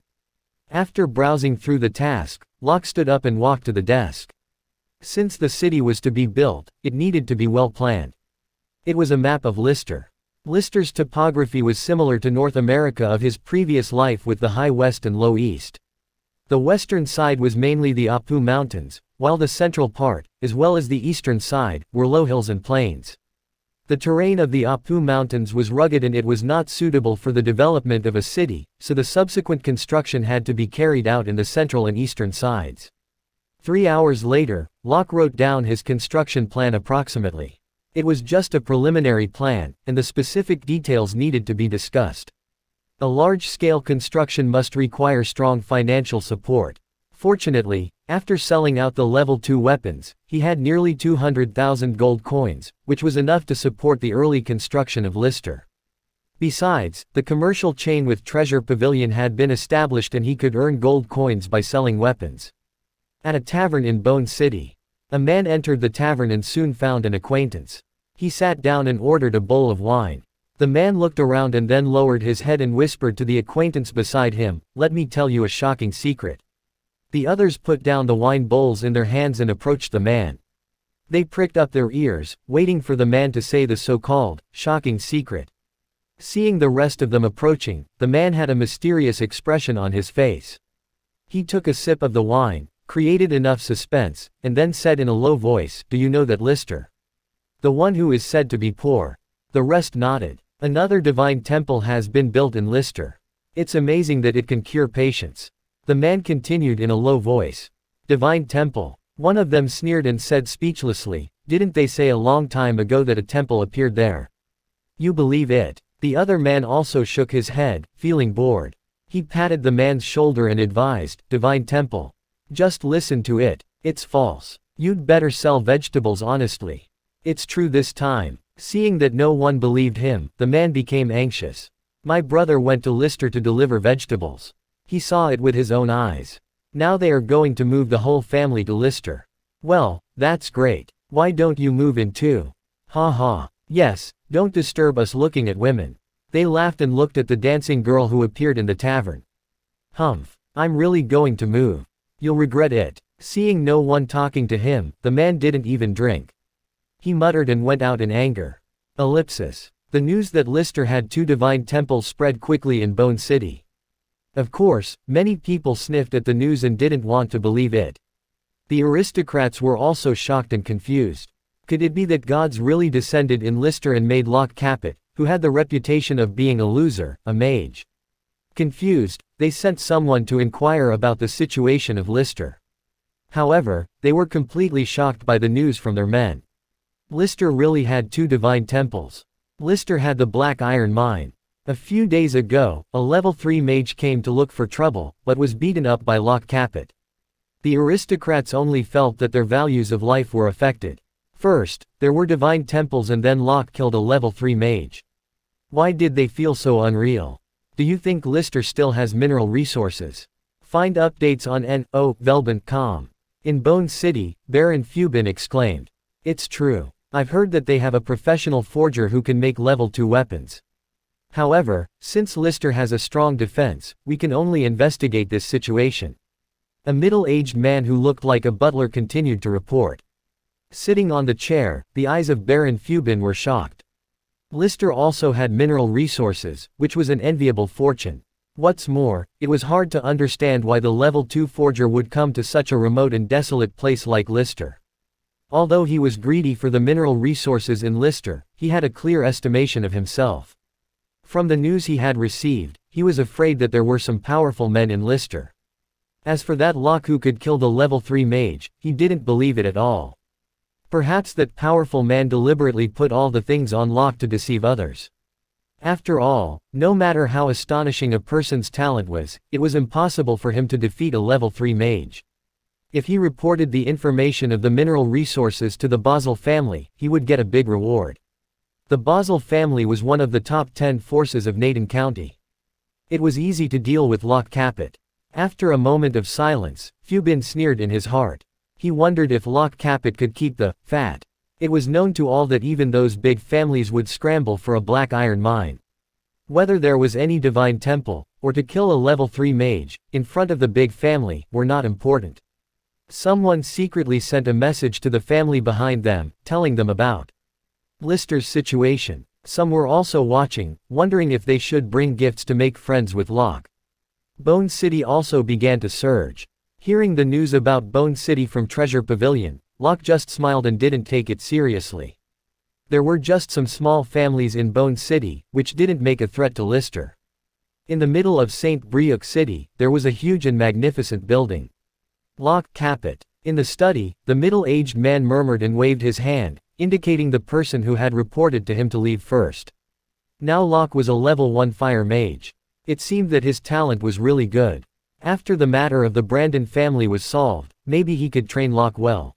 After browsing through the task, Locke stood up and walked to the desk. Since the city was to be built, it needed to be well planned. It was a map of Lister. Lister's topography was similar to North America of his previous life, with the high west and low east. The western side was mainly the Apu Mountains, while the central part, as well as the eastern side, were low hills and plains. The terrain of the Apu Mountains was rugged and it was not suitable for the development of a city, so the subsequent construction had to be carried out in the central and eastern sides. 3 hours later, Locke wrote down his construction plan approximately. It was just a preliminary plan, and the specific details needed to be discussed. A large-scale construction must require strong financial support. Fortunately, after selling out the level 2 weapons, he had nearly 200,000 gold coins, which was enough to support the early construction of Lister. Besides, the commercial chain with Treasure Pavilion had been established and he could earn gold coins by selling weapons. At a tavern in Bone City, a man entered the tavern and soon found an acquaintance. He sat down and ordered a bowl of wine. The man looked around and then lowered his head and whispered to the acquaintance beside him, "Let me tell you a shocking secret." The others put down the wine bowls in their hands and approached the man. They pricked up their ears, waiting for the man to say the so-called shocking secret. Seeing the rest of them approaching, the man had a mysterious expression on his face. He took a sip of the wine, created enough suspense, and then said in a low voice, "Do you know that Lister? The one who is said to be poor." The rest nodded. "Another divine temple has been built in Lister. It's amazing that it can cure patients." The man continued in a low voice. "Divine temple?" One of them sneered and said speechlessly, "Didn't they say a long time ago that a temple appeared there? You believe it?" The other man also shook his head, feeling bored. He patted the man's shoulder and advised, "Divine temple? Just listen to it. It's false. You'd better sell vegetables honestly." "It's true this time." Seeing that no one believed him, the man became anxious. "My brother went to Lister to deliver vegetables. He saw it with his own eyes. Now they are going to move the whole family to Lister." "Well, that's great. Why don't you move in too?" "Ha ha. Yes, don't disturb us looking at women." They laughed and looked at the dancing girl who appeared in the tavern. "Humph. I'm really going to move. You'll regret it." Seeing no one talking to him, the man didn't even drink. He muttered and went out in anger. Ellipsis. The news that Lister had 2 divine temples spread quickly in Bone City. Of course, many people sniffed at the news and didn't want to believe it. The aristocrats were also shocked and confused. Could it be that gods really descended in Lister and made Locke Capet, who had the reputation of being a loser, a mage? Confused, they sent someone to inquire about the situation of Lister. However, they were completely shocked by the news from their men. Lister really had 2 divine temples. Lister had the Black Iron Mine. A few days ago, a level 3 mage came to look for trouble, but was beaten up by Locke Capet. The aristocrats only felt that their values of life were affected. First, there were divine temples and then Locke killed a level 3 mage. Why did they feel so unreal? Do you think Lister still has mineral resources? Find updates on Velbent.com. In Bone City, Baron Fubin exclaimed. "It's true. I've heard that they have a professional forger who can make level 2 weapons. However, since Lister has a strong defense, we can only investigate this situation." A middle-aged man who looked like a butler continued to report. Sitting on the chair, the eyes of Baron Fubin were shocked. Lister also had mineral resources, which was an enviable fortune. What's more, it was hard to understand why the level 2 forger would come to such a remote and desolate place like Lister. Although he was greedy for the mineral resources in Lister, he had a clear estimation of himself. From the news he had received, he was afraid that there were some powerful men in Lister. As for that Locke who could kill the level 3 mage, he didn't believe it at all. Perhaps that powerful man deliberately put all the things on Locke to deceive others. After all, no matter how astonishing a person's talent was, it was impossible for him to defeat a level 3 mage. If he reported the information of the mineral resources to the Basel family, he would get a big reward. The Basel family was one of the top 10 forces of Naden County. It was easy to deal with Locke Capet. After a moment of silence, Fubin sneered in his heart. He wondered if Locke Capet could keep the fat. It was known to all that even those big families would scramble for a black iron mine. Whether there was any divine temple, or to kill a level 3 mage, in front of the big family, were not important. Someone secretly sent a message to the family behind them, telling them about Lister's situation. Some were also watching, wondering if they should bring gifts to make friends with Locke. Bone City also began to surge. Hearing the news about Bone City from Treasure Pavilion, Locke just smiled and didn't take it seriously. There were just some small families in Bone City, which didn't make a threat to Lister. In the middle of St. Brieuc City, there was a huge and magnificent building. Locke Capet. In the study, the middle-aged man murmured and waved his hand, indicating the person who had reported to him to leave first. Now Locke was a level 1 fire mage. It seemed that his talent was really good. After the matter of the Brandon family was solved, maybe he could train Locke well.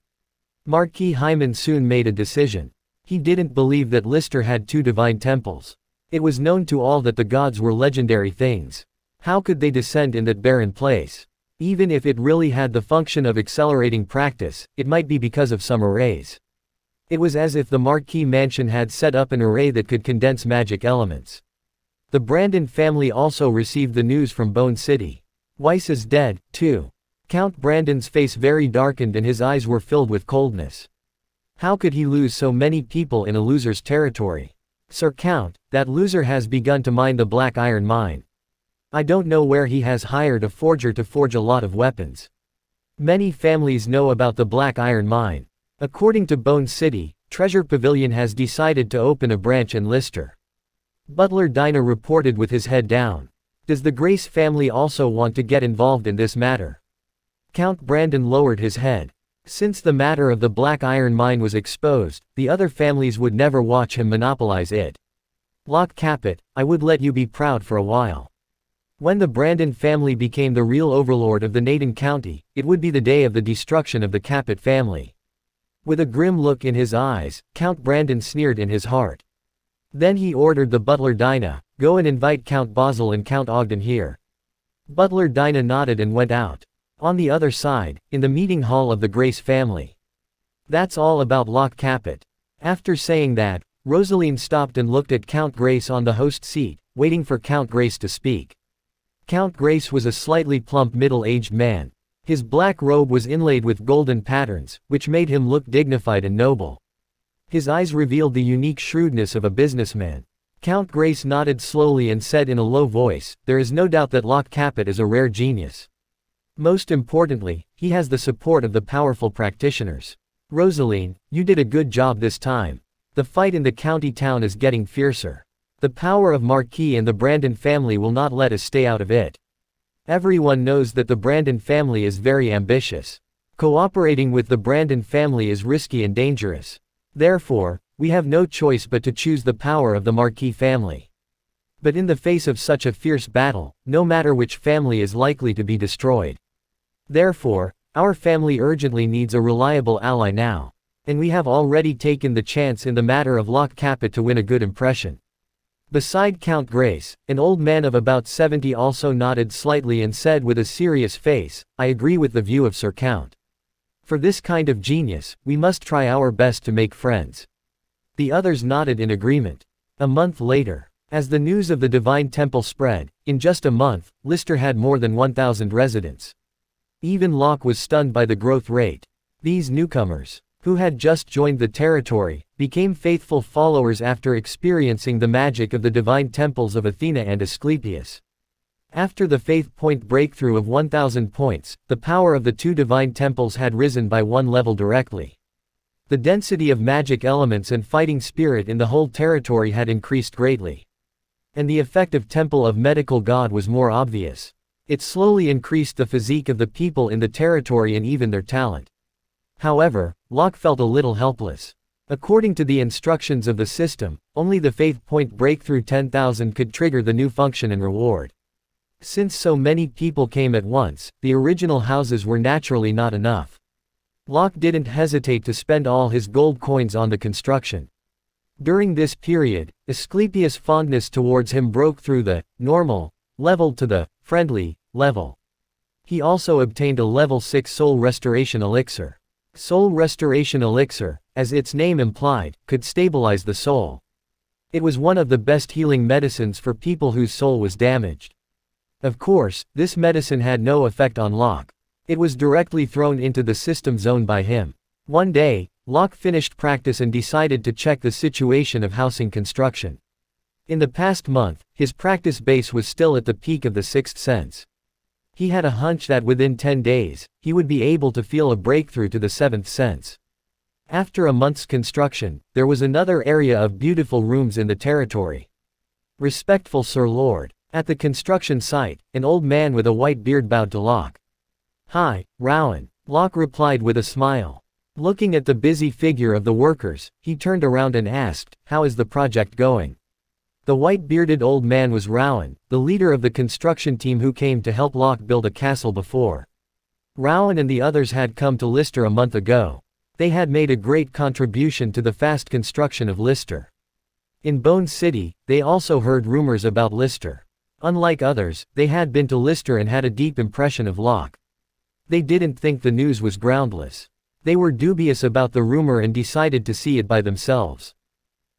Marquis Hyman soon made a decision. He didn't believe that Lister had 2 divine temples. It was known to all that the gods were legendary things. How could they descend in that barren place? Even if it really had the function of accelerating practice, it might be because of some arrays. It was as if the Marquis mansion had set up an array that could condense magic elements. The Brandon family also received the news from Bone City. Weiss is dead, too. Count Brandon's face very darkened and his eyes were filled with coldness. How could he lose so many people in a loser's territory? Sir Count, that loser has begun to mine the black iron mine. I don't know where he has hired a forger to forge a lot of weapons. Many families know about the black iron mine. According to Bone City, Treasure Pavilion has decided to open a branch in Lister. Butler Dinah reported with his head down. Does the Grace family also want to get involved in this matter? Count Brandon lowered his head. Since the matter of the black iron mine was exposed, the other families would never watch him monopolize it. Locke Capet, I would let you be proud for a while. When the Brandon family became the real overlord of the Naden County, it would be the day of the destruction of the Capet family. With a grim look in his eyes, Count Brandon sneered in his heart. Then he ordered the butler Dinah, go and invite Count Basil and Count Ogden here. Butler Dinah nodded and went out. On the other side, in the meeting hall of the Grace family. That's all about Locke Capet. After saying that, Rosaline stopped and looked at Count Grace on the host seat, waiting for Count Grace to speak. Count Grace was a slightly plump middle-aged man. His black robe was inlaid with golden patterns, which made him look dignified and noble. His eyes revealed the unique shrewdness of a businessman. Count Grace nodded slowly and said in a low voice, there is no doubt that Locke Capet is a rare genius. Most importantly, he has the support of the powerful practitioners. Rosaline, you did a good job this time. The fight in the county town is getting fiercer. The power of Marquis and the Brandon family will not let us stay out of it. Everyone knows that the Brandon family is very ambitious. Cooperating with the Brandon family is risky and dangerous. Therefore, we have no choice but to choose the power of the Marquis family. But in the face of such a fierce battle, no matter which family is likely to be destroyed. Therefore, our family urgently needs a reliable ally now. And we have already taken the chance in the matter of Locke Capet to win a good impression. Beside Count Grace, an old man of about 70 also nodded slightly and said with a serious face, I agree with the view of Sir Count. For this kind of genius, we must try our best to make friends. The others nodded in agreement. A month later, as the news of the Divine Temple spread, in just a month, Lister had more than 1,000 residents. Even Locke was stunned by the growth rate. These newcomers, who had just joined the territory, became faithful followers after experiencing the magic of the divine temples of Athena and Asclepius. After the faith point breakthrough of 1,000 points, the power of the 2 divine temples had risen by 1 level directly. The density of magic elements and fighting spirit in the whole territory had increased greatly. And the effect of Temple of Medical God was more obvious. It slowly increased the physique of the people in the territory and even their talent. However, Locke felt a little helpless. According to the instructions of the system, only the faith point breakthrough 10,000 could trigger the new function and reward. Since so many people came at once, the original houses were naturally not enough. Locke didn't hesitate to spend all his gold coins on the construction. During this period, Asclepius' fondness towards him broke through the normal level to the friendly level. He also obtained a level 6 soul restoration elixir. Soul restoration elixir, as its name implied, could stabilize the soul. It was one of the best healing medicines for people whose soul was damaged. Of course, this medicine had no effect on Locke. It was directly thrown into the system zone by him. One day, Locke finished practice and decided to check the situation of housing construction. In the past month, his practice base was still at the peak of the 6th sense. He had a hunch that within 10 days, he would be able to feel a breakthrough to the 7th sense. After a month's construction, there was another area of beautiful rooms in the territory. Respectful Sir Lord. At the construction site, an old man with a white beard bowed to Locke. Hi, Rowan. Locke replied with a smile. Looking at the busy figure of the workers, he turned around and asked, "How is the project going?" The white-bearded old man was Rowan, the leader of the construction team who came to help Locke build a castle before. Rowan and the others had come to Lister a month ago. They had made a great contribution to the fast construction of Lister. In Bone City, they also heard rumors about Lister. Unlike others, they had been to Lister and had a deep impression of Locke. They didn't think the news was groundless. They were dubious about the rumor and decided to see it by themselves.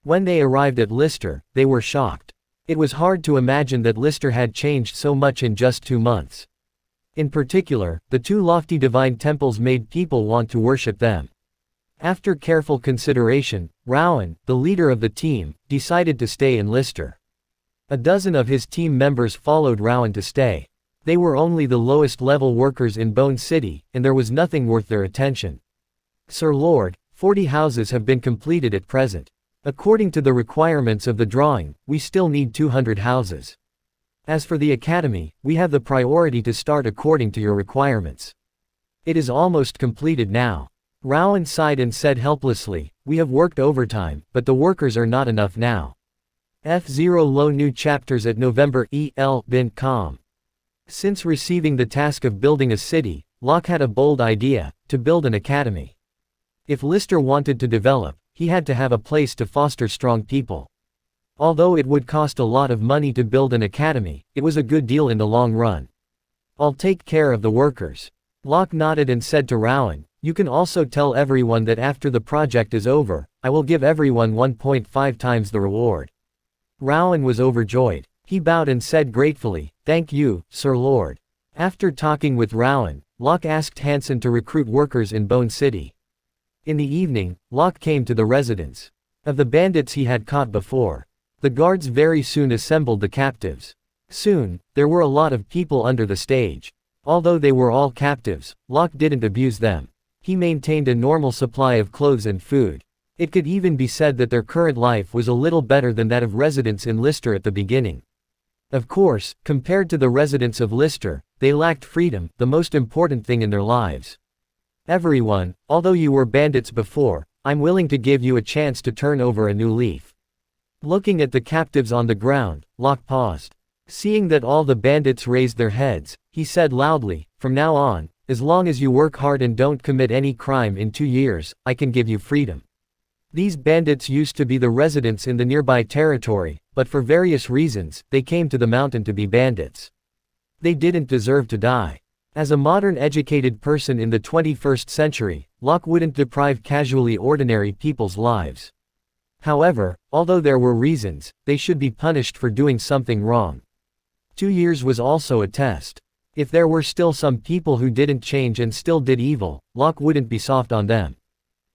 When they arrived at Lister, they were shocked. It was hard to imagine that Lister had changed so much in just 2 months. In particular, the 2 lofty divine temples made people want to worship them. After careful consideration, Rowan, the leader of the team, decided to stay in Lister. A dozen of his team members followed Rowan to stay. They were only the lowest level workers in Bone City, and there was nothing worth their attention. "Sir Lord, 40 houses have been completed at present. According to the requirements of the drawing, we still need 200 houses. As for the academy, we have the priority to start according to your requirements. It is almost completed now." Rowan sighed and said helplessly, "We have worked overtime, but the workers are not enough now." F0 Low New chapters at November el.com. Since receiving the task of building a city, Locke had a bold idea, to build an academy. If Lister wanted to develop, he had to have a place to foster strong people. Although it would cost a lot of money to build an academy, it was a good deal in the long run. "I'll take care of the workers." Locke nodded and said to Rowan, "You can also tell everyone that after the project is over, I will give everyone 1.5 times the reward." Rowan was overjoyed. He bowed and said gratefully, "Thank you, Sir Lord." After talking with Rowan, Locke asked Hansen to recruit workers in Bone City. In the evening, Locke came to the residence of the bandits he had caught before. The guards very soon assembled the captives. Soon, there were a lot of people under the stage. Although they were all captives, Locke didn't abuse them. He maintained a normal supply of clothes and food. It could even be said that their current life was a little better than that of residents in Lister at the beginning. Of course, compared to the residents of Lister, they lacked freedom, the most important thing in their lives. "Everyone, although you were bandits before, I'm willing to give you a chance to turn over a new leaf." Looking at the captives on the ground, Locke paused. Seeing that all the bandits raised their heads, he said loudly, "From now on, as long as you work hard and don't commit any crime in 2 years, I can give you freedom." These bandits used to be the residents in the nearby territory, but for various reasons, they came to the mountain to be bandits. They didn't deserve to die. As a modern educated person in the 21st century, Locke wouldn't deprive casually ordinary people's lives. However, although there were reasons, they should be punished for doing something wrong. 2 years was also a test. If there were still some people who didn't change and still did evil, Locke wouldn't be soft on them.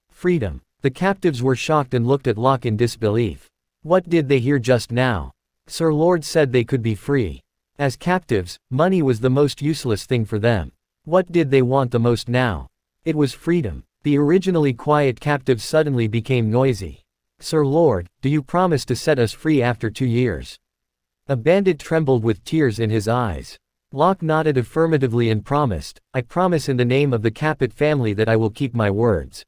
Freedom. The captives were shocked and looked at Locke in disbelief. What did they hear just now? Sir Lord said they could be free. As captives, money was the most useless thing for them. What did they want the most now? It was freedom. The originally quiet captives suddenly became noisy. "Sir Lord, do you promise to set us free after 2 years?" A bandit trembled with tears in his eyes. Locke nodded affirmatively and promised, "I promise in the name of the Capet family that I will keep my words."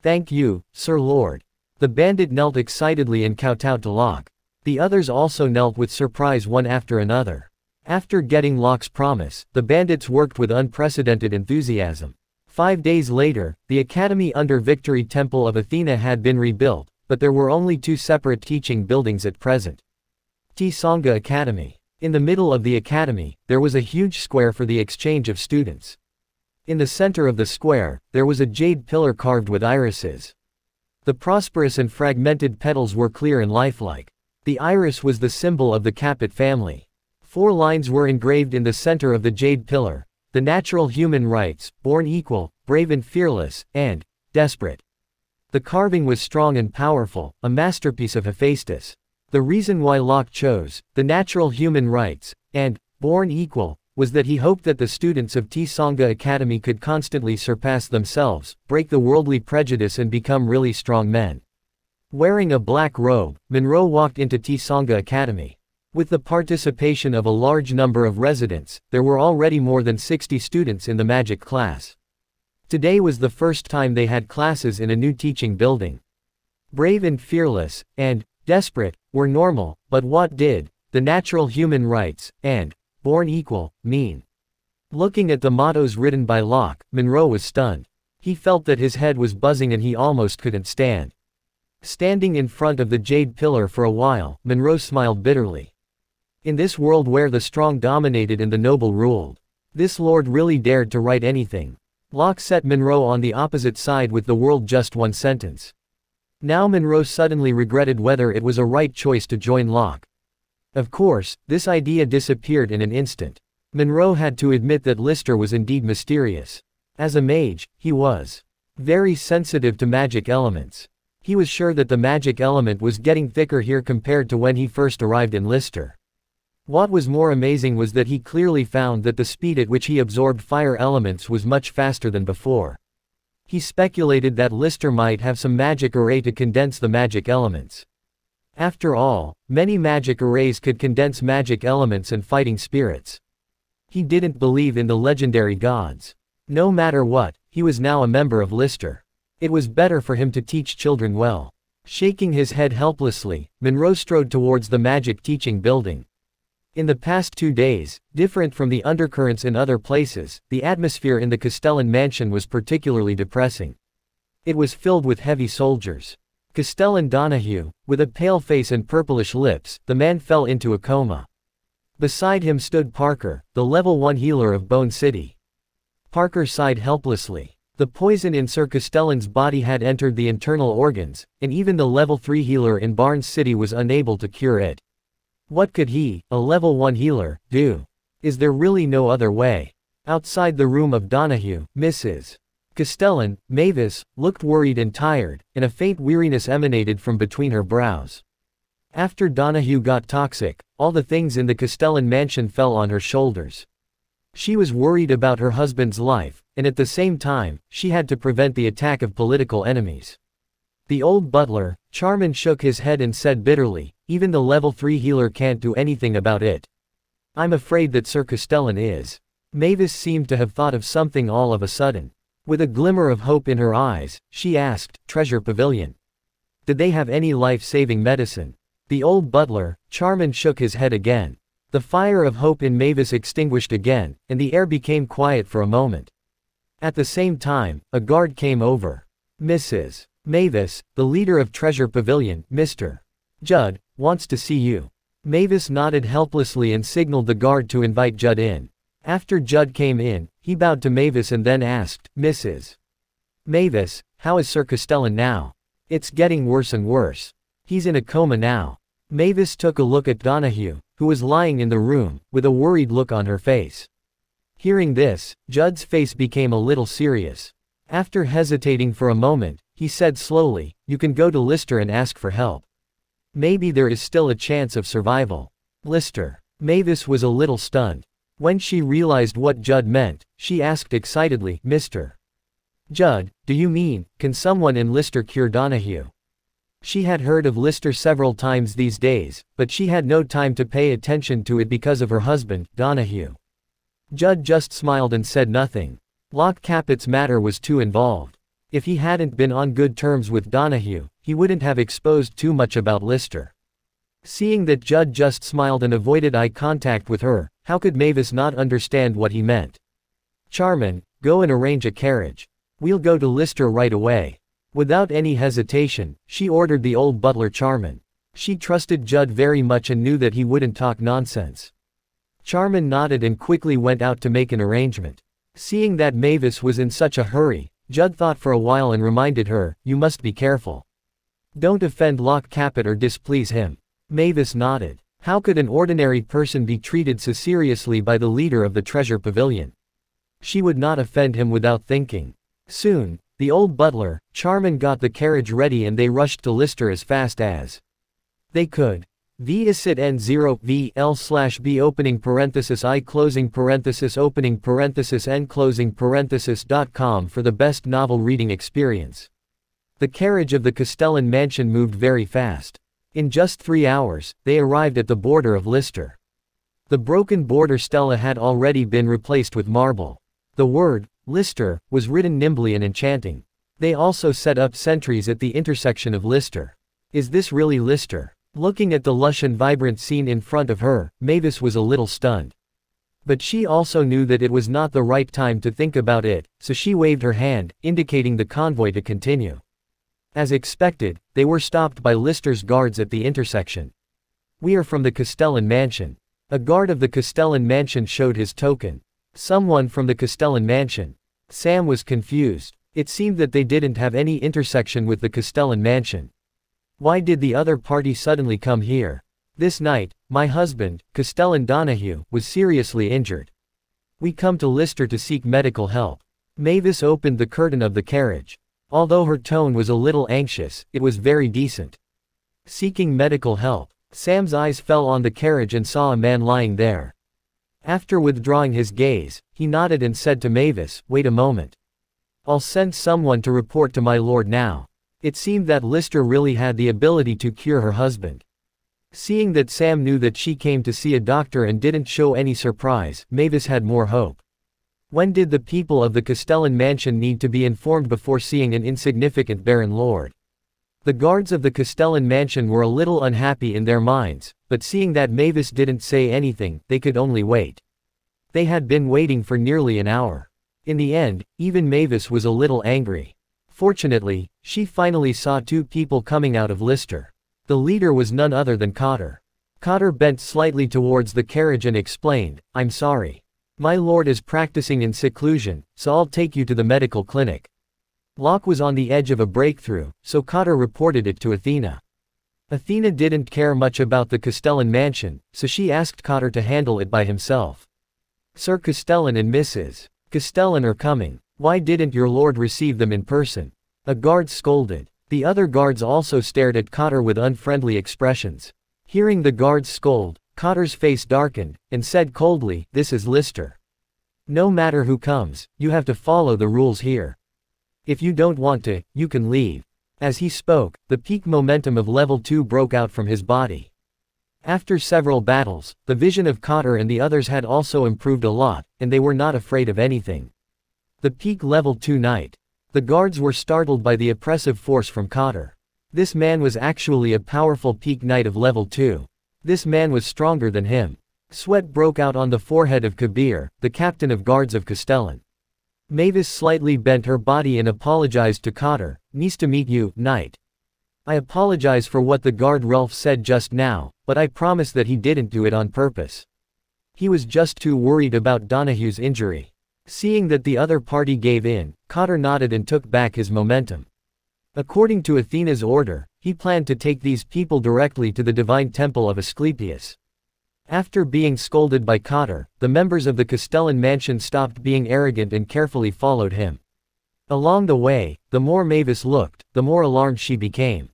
"Thank you, Sir Lord." The bandit knelt excitedly and kowtowed to Locke. The others also knelt with surprise one after another. After getting Locke's promise, the bandits worked with unprecedented enthusiasm. 5 days later, the academy under Victory Temple of Athena had been rebuilt, but there were only 2 separate teaching buildings at present. Tsonga Academy. In the middle of the academy, there was a huge square for the exchange of students. In the center of the square, there was a jade pillar carved with irises. The prosperous and fragmented petals were clear and lifelike. The iris was the symbol of the Capet family. 4 lines were engraved in the center of the jade pillar: the natural human rights, born equal, brave and fearless, and desperate. The carving was strong and powerful, a masterpiece of Hephaestus. The reason why Locke chose the natural human rights and born equal was that he hoped that the students of Tsonga Academy could constantly surpass themselves, break the worldly prejudice and become really strong men. Wearing a black robe, Monroe walked into Tsonga Academy. With the participation of a large number of residents, there were already more than 60 students in the magic class. Today was the first time they had classes in a new teaching building. Brave and fearless, and desperate, were normal, but what did the natural human rights, and born equal, mean? Looking at the mottos written by Locke, Monroe was stunned. He felt that his head was buzzing and he almost couldn't stand. Standing in front of the jade pillar for a while, Monroe smiled bitterly. In this world where the strong dominated and the noble ruled, this lord really dared to write anything. Locke set Monroe on the opposite side with the world just one sentence. Now Monroe suddenly regretted whether it was a right choice to join Locke. Of course, this idea disappeared in an instant. Monroe had to admit that Lister was indeed mysterious. As a mage, he was very sensitive to magic elements. He was sure that the magic element was getting thicker here compared to when he first arrived in Lister. What was more amazing was that he clearly found that the speed at which he absorbed fire elements was much faster than before. He speculated that Lister might have some magic array to condense the magic elements. After all, many magic arrays could condense magic elements and fighting spirits. He didn't believe in the legendary gods. No matter what, he was now a member of Lister. It was better for him to teach children well. Shaking his head helplessly, Monroe strode towards the magic teaching building. In the past 2 days, different from the undercurrents in other places, the atmosphere in the Castellan mansion was particularly depressing. It was filled with heavy soldiers. Castellan Donahue, with a pale face and purplish lips, the man fell into a coma. Beside him stood Parker, the level 1 healer of Bone City. Parker sighed helplessly. The poison in Sir Castellan's body had entered the internal organs, and even the level 3 healer in Barnes City was unable to cure it. What could he, a level 1 healer, do? Is there really no other way? Outside the room of Donahue, Mrs. Castellan, Mavis, looked worried and tired, and a faint weariness emanated from between her brows. After Donahue got toxic, all the things in the Castellan mansion fell on her shoulders. She was worried about her husband's life, and at the same time, she had to prevent the attack of political enemies. The old butler, Charman, shook his head and said bitterly, even the level 3 healer can't do anything about it. I'm afraid that Sir Castellan is. Mavis seemed to have thought of something all of a sudden. With a glimmer of hope in her eyes, she asked, Treasure Pavilion. Did they have any life-saving medicine? The old butler, Charman, shook his head again. The fire of hope in Mavis extinguished again, and the air became quiet for a moment. At the same time, a guard came over. Mrs. Mavis, the leader of Treasure Pavilion, Mr. Judd, wants to see you. Mavis nodded helplessly and signaled the guard to invite Judd in. After Judd came in, he bowed to Mavis and then asked, Mrs. Mavis, how is Sir Castellan now? It's getting worse and worse. He's in a coma now. Mavis took a look at Donahue, who was lying in the room, with a worried look on her face. Hearing this, Judd's face became a little serious. After hesitating for a moment, he said slowly, you can go to Lister and ask for help. Maybe there is still a chance of survival. Lister. Mavis was a little stunned. When she realized what Judd meant, she asked excitedly, Mr. Judd, do you mean, can someone in Lister cure Donahue? She had heard of Lister several times these days, but she had no time to pay attention to it because of her husband, Donahue. Judd just smiled and said nothing. Locke Capet's matter was too involved. If he hadn't been on good terms with Donahue, he wouldn't have exposed too much about Lister. Seeing that Judd just smiled and avoided eye contact with her, how could Mavis not understand what he meant? Charman, go and arrange a carriage. We'll go to Lister right away. Without any hesitation, she ordered the old butler Charman. She trusted Judd very much and knew that he wouldn't talk nonsense. Charman nodded and quickly went out to make an arrangement. Seeing that Mavis was in such a hurry, Judd thought for a while and reminded her, you must be careful. Don't offend Locke Capet or displease him. Mavis nodded. How could an ordinary person be treated so seriously by the leader of the Treasure Pavilion? She would not offend him without thinking. Soon, the old butler, Charman, got the carriage ready and they rushed to Lister as fast as they could. Visit N0VL/B opening parenthesis I closing parenthesis opening parenthesis N closing parenthesis.com for the best novel reading experience. The carriage of the Castellan mansion moved very fast. In just 3 hours, they arrived at the border of Lister. The broken border stela had already been replaced with marble. The word, Lister, was written nimbly and enchanting. They also set up sentries at the intersection of Lister. Is this really Lister? Looking at the lush and vibrant scene in front of her, Mavis was a little stunned. But she also knew that it was not the right time to think about it, so she waved her hand, indicating the convoy to continue. As expected, they were stopped by Lister's guards at the intersection. We are from the Castellan mansion. A guard of the Castellan mansion showed his token. Someone from the Castellan mansion. Sam was confused. It seemed that they didn't have any intersection with the Castellan mansion. Why did the other party suddenly come here? This night, my husband, Castellan Donahue, was seriously injured. We come to Lister to seek medical help. Mavis opened the curtain of the carriage. Although her tone was a little anxious, it was very decent. Seeking medical help. Sam's eyes fell on the carriage and saw a man lying there. After withdrawing his gaze, he nodded and said to Mavis, "Wait a moment. I'll send someone to report to my lord now." It seemed that Lister really had the ability to cure her husband. Seeing that Sam knew that she came to see a doctor and didn't show any surprise, Mavis had more hope. When did the people of the Castellan mansion need to be informed before seeing an insignificant barren lord? The guards of the Castellan mansion were a little unhappy in their minds, but seeing that Mavis didn't say anything, they could only wait. They had been waiting for nearly an hour. In the end, even Mavis was a little angry. Fortunately, she finally saw two people coming out of Lister. The leader was none other than Cotter. Cotter bent slightly towards the carriage and explained, "I'm sorry. My lord is practicing in seclusion, so I'll take you to the medical clinic." Locke was on the edge of a breakthrough, so Cotter reported it to Athena. Athena didn't care much about the Castellan mansion, so she asked Cotter to handle it by himself. "Sir Castellan and Mrs. Castellan are coming. Why didn't your lord receive them in person?" A guard scolded. The other guards also stared at Cotter with unfriendly expressions. Hearing the guards scold, Cotter's face darkened, and said coldly, "This is Lister. No matter who comes, you have to follow the rules here. If you don't want to, you can leave." As he spoke, the peak momentum of level 2 broke out from his body. After several battles, the vision of Cotter and the others had also improved a lot, and they were not afraid of anything. The peak level 2 knight. The guards were startled by the oppressive force from Cotter. This man was actually a powerful peak knight of level 2. This man was stronger than him. Sweat broke out on the forehead of Kabir, the captain of guards of Castellan. Mavis slightly bent her body and apologized to Cotter. "Nice to meet you, knight. I apologize for what the guard Ralph said just now, but I promise that he didn't do it on purpose. He was just too worried about Donahue's injury." Seeing that the other party gave in, Cotter nodded and took back his momentum. According to Athena's order, he planned to take these people directly to the divine temple of Asclepius. After being scolded by Cotter, the members of the Castellan mansion stopped being arrogant and carefully followed him. Along the way, the more Mavis looked, the more alarmed she became.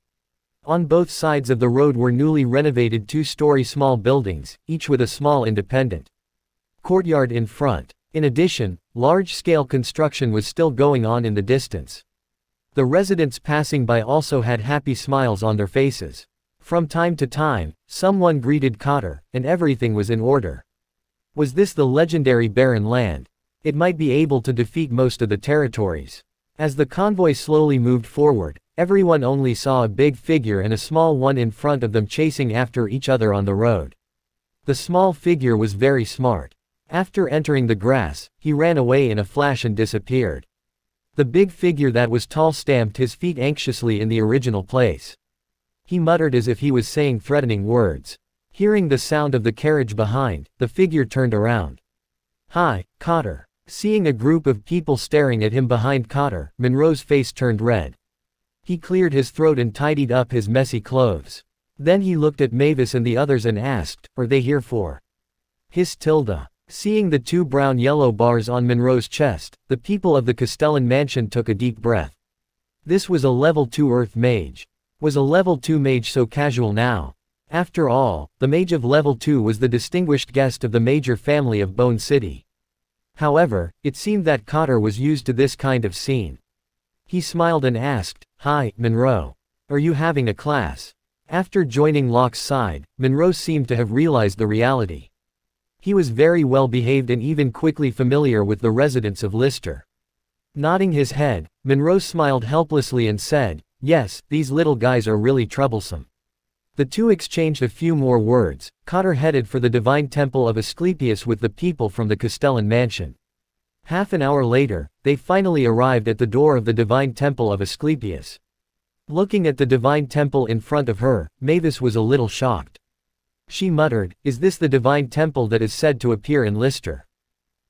On both sides of the road were newly renovated two-story small buildings, each with a small independent courtyard in front. In addition, large-scale construction was still going on in the distance. The residents passing by also had happy smiles on their faces. From time to time, someone greeted Cotter, and everything was in order. Was this the legendary barren land? It might be able to defeat most of the territories. As the convoy slowly moved forward, everyone only saw a big figure and a small one in front of them chasing after each other on the road. The small figure was very smart. After entering the grass, he ran away in a flash and disappeared. The big figure that was tall stamped his feet anxiously in the original place. He muttered as if he was saying threatening words. Hearing the sound of the carriage behind, the figure turned around. "Hi, Cotter." Seeing a group of people staring at him behind Cotter, Monroe's face turned red. He cleared his throat and tidied up his messy clothes. Then he looked at Mavis and the others and asked, "Are they here for?" His tilde. Seeing the two brown-yellow bars on Monroe's chest, the people of the Castellan mansion took a deep breath. This was a level 2 Earth mage. Was a level 2 mage so casual now? After all, the mage of level 2 was the distinguished guest of the major family of Bone City. However, it seemed that Cotter was used to this kind of scene. He smiled and asked, "Hi, Monroe. Are you having a class?" After joining Locke's side, Monroe seemed to have realized the reality. He was very well behaved and even quickly familiar with the residents of Lister. Nodding his head, Monroe smiled helplessly and said, "Yes, these little guys are really troublesome." The two exchanged a few more words. Cotter headed for the divine temple of Asclepius with the people from the Castellan mansion. Half an hour later, they finally arrived at the door of the divine temple of Asclepius. Looking at the divine temple in front of her, Mavis was a little shocked. She muttered, "Is this the divine temple that is said to appear in Lister?"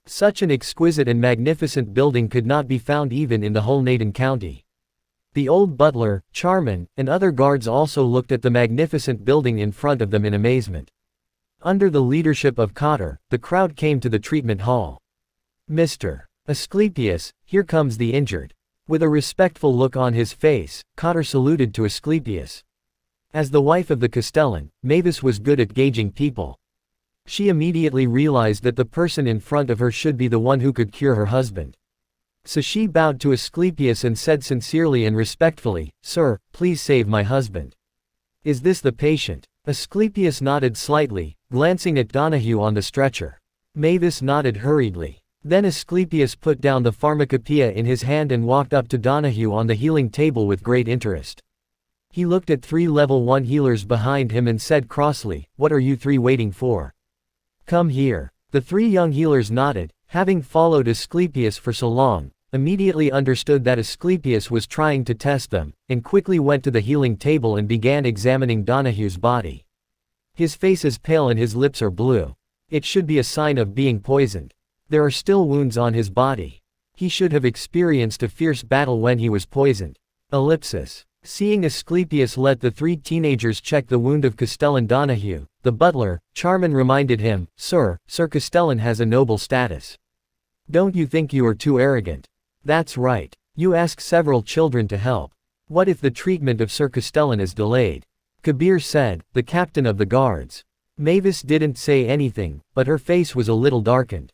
Such an exquisite and magnificent building could not be found even in the whole Naden County. The old butler, Charman, and other guards also looked at the magnificent building in front of them in amazement. Under the leadership of Cotter, the crowd came to the treatment hall. "Mr. Asclepius, here comes the injured." With a respectful look on his face, Cotter saluted to Asclepius. As the wife of the Castellan, Mavis was good at gauging people. She immediately realized that the person in front of her should be the one who could cure her husband. So she bowed to Asclepius and said sincerely and respectfully, "Sir, please save my husband." "Is this the patient?" Asclepius nodded slightly, glancing at Donahue on the stretcher. Mavis nodded hurriedly. Then Asclepius put down the pharmacopoeia in his hand and walked up to Donahue on the healing table with great interest. He looked at 3 level 1 healers behind him and said crossly, "What are you 3 waiting for? Come here." The 3 young healers nodded, having followed Asclepius for so long, immediately understood that Asclepius was trying to test them, and quickly went to the healing table and began examining Donahue's body. His face is pale and his lips are blue. It should be a sign of being poisoned. There are still wounds on his body. He should have experienced a fierce battle when he was poisoned. Ellipsis. Seeing Asclepius let the 3 teenagers check the wound of Castellan Donahue, the butler, Charman reminded him, Sir Castellan has a noble status. Don't you think you are too arrogant? That's right. You ask several children to help. What if the treatment of Sir Castellan is delayed? Kabir said, the captain of the guards. Mavis didn't say anything, but her face was a little darkened.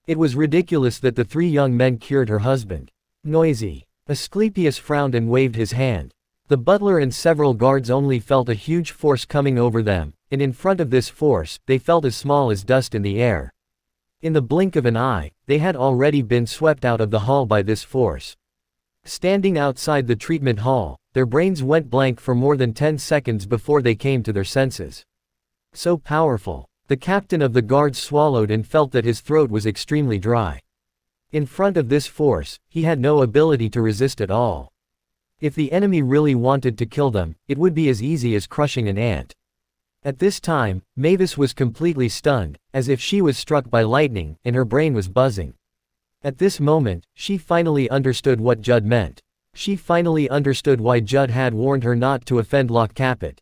It was ridiculous that the 3 young men cured her husband. Noisy. Asclepius frowned and waved his hand. The butler and several guards only felt a huge force coming over them, and in front of this force, they felt as small as dust in the air. In the blink of an eye, they had already been swept out of the hall by this force. Standing outside the treatment hall, their brains went blank for more than 10 seconds before they came to their senses. So powerful. The captain of the guards swallowed and felt that his throat was extremely dry. In front of this force, he had no ability to resist at all. If the enemy really wanted to kill them, it would be as easy as crushing an ant. At this time, Mavis was completely stunned, as if she was struck by lightning, and her brain was buzzing. At this moment, she finally understood what Judd meant. She finally understood why Judd had warned her not to offend Locke Capet.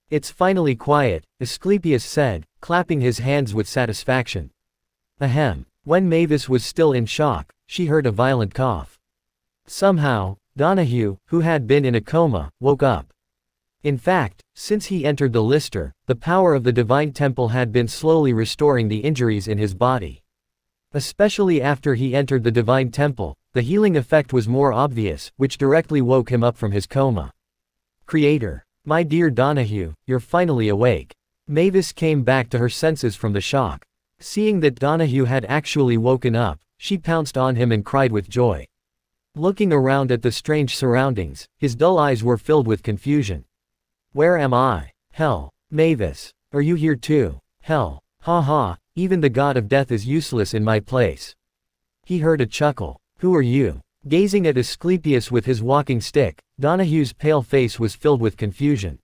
It's finally quiet, Asclepius said, clapping his hands with satisfaction. Ahem. When Mavis was still in shock, she heard a violent cough. Somehow, Donahue, who had been in a coma, woke up. In fact, since he entered the Lister, the power of the divine temple had been slowly restoring the injuries in his body. Especially after he entered the divine temple, the healing effect was more obvious, which directly woke him up from his coma. Creator. My dear Donahue, you're finally awake. Mavis came back to her senses from the shock. Seeing that Donahue had actually woken up, she pounced on him and cried with joy. Looking around at the strange surroundings, his dull eyes were filled with confusion. Where am I? Hell. Mavis. Are you here too? Hell. Ha ha, even the god of death is useless in my place. He heard a chuckle. Who are you? Gazing at Asclepius with his walking stick, Donahue's pale face was filled with confusion.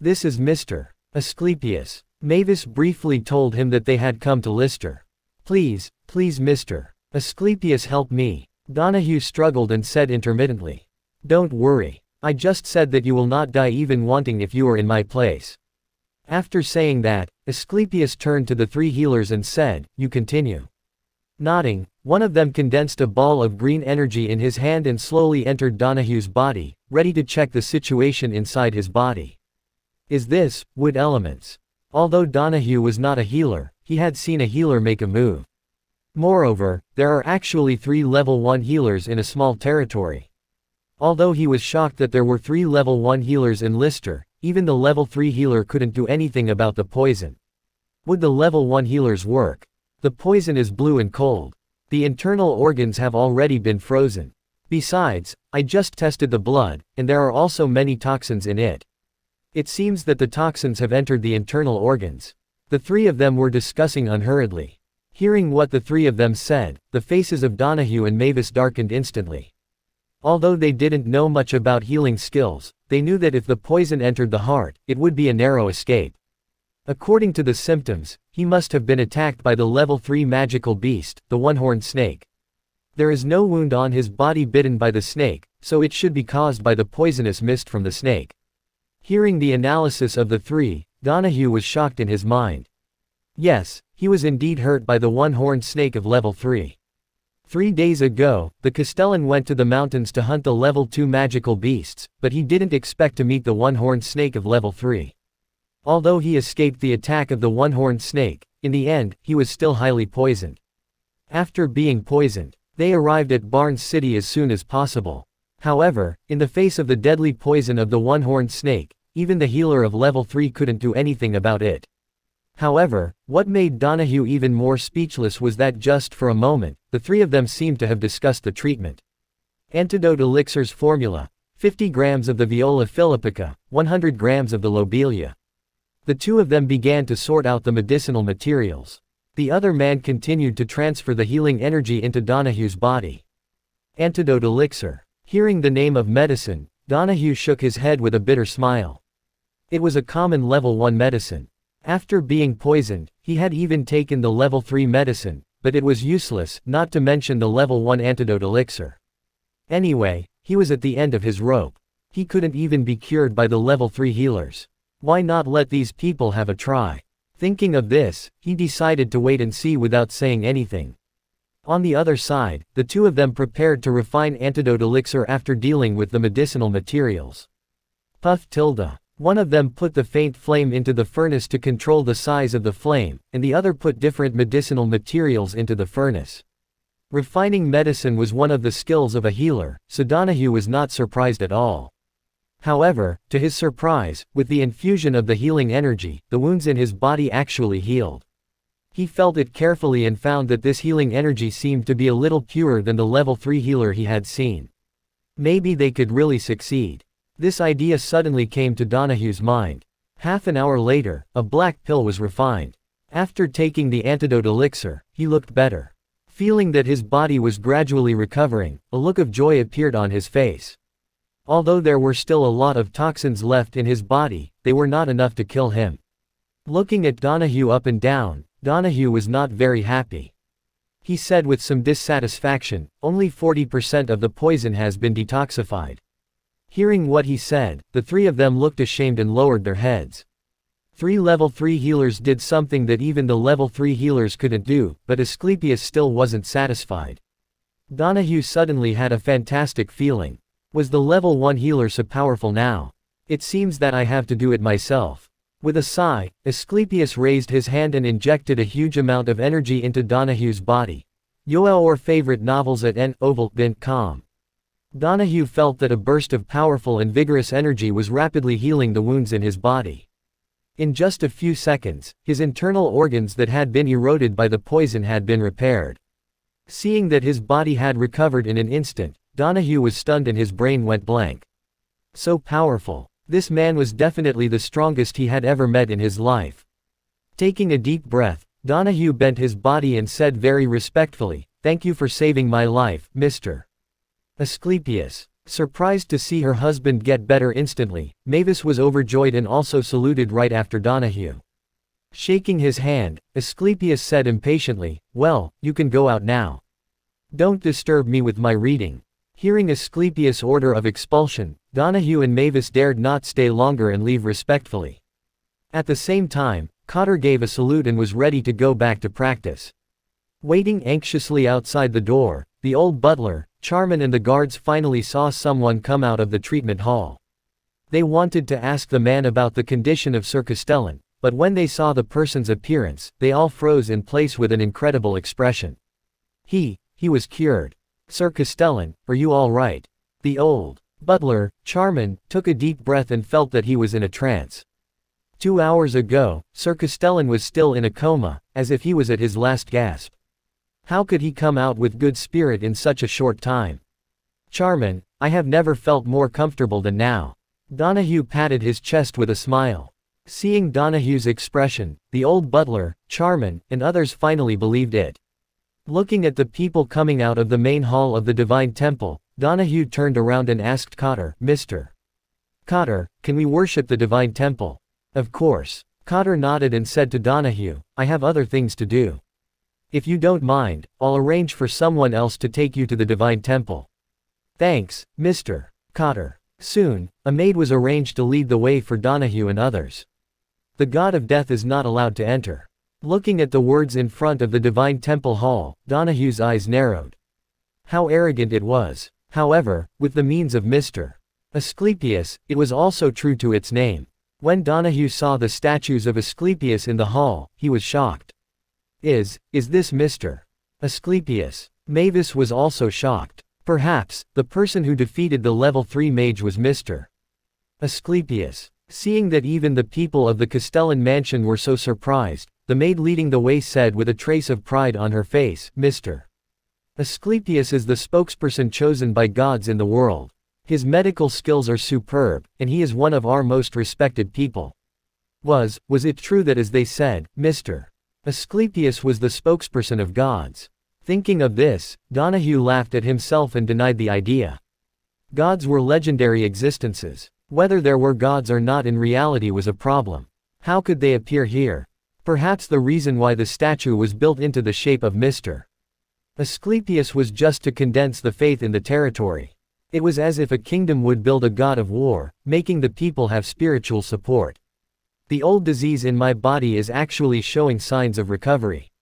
This is Mr. Asclepius. Mavis briefly told him that they had come to Lister. Please, Mr. Asclepius, help me. Donahue struggled and said intermittently. Don't worry. I just said that you will not die even wanting if you were in my place. After saying that, Asclepius turned to the 3 healers and said, You continue. Nodding, one of them condensed a ball of green energy in his hand and slowly entered Donahue's body, ready to check the situation inside his body. Is this wood elements? Although Donahue was not a healer, he had seen a healer make a move. Moreover, there are actually 3 level 1 healers in a small territory. Although he was shocked that there were 3 level 1 healers in Lister, even the level 3 healer couldn't do anything about the poison. Would the level 1 healers work? The poison is blue and cold. The internal organs have already been frozen. Besides, I just tested the blood, and there are also many toxins in it. It seems that the toxins have entered the internal organs. The three of them were discussing unhurriedly. Hearing what the three of them said, the faces of Donahue and Mavis darkened instantly. Although they didn't know much about healing skills, they knew that if the poison entered the heart, it would be a narrow escape. According to the symptoms, he must have been attacked by the level 3 magical beast, the one-horned snake. There is no wound on his body bitten by the snake, so it should be caused by the poisonous mist from the snake. Hearing the analysis of the three, Donahue was shocked in his mind. Yes, he was indeed hurt by the one-horned snake of level 3. 3 days ago, the Castellan went to the mountains to hunt the level 2 magical beasts, but he didn't expect to meet the one-horned snake of level 3. Although he escaped the attack of the one-horned snake, in the end, he was still highly poisoned. After being poisoned, they arrived at Barren City as soon as possible. However, in the face of the deadly poison of the one-horned snake, even the healer of level 3 couldn't do anything about it. However, what made Donahue even more speechless was that just for a moment, the three of them seemed to have discussed the treatment. Antidote elixir's formula: 50 grams of the Viola philippica, 100 grams of the lobelia. The two of them began to sort out the medicinal materials. The other man continued to transfer the healing energy into Donahue's body. Antidote elixir. Hearing the name of medicine, Donahue shook his head with a bitter smile. It was a common level 1 medicine. After being poisoned, he had even taken the level 3 medicine, but it was useless, not to mention the level 1 antidote elixir. Anyway, he was at the end of his rope. He couldn't even be cured by the level 3 healers. Why not let these people have a try? Thinking of this, he decided to wait and see without saying anything. On the other side, the two of them prepared to refine antidote elixir after dealing with the medicinal materials. Puff tilde. One of them put the faint flame into the furnace to control the size of the flame, and the other put different medicinal materials into the furnace. Refining medicine was one of the skills of a healer, so Donahue was not surprised at all. However, to his surprise, with the infusion of the healing energy, the wounds in his body actually healed. He felt it carefully and found that this healing energy seemed to be a little purer than the level 3 healer he had seen. Maybe they could really succeed. This idea suddenly came to Donahue's mind. Half an hour later, a black pill was refined. After taking the antidote elixir, he looked better. Feeling that his body was gradually recovering, a look of joy appeared on his face. Although there were still a lot of toxins left in his body, they were not enough to kill him. Looking at Donahue up and down, Donahue was not very happy. He said with some dissatisfaction, "Only 40% of the poison has been detoxified." Hearing what he said, the three of them looked ashamed and lowered their heads. 3 level 3 healers did something that even the level 3 healers couldn't do, but Asclepius still wasn't satisfied. Donahue suddenly had a fantastic feeling. Was the level 1 healer so powerful now? It seems that I have to do it myself. With a sigh, Asclepius raised his hand and injected a huge amount of energy into Donahue's body. Your favorite novels at n-oval.com. Donahue felt that a burst of powerful and vigorous energy was rapidly healing the wounds in his body. In just a few seconds, his internal organs that had been eroded by the poison had been repaired. Seeing that his body had recovered in an instant, Donahue was stunned and his brain went blank. So powerful. This man was definitely the strongest he had ever met in his life. Taking a deep breath, Donahue bent his body and said very respectfully, "Thank you for saving my life, Mr. Asclepius." Surprised to see her husband get better instantly, Mavis was overjoyed and also saluted right after Donahue. Shaking his hand, Asclepius said impatiently, "Well, you can go out now. Don't disturb me with my reading." Hearing Asclepius' order of expulsion, Donahue and Mavis dared not stay longer and leave respectfully. At the same time, Cotter gave a salute and was ready to go back to practice. Waiting anxiously outside the door, the old butler, Charman and the guards finally saw someone come out of the treatment hall. They wanted to ask the man about the condition of Sir Castellan, but when they saw the person's appearance, they all froze in place with an incredible expression. He was cured. "Sir Castellan, are you all right?" The old butler, Charman, took a deep breath and felt that he was in a trance. 2 hours ago, Sir Castellan was still in a coma, as if he was at his last gasp. How could he come out with good spirit in such a short time? Charmin, I have never felt more comfortable than now. Donahue patted his chest with a smile. Seeing Donahue's expression, the old butler, Charmin, and others finally believed it. Looking at the people coming out of the main hall of the Divine Temple, Donahue turned around and asked Cotter, Mr. Cotter, can we worship the Divine Temple? Of course. Cotter nodded and said to Donahue, I have other things to do. If you don't mind, I'll arrange for someone else to take you to the Divine Temple. Thanks, Mr. Cotter. Soon, a maid was arranged to lead the way for Donahue and others. The god of death is not allowed to enter. Looking at the words in front of the Divine Temple Hall, Donahue's eyes narrowed. How arrogant it was. However, with the means of Mr. Asclepius, it was also true to its name. When Donahue saw the statues of Asclepius in the hall, he was shocked. Is this Mr. Asclepius? Mavis was also shocked. Perhaps, the person who defeated the level 3 mage was Mr. Asclepius. Seeing that even the people of the Castellan mansion were so surprised, the maid leading the way said with a trace of pride on her face, Mr. Asclepius is the spokesperson chosen by gods in the world. His medical skills are superb, and he is one of our most respected people. Was it true that as they said, Mr. Asclepius was the spokesperson of gods? Thinking of this, Donahue laughed at himself and denied the idea. Gods were legendary existences. Whether there were gods or not in reality was a problem. How could they appear here? Perhaps the reason why the statue was built into the shape of Mr. Asclepius was just to condense the faith in the territory. It was as if a kingdom would build a god of war, making the people have spiritual support. The old disease in my body is actually showing signs of recovery.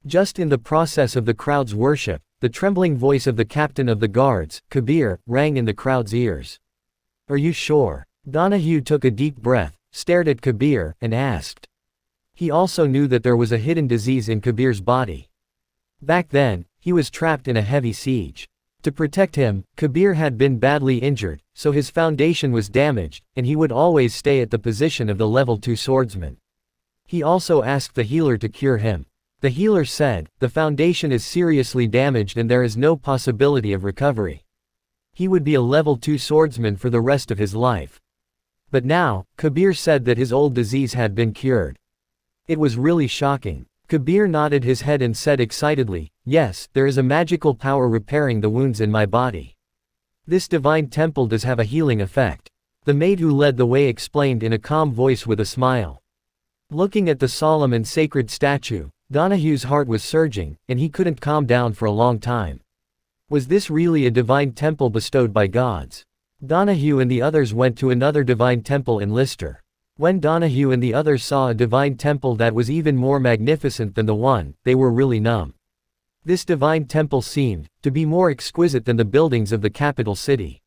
Just in the process of the crowd's worship, the trembling voice of the captain of the guards, Kabir, rang in the crowd's ears. Are you sure? Donahue took a deep breath, stared at Kabir, and asked. He also knew that there was a hidden disease in Kabir's body. Back then, he was trapped in a heavy siege. To protect him, Kabir had been badly injured, so his foundation was damaged, and he would always stay at the position of the level 2 swordsman. He also asked the healer to cure him. The healer said, the foundation is seriously damaged and there is no possibility of recovery. He would be a level 2 swordsman for the rest of his life. But now, Kabir said that his old disease had been cured. It was really shocking. Kabir nodded his head and said excitedly, yes, there is a magical power repairing the wounds in my body. This divine temple does have a healing effect. The maid who led the way explained in a calm voice with a smile. Looking at the solemn and sacred statue, Donahue's heart was surging, and he couldn't calm down for a long time. Was this really a divine temple bestowed by gods? Donahue and the others went to another divine temple in Lister. When Donahue and the others saw a divine temple that was even more magnificent than the one, they were really numb. This divine temple seemed to be more exquisite than the buildings of the capital city.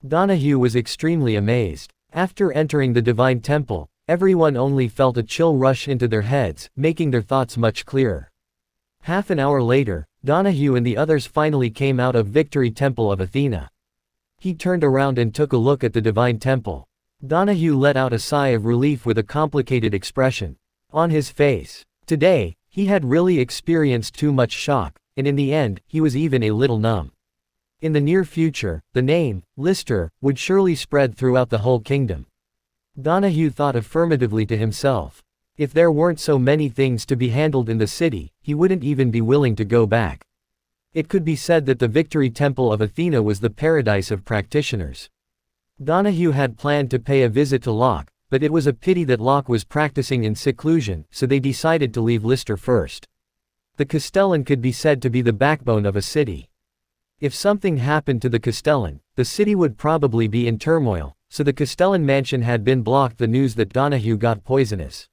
Donahue was extremely amazed. After entering the divine temple, everyone only felt a chill rush into their heads, making their thoughts much clearer. Half an hour later, Donahue and the others finally came out of Victory Temple of Athena. He turned around and took a look at the divine temple. Donahue let out a sigh of relief with a complicated expression on his face. Today, he had really experienced too much shock, and in the end, he was even a little numb. In the near future, the name, Lister, would surely spread throughout the whole kingdom. Donahue thought affirmatively to himself. If there weren't so many things to be handled in the city, he wouldn't even be willing to go back. It could be said that the Victory Temple of Athena was the paradise of practitioners. Donahue had planned to pay a visit to Locke, but it was a pity that Locke was practicing in seclusion, so they decided to leave Lister first. The Castellan could be said to be the backbone of a city. If something happened to the Castellan, the city would probably be in turmoil, so the Castellan mansion had been blocked the news that Donahue got poisonous.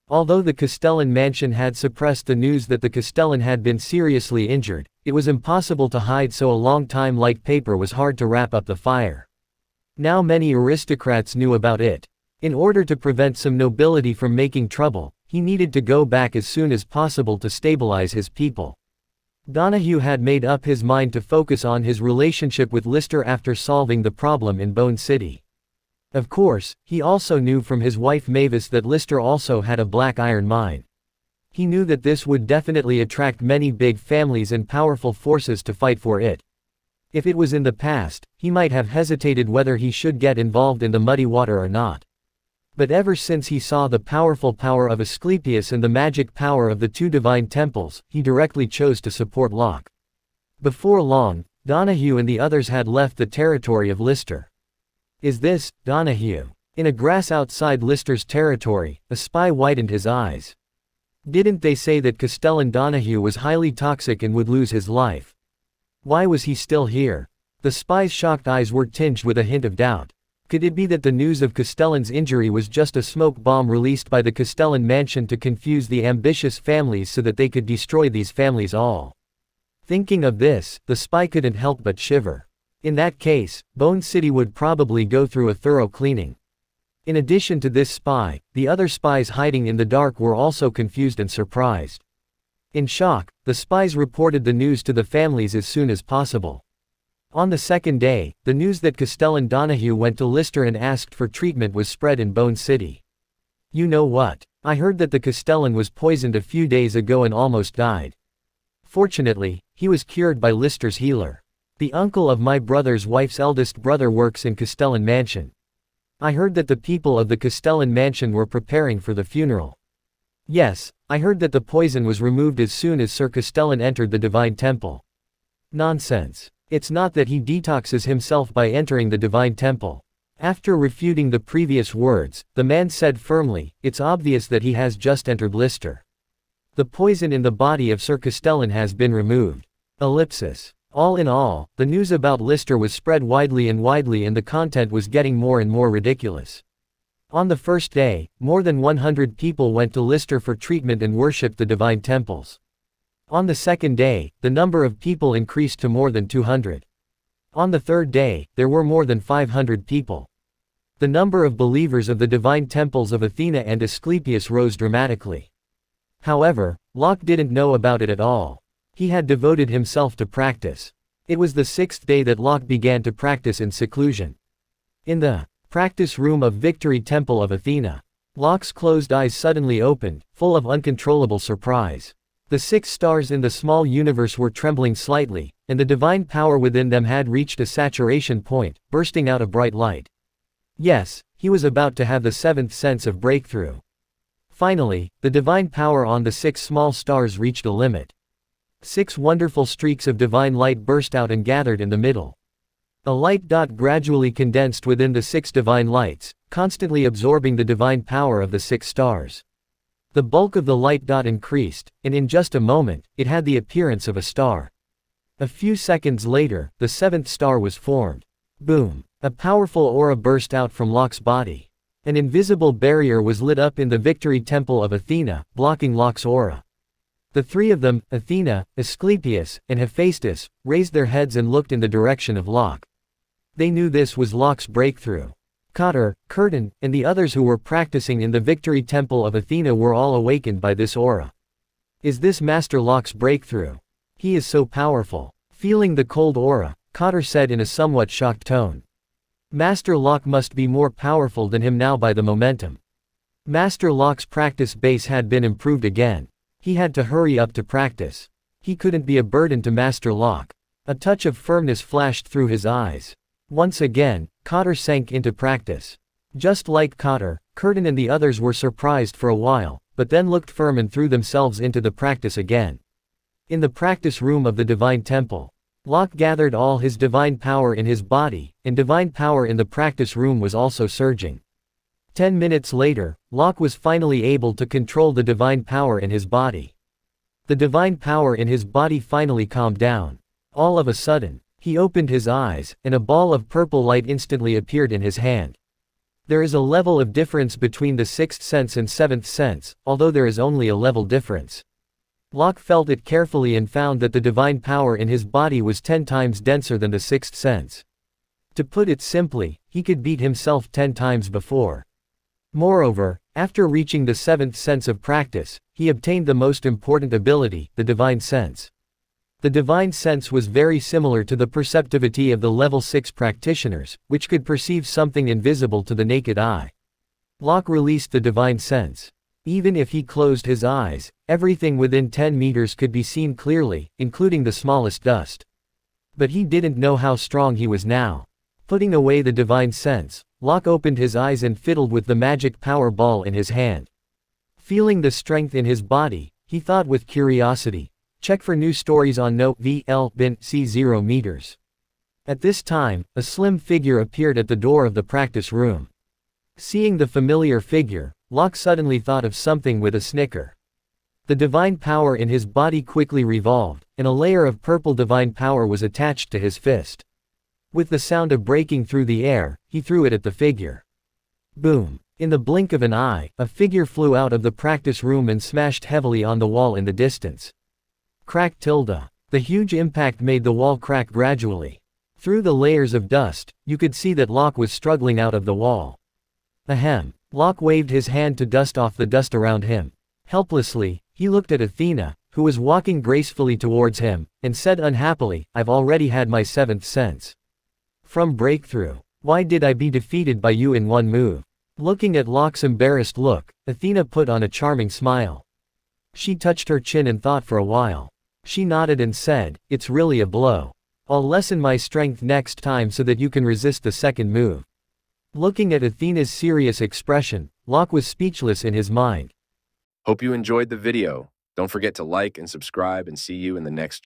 Although the Castellan mansion had suppressed the news that the Castellan had been seriously injured, it was impossible to hide, so a long time like paper was hard to wrap up the fire. Now many aristocrats knew about it. In order to prevent some nobility from making trouble, he needed to go back as soon as possible to stabilize his people. Donahue had made up his mind to focus on his relationship with Lister after solving the problem in Bone City. Of course, he also knew from his wife Mavis that Lister also had a black iron mine. He knew that this would definitely attract many big families and powerful forces to fight for it. If it was in the past, he might have hesitated whether he should get involved in the muddy water or not. But ever since he saw the powerful power of Asclepius and the magic power of the two divine temples, he directly chose to support Locke. Before long, Donahue and the others had left the territory of Lister. "Is this, Donahue?" In a grass outside Lister's territory, a spy widened his eyes. "Didn't they say that Castellan Donahue was highly toxic and would lose his life? Why was he still here?" The spy's shocked eyes were tinged with a hint of doubt. Could it be that the news of Castellan's injury was just a smoke bomb released by the Castellan mansion to confuse the ambitious families so that they could destroy these families all? Thinking of this, the spy couldn't help but shiver. In that case, Bone City would probably go through a thorough cleaning. In addition to this spy, the other spies hiding in the dark were also confused and surprised. In shock, the spies reported the news to the families as soon as possible. On the second day, the news that Castellan Donahue went to Lister and asked for treatment was spread in Bone City. "You know what? I heard that the Castellan was poisoned a few days ago and almost died. Fortunately, he was cured by Lister's healer. The uncle of my brother's wife's eldest brother works in Castellan Mansion. I heard that the people of the Castellan Mansion were preparing for the funeral. Yes, I heard that the poison was removed as soon as Sir Castellan entered the Divine Temple." Nonsense. It's not that he detoxes himself by entering the Divine Temple. After refuting the previous words, the man said firmly, "It's obvious that he has just entered Lister. The poison in the body of Sir Castellan has been removed." Ellipsis. All in all, the news about Lister was spread widely and the content was getting more and more ridiculous. On the first day, more than 100 people went to Lister for treatment and worshipped the divine temples. On the second day, the number of people increased to more than 200. On the third day, there were more than 500 people. The number of believers of the divine temples of Athena and Asclepius rose dramatically. However, Locke didn't know about it at all. He had devoted himself to practice. It was the sixth day that Locke began to practice in seclusion. In the practice room of Victory Temple of Athena, Locke's closed eyes suddenly opened, full of uncontrollable surprise. The 6 stars in the small universe were trembling slightly, and the divine power within them had reached a saturation point, bursting out a bright light. Yes, he was about to have the 7th sense of breakthrough. Finally, the divine power on the 6 small stars reached a limit. 6 wonderful streaks of divine light burst out and gathered in the middle. A light dot gradually condensed within the 6 divine lights, constantly absorbing the divine power of the 6 stars. The bulk of the light dot increased, and in just a moment, it had the appearance of a star. A few seconds later, the 7th star was formed. Boom! A powerful aura burst out from Locke's body. An invisible barrier was lit up in the Victory Temple of Athena, blocking Locke's aura. The 3 of them, Athena, Asclepius, and Hephaestus, raised their heads and looked in the direction of Locke. They knew this was Locke's breakthrough. Cotter, Curtin, and the others who were practicing in the Victory Temple of Athena were all awakened by this aura. Is this Master Locke's breakthrough? He is so powerful. Feeling the cold aura, Cotter said in a somewhat shocked tone. Master Locke must be more powerful than him now by the momentum. Master Locke's practice base had been improved again. He had to hurry up to practice. He couldn't be a burden to Master Locke. A touch of firmness flashed through his eyes. Once again, Cotter sank into practice. Just like Cotter, Curtin and the others were surprised for a while, but then looked firm and threw themselves into the practice again. In the practice room of the Divine Temple, Locke gathered all his divine power in his body, and divine power in the practice room was also surging. 10 minutes later, Locke was finally able to control the divine power in his body. The divine power in his body finally calmed down. All of a sudden, he opened his eyes, and a ball of purple light instantly appeared in his hand. There is a level of difference between the 6th sense and 7th sense, although there is only a level difference. Locke felt it carefully and found that the divine power in his body was 10 times denser than the 6th sense. To put it simply, he could beat himself 10 times before. Moreover, after reaching the 7th sense of practice, he obtained the most important ability, the divine sense. The divine sense was very similar to the perceptivity of the level 6 practitioners, which could perceive something invisible to the naked eye. Locke released the divine sense. Even if he closed his eyes, everything within 10 meters could be seen clearly, including the smallest dust. But he didn't know how strong he was now. Putting away the divine sense, Locke opened his eyes and fiddled with the magic power ball in his hand. Feeling the strength in his body, he thought with curiosity, check for new stories on No. VL bin C 0 meters. At this time, a slim figure appeared at the door of the practice room. Seeing the familiar figure, Locke suddenly thought of something with a snicker. The divine power in his body quickly revolved, and a layer of purple divine power was attached to his fist. With the sound of breaking through the air, he threw it at the figure. Boom! In the blink of an eye, a figure flew out of the practice room and smashed heavily on the wall in the distance. Crack tilde. The huge impact made the wall crack gradually. Through the layers of dust, you could see that Locke was struggling out of the wall. Ahem. Locke waved his hand to dust off the dust around him. Helplessly, he looked at Athena, who was walking gracefully towards him, and said unhappily, I've already had my seventh sense. From breakthrough. Why did I be defeated by you in one move? Looking at Locke's embarrassed look, Athena put on a charming smile. She touched her chin and thought for a while. She nodded and said, it's really a blow. I'll lessen my strength next time so that you can resist the second move. Looking at Athena's serious expression, Locke was speechless in his mind. Hope you enjoyed the video. Don't forget to like and subscribe and see you in the next